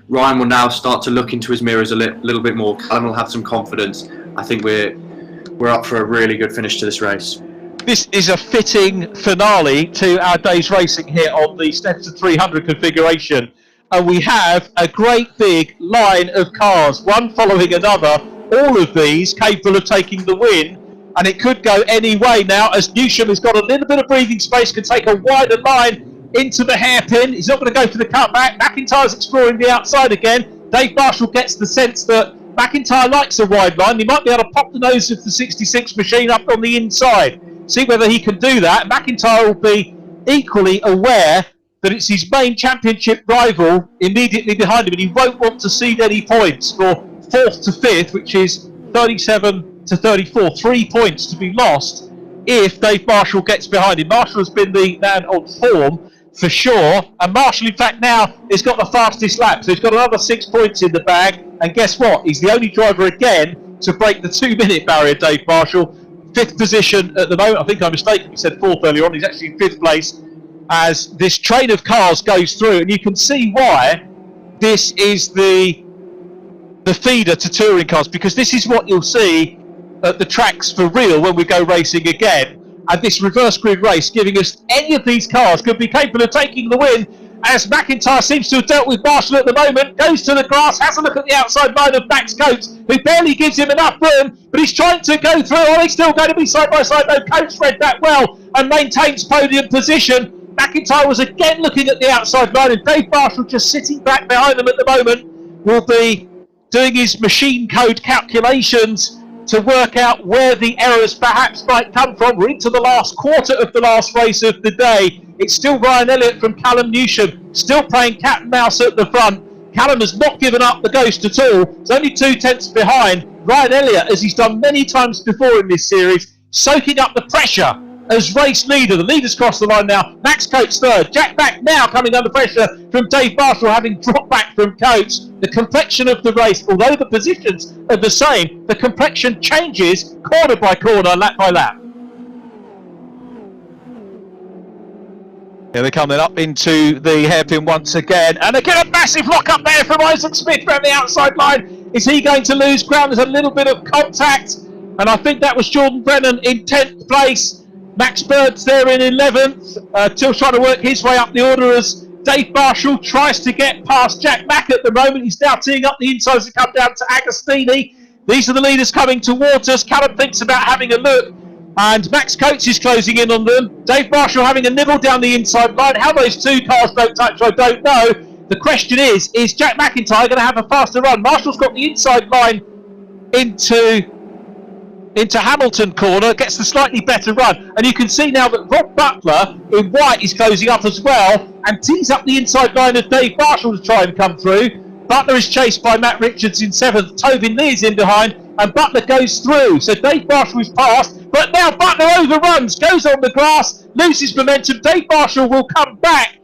Ryan will now start to look into his mirrors a little bit more. Callum will have some confidence. I think we're up for a really good finish to this race. This is a fitting finale to our day's racing here on the Snetterton 300 configuration. And we have a great big line of cars, one following another, all of these capable of taking the win. And it could go any way now, as Newsham has got a little bit of breathing space, can take a wider line into the hairpin. He's not going to go for the cutback. MacIntyre's exploring the outside again. Dave Marshall gets the sense that MacIntyre likes a wide line. He might be able to pop the nose of the 66 machine up on the inside. See whether he can do that. MacIntyre will be equally aware that it's his main championship rival immediately behind him, and he won't want to cede any points for 4th to 5th, which is 37 to 34. 3 points to be lost if Dave Marshall gets behind him. Marshall has been the man on form for sure, and Marshall in fact now has got the fastest lap, so he's got another 6 points in the bag. And guess what, he's the only driver again to break the 2-minute barrier. Dave Marshall, 5th position at the moment. I think I mistakenly said 4th earlier on. He's actually in 5th place as this train of cars goes through, and you can see why this is the feeder to touring cars, because this is what you'll see at the tracks for real when we go racing again. And this reverse grid race giving us any of these cars could be capable of taking the win, as MacIntyre seems to have dealt with Marshall at the moment. Goes to the grass, has a look at the outside line of Max Coates, who barely gives him enough room, but he's trying to go through. Are they still going to be side by side? No, Coates read that well and maintains podium position. MacIntyre was again looking at the outside line, and Dave Marshall, just sitting back behind them at the moment, will be doing his machine code calculations to work out where the errors perhaps might come from. We're into the last quarter of the last race of the day. It's still Ryan Elliott from Callum Newsham, still playing cat and mouse at the front. Callum has not given up the ghost at all. It's only 2 tenths behind. Ryan Elliott, as he's done many times before in this series, soaking up the pressure as race leader. The leader's crossed the line now. Max Coates 3rd. Jack Mack now coming under pressure from Dave Marshall, having dropped back from Coates. The complexion of the race, although the positions are the same, the complexion changes corner by corner, lap by lap. Here they come then up into the hairpin once again. And again a massive lock up there from Isaac Smith around the outside line. Is he going to lose ground? There's a little bit of contact. And I think that was Jordan Brennan in 10th place. Max Bird's there in 11th, still trying to work his way up the order as Dave Marshall tries to get past Jack Mack at the moment. He's now teeing up the inside to come down to Agostini. These are the leaders coming towards us. Callum thinks about having a look, and Max Coates is closing in on them. Dave Marshall having a nibble down the inside line. How those two cars don't touch, I don't know. The question is Jack MacIntyre going to have a faster run? Marshall's got the inside line into Hammerton corner, gets the slightly better run, and you can see now that Rob Butler in white is closing up as well and tees up the inside line of Dave Marshall to try and come through. Butler is chased by Matt Richards in 7th, Tobin Lee is in behind, and Butler goes through, so Dave Marshall is past, but now Butler overruns, goes on the grass, loses momentum. Dave Marshall will come back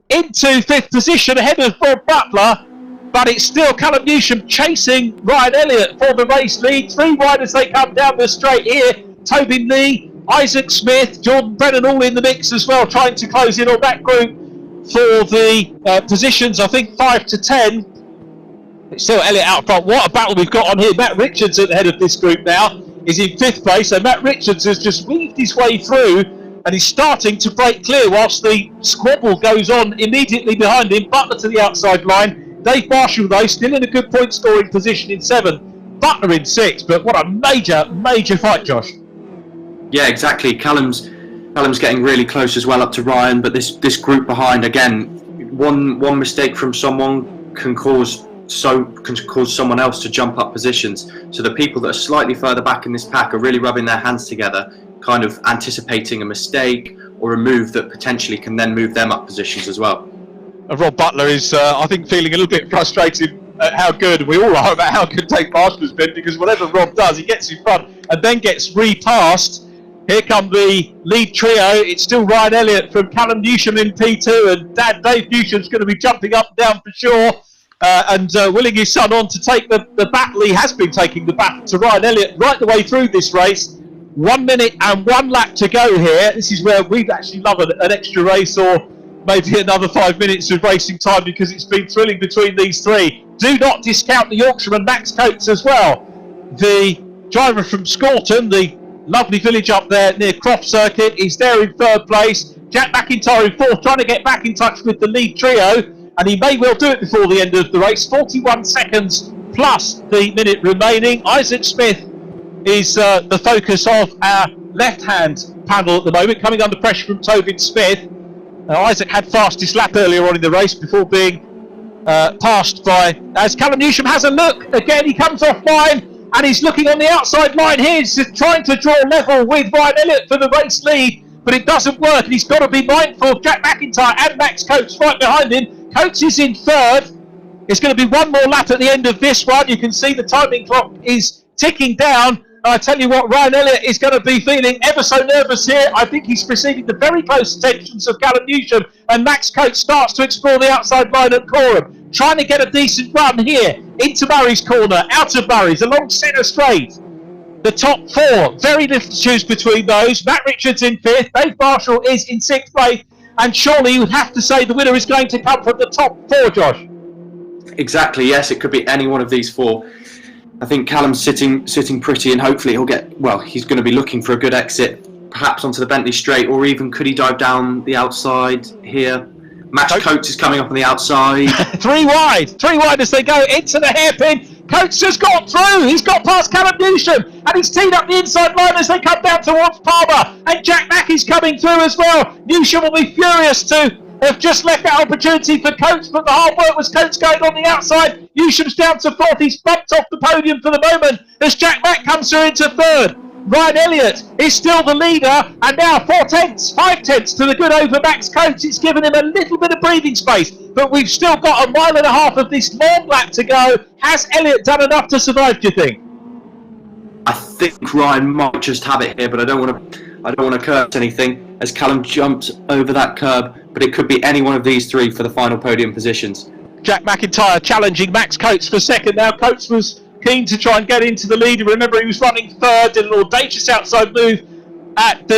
into 5th position ahead of Rob Butler, but it's still Callum Newsham chasing Ryan Elliott for the race lead. 3 wide as they come down the straight here. Tobin Lee, Isaac Smith, Jordan Brennan all in the mix as well, trying to close in on that group for the positions, I think 5 to 10. It's still Elliott out front. What a battle we've got on here. Matt Richards at the head of this group now is in 5th place, so Matt Richards has just weaved his way through and he's starting to break clear whilst the squabble goes on immediately behind him. Butler to the outside line. Dave Marshall, though, still in a good point scoring position in 7th. Butler in 6th, but what a major fight, Josh. Yeah, exactly. Callum's getting really close as well up to Ryan, but this group behind, again, one mistake from someone can cause someone else to jump up positions. So the people that are slightly further back in this pack are really rubbing their hands together, kind of anticipating a mistake or a move that potentially can then move them up positions as well. Rob Butler is, I think, feeling a little bit frustrated at how good, we all are, about how good Dave Marshall's been, because whatever Rob does, he gets in front and then gets repassed. Here come the lead trio. It's still Ryan Elliott from Callum Newsham in P2, and Dad Dave Newsham's going to be jumping up and down for sure, and willing his son on to take the battle. He has been taking the battle to Ryan Elliott right the way through this race. 1 minute and 1 lap to go here. This is where we'd actually love an extra race, or maybe another 5 minutes of racing time, because it's been thrilling between these three. Do not discount the Yorkshireman Max Coates as well. The driver from Scorton, the lovely village up there near Croft Circuit, is there in third place. Jack MacIntrye in fourth, trying to get back in touch with the lead trio, and he may well do it before the end of the race. 41 seconds plus the minute remaining. Isaac Smith is the focus of our left-hand panel at the moment, coming under pressure from Tobin Smith. Isaac had fastest lap earlier on in the race before being passed by, as Callum Newsham has a look again. He comes off line and he's looking on the outside line here. He's just trying to draw level with Ryan Elliott for the race lead, but it doesn't work, and he's got to be mindful of Jack MacIntyre and Max Coates right behind him. Coates is in third. It's going to be one more lap at the end of this one. You can see the timing clock is ticking down. I tell you what, Ryan Elliott is going to be feeling ever so nervous here. I think he's perceiving the very close attentions of Callum Newsham, and Max Coates starts to explore the outside line at Coram, trying to get a decent run here into Murray's corner, out of Murray's, along centre straight. The top four, very little to choose between those. Matt Richards in fifth, Dave Marshall is in sixth place, and surely you would have to say the winner is going to come from the top four, Josh. Exactly, yes, it could be any one of these four. I think Callum's sitting pretty, and hopefully he'll get, well, he's going to be looking for a good exit, perhaps onto the Bentley straight, or even could he dive down the outside here? Max Coates is coming up on the outside. three wide as they go into the hairpin. Coates has got through. He's got past Callum Newsham, and he's teed up the inside line as they come down towards Palmer. And Jack Mack is coming through as well. Newsham will be furious to have just left that opportunity for Coates, but the hard work was Coates going on the outside. Newsham's down to fourth. He's bumped off the podium for the moment as Jack Mack comes through into third. Ryan Elliott is still the leader, and now 5 tenths to the good over Max Coates. It's given him a little bit of breathing space, but we've still got 1.5 miles of this long lap to go. Has Elliott done enough to survive, do you think? I think Ryan might just have it here, but I don't want to curse anything as Callum jumps over that curb, but it could be any one of these three for the final podium positions. Jack MacIntyre challenging Max Coates for second now. Coates was keen to try and get into the lead. Remember, he was running third, did an audacious outside move at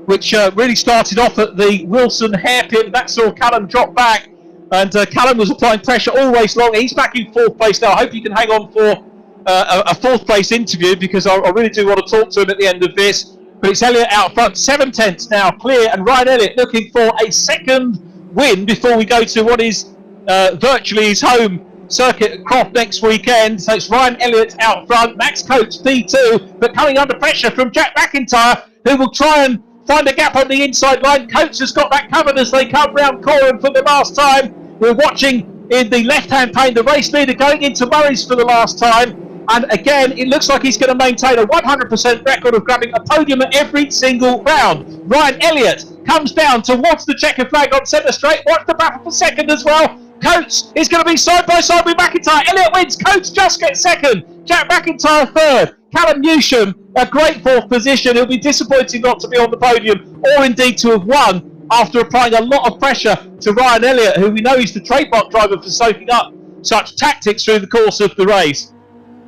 which really started off at the Wilson hairpin. That saw Callum drop back, and Callum was applying pressure all race long. He's back in fourth place now. I hope you can hang on for a fourth place interview, because I really do want to talk to him at the end of this. But it's Elliott out front, 7 tenths now clear, and Ryan Elliott looking for a second win before we go to what is virtually his home circuit at Croft next weekend. So it's Ryan Elliott out front, Max Coates P2, but coming under pressure from Jack MacIntyre, who will try and find a gap on the inside line. Coates has got that covered as they come round Coram for the last time. We're watching in the left-hand pane the race leader going into Murray's for the last time. And again, it looks like he's going to maintain a 100% record of grabbing a podium at every single round. Ryan Elliott comes down towards the checker flag on centre straight. Watch the battle for second as well. Coates is going to be side by side with MacIntyre. Elliott wins. Coates just gets second. Jack MacIntyre third. Callum Newsham, a great fourth position. It'll be disappointing not to be on the podium, or indeed to have won, after applying a lot of pressure to Ryan Elliott, who we know is the trademark driver for soaking up such tactics through the course of the race.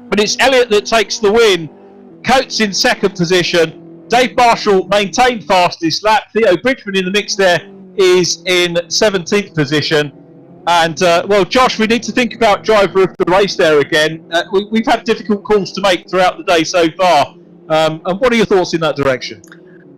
But it's Elliott that takes the win. Coates in second position. Dave Marshall maintained fastest lap. Theo Bridgeman in the mix there is in 17th position. And, well, Josh, we need to think about driver of the race there again. We've had difficult calls to make throughout the day so far. And what are your thoughts in that direction?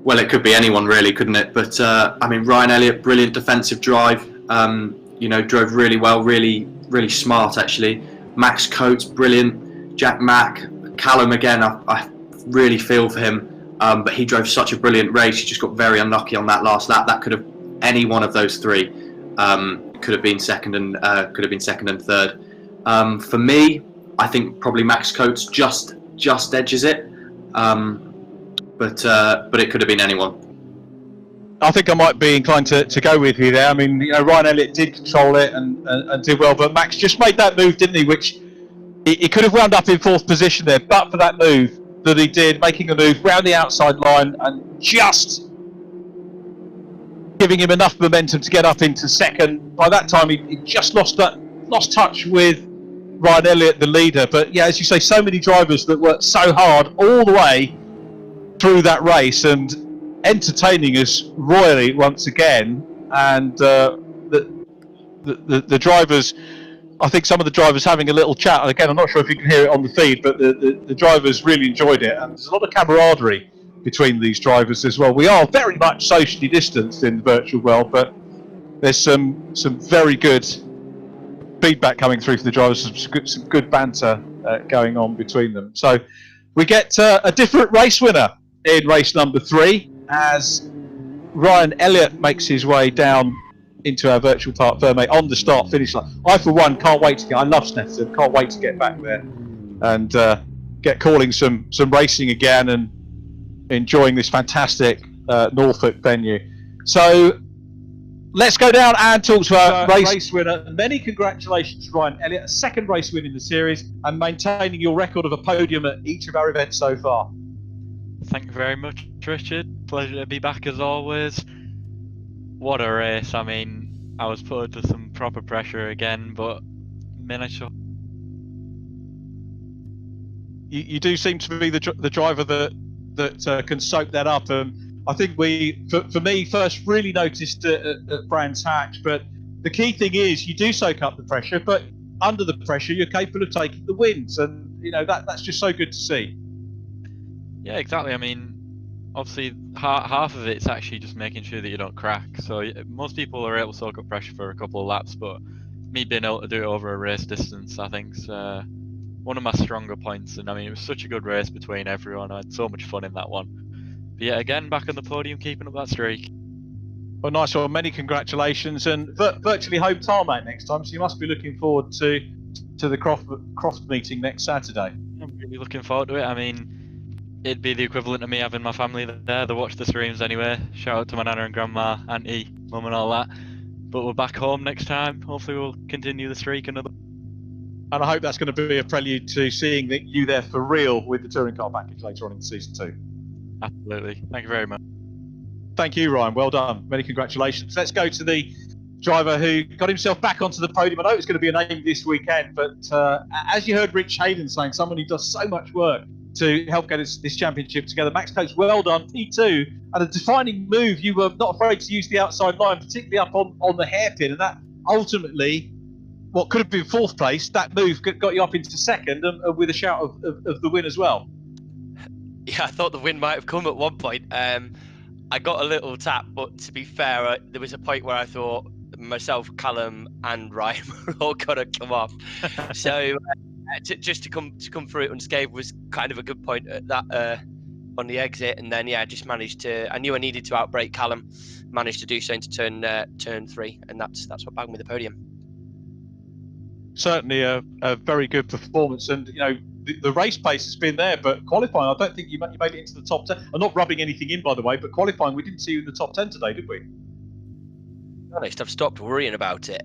Well, it could be anyone really, couldn't it? But, I mean, Ryan Elliott, brilliant defensive drive. You know, drove really well, really smart, actually. Max Coates, brilliant. Jack Mack, Callum again, I really feel for him, but he drove such a brilliant race. He just got very unlucky on that last lap. That could have, any one of those three could have been second and third. For me, I think probably Max Coates just edges it. but it could have been anyone. I think I might be inclined to go with you there. I mean, Ryan Elliott did control it and did well, but Max just made that move, didn't he? Which he could have wound up in 4th position there, but for that move that he did, making a move round the outside line and just giving him enough momentum to get up into 2nd. By that time, he just lost touch with Ryan Elliott, the leader. But yeah, as you say, so many drivers that worked so hard all the way through that race and entertaining us royally once again. And the drivers, I think some of the drivers having a little chat. And again, I'm not sure if you can hear it on the feed, but the drivers really enjoyed it. And there's a lot of camaraderie between these drivers as well. We are very much socially distanced in the virtual world, but there's some very good feedback coming through from the drivers, some good banter going on between them. So we get a different race winner in race number 3 as Ryan Elliott makes his way down into our virtual park Ferme on the start-finish line. I, for one, can't wait to get. I love Snetterton. Can't wait to get back there and get calling some racing again and enjoying this fantastic Norfolk venue. So let's go down and talk to our race winner. Many congratulations to Ryan Elliott, a 2nd race win in the series and maintaining your record of a podium at each of our events so far. Thank you very much, Richard. Pleasure to be back as always. What a race. I mean, I was put under some proper pressure again, but managed to... You do seem to be the driver that can soak that up. I think for me, first really noticed at Brands Hatch, but the key thing is you do soak up the pressure, but under the pressure you're capable of taking the wins, and that's just so good to see. Yeah, exactly. I mean, obviously half of it's actually just making sure that you don't crack. So most people are able to soak up pressure for a couple of laps, but me being able to do it over a race distance, I think, is one of my stronger points. And I mean, it was such a good race between everyone. I had so much fun in that one. But yeah, again, back on the podium, keeping up that streak. Well, nice one. Many congratulations, and virtually home tarmac next time. So you must be looking forward to the Croft meeting next Saturday. I'm really looking forward to it. I mean, it'd be the equivalent of me having my family there. They watch the streams anyway. Shout out to my nana and grandma, auntie, mum and all that. But we're back home next time. Hopefully we'll continue the streak another. And I hope that's going to be a prelude to seeing you there for real with the touring car package later on in season 2. Absolutely. Thank you very much. Thank you, Ryan. Well done. Many congratulations. Let's go to the driver who got himself back onto the podium. I know it's going to be a name this weekend, but as you heard Rich Hayden saying, someone who does so much work to help get this championship together. Max Coates, well done. P2, and a defining move. You were not afraid to use the outside line, particularly up on the hairpin, and that ultimately, what could have been 4th place, that move got you up into 2nd and with a shout of the win as well. Yeah, I thought the win might have come at one point. I got a little tap, but to be fair, there was a point where I thought myself, Callum, and Ryan were all gonna come off. So just to come through it unscathed was kind of a good point at that on the exit, and then just managed to. I knew I needed to outbrake Callum, managed to do so into turn 3, and that's what bagged me the podium. Certainly a very good performance, and the race pace has been there, but qualifying, I don't think you made it into the top 10. I'm not rubbing anything in, by the way, but qualifying, we didn't see you in the top 10 today, did we? To be honest, I've stopped worrying about it.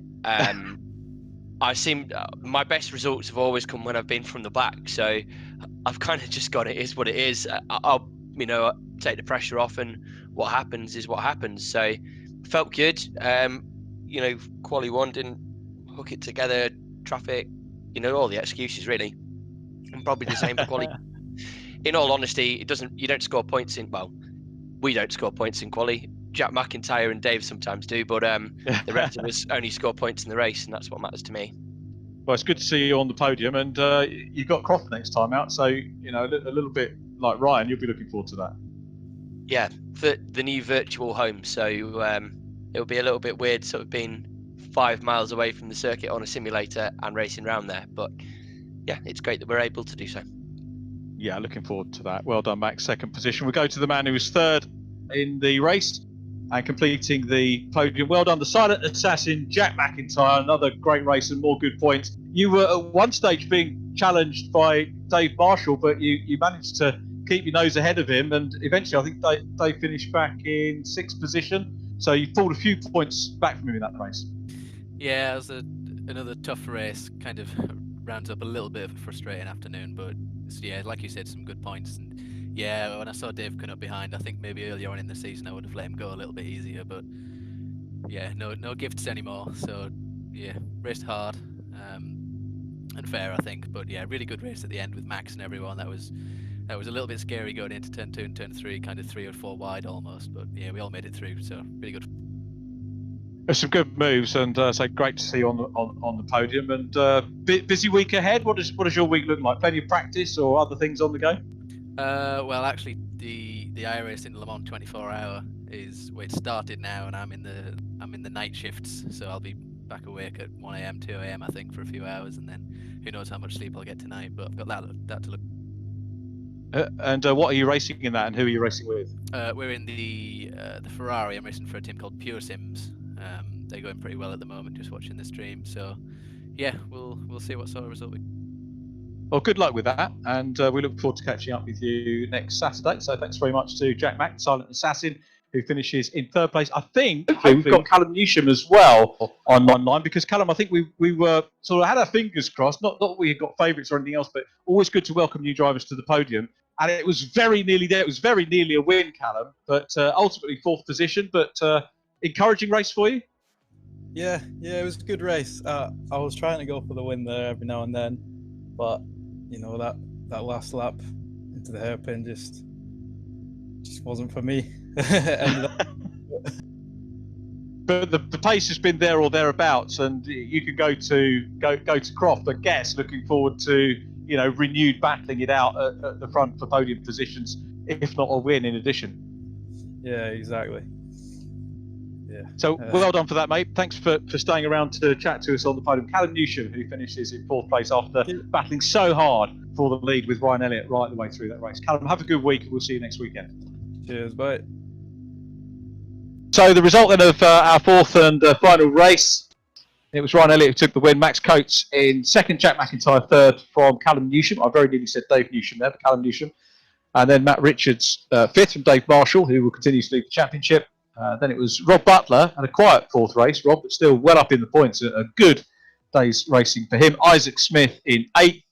My best results have always come when I've been from the back, so I've kind of just got it is what it is. I'll take the pressure off, and what happens is what happens. So felt good. Quali 1 didn't hook it together, traffic, all the excuses really. And probably the same for quali. In all honesty, you don't score points in, we don't score points in quali. Jack MacIntrye and Dave sometimes do, but the rest of us only score points in the race, and that's what matters to me. Well, it's good to see you on the podium, and you've got Croft next time out, so a little bit like Ryan, you'll be looking forward to that. Yeah, for the new virtual home, so it'll be a little bit weird sort of being 5 miles away from the circuit on a simulator and racing around there, but yeah, it's great that we're able to do so. Yeah, looking forward to that. Well done, Max. 2nd position. We'll go to the man who was 3rd in the race and completing the podium. Well done, the silent assassin, Jack MacIntrye. Another great race and more good points. You were at one stage being challenged by Dave Marshall, but you managed to keep your nose ahead of him, and eventually I think they finished back in 6th position. So you pulled a few points back from him in that race. Yeah, it was another tough race. Kind of rounds up a little bit of a frustrating afternoon, but yeah, like you said, some good points. And yeah, when I saw Dave coming up behind, I think maybe earlier on in the season I would have let him go a little bit easier, but yeah, no gifts anymore. So yeah, raced hard and fair, I think. But yeah, really good race at the end with Max and everyone. That was a little bit scary going into turn 2 and turn 3, kind of 3 or 4 wide almost. But yeah, we all made it through, so really good. There's some good moves, and so great to see you on the podium. And busy week ahead. What does your week look like? Plenty of practice or other things on the go? Well, actually, the iRace in Le Mans 24-hour it started now, and I'm in the night shifts, so I'll be back awake at 1 a.m., 2 a.m. I think for a few hours, and then who knows how much sleep I'll get tonight. But I've got that to look. And what are you racing in that, and who are you racing with? We're in the Ferrari. I'm racing for a team called Pure Sims. They're going pretty well at the moment, just watching the stream. So yeah, we'll see what sort of result we. Well, good luck with that, and we look forward to catching up with you next Saturday. So thanks very much to Jack Mack, Silent Assassin, who finishes in 3rd place. I think we've got Callum Newsham as well online, because Callum, I think we were sort of had our fingers crossed. Not that we had got favourites or anything else, but always good to welcome new drivers to the podium. And it was very nearly there. It was very nearly a win, Callum, but ultimately 4th position. But encouraging race for you. Yeah, it was a good race. I was trying to go for the win there every now and then, but you know that last lap into the hairpin just wasn't for me. But the pace has been there or thereabouts, and you could go to Croft. I guess looking forward to renewed battling it out at the front for podium positions, if not a win in addition. Yeah, exactly. Yeah. So well done for that, mate. Thanks for staying around to chat to us on the podium. Callum Newsham, who finishes in 4th place after battling so hard for the lead with Ryan Elliott right the way through that race. Callum, have a good week, and we'll see you next weekend. Cheers, bye. So the result then of our 4th and final race, it was Ryan Elliott who took the win. Max Coates in 2nd, Jack MacIntyre 3rd from Callum Newsham. I very nearly said Dave Newsham there, but Callum Newsham. And then Matt Richards 5th from Dave Marshall, who will continue to lead the championship. Then it was Rob Butler, and a quiet 4th race, Rob, but still well up in the points. A good day's racing for him. Isaac Smith in 8th,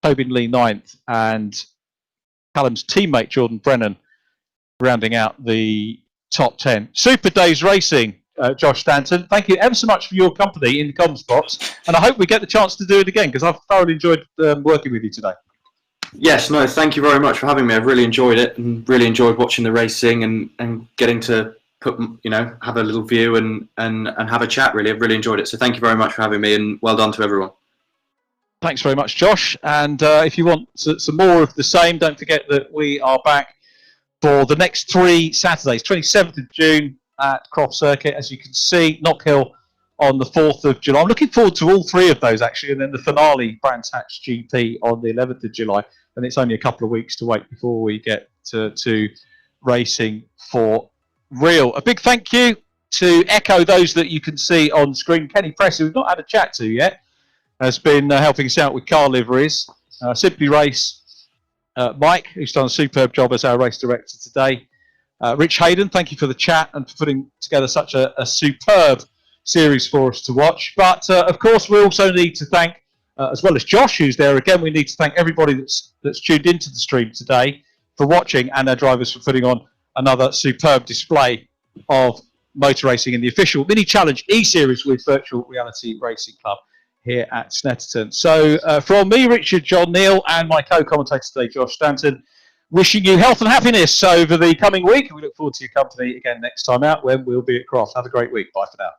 Tobin Lee 9th, and Callum's teammate Jordan Brennan rounding out the top 10. Super day's racing, Josh Stanton. Thank you ever so much for your company in the comms box, and I hope we get the chance to do it again, because I've thoroughly enjoyed working with you today. Yes, no, thank you very much for having me. I've really enjoyed it, and really enjoyed watching the racing and getting to have a little view and have a chat. Really, I've really enjoyed it. So thank you very much for having me, and well done to everyone. Thanks very much, Josh. And if you want some more of the same, don't forget that we are back for the next 3 Saturdays. 27th of June at Croft Circuit, as you can see, Knockhill on the 4th of July. I'm looking forward to all 3 of those, actually, and then the finale, Brands Hatch GP, on the 11th of July. And it's only a couple of weeks to wait before we get to racing for real. A big thank you to echo those that you can see on screen. Kenny Press, who we've not had a chat to yet, has been helping us out with car liveries. Simply Race, Mike, who's done a superb job as our race director today. Rich Hayden, thank you for the chat and for putting together such a superb series for us to watch. But of course, we also need to thank, as well as Josh, who's there again, we need to thank everybody that's tuned into the stream today for watching, and our drivers for putting on another superb display of motor racing in the official mini challenge eSeries with Virtual Reality Racing Club here at Snetterton. So from me, Richard, John, Neil, and my co-commentator today, Josh Stanton, wishing you health and happiness over the coming week. And we look forward to your company again next time out when we'll be at Croft. Have a great week. Bye for now.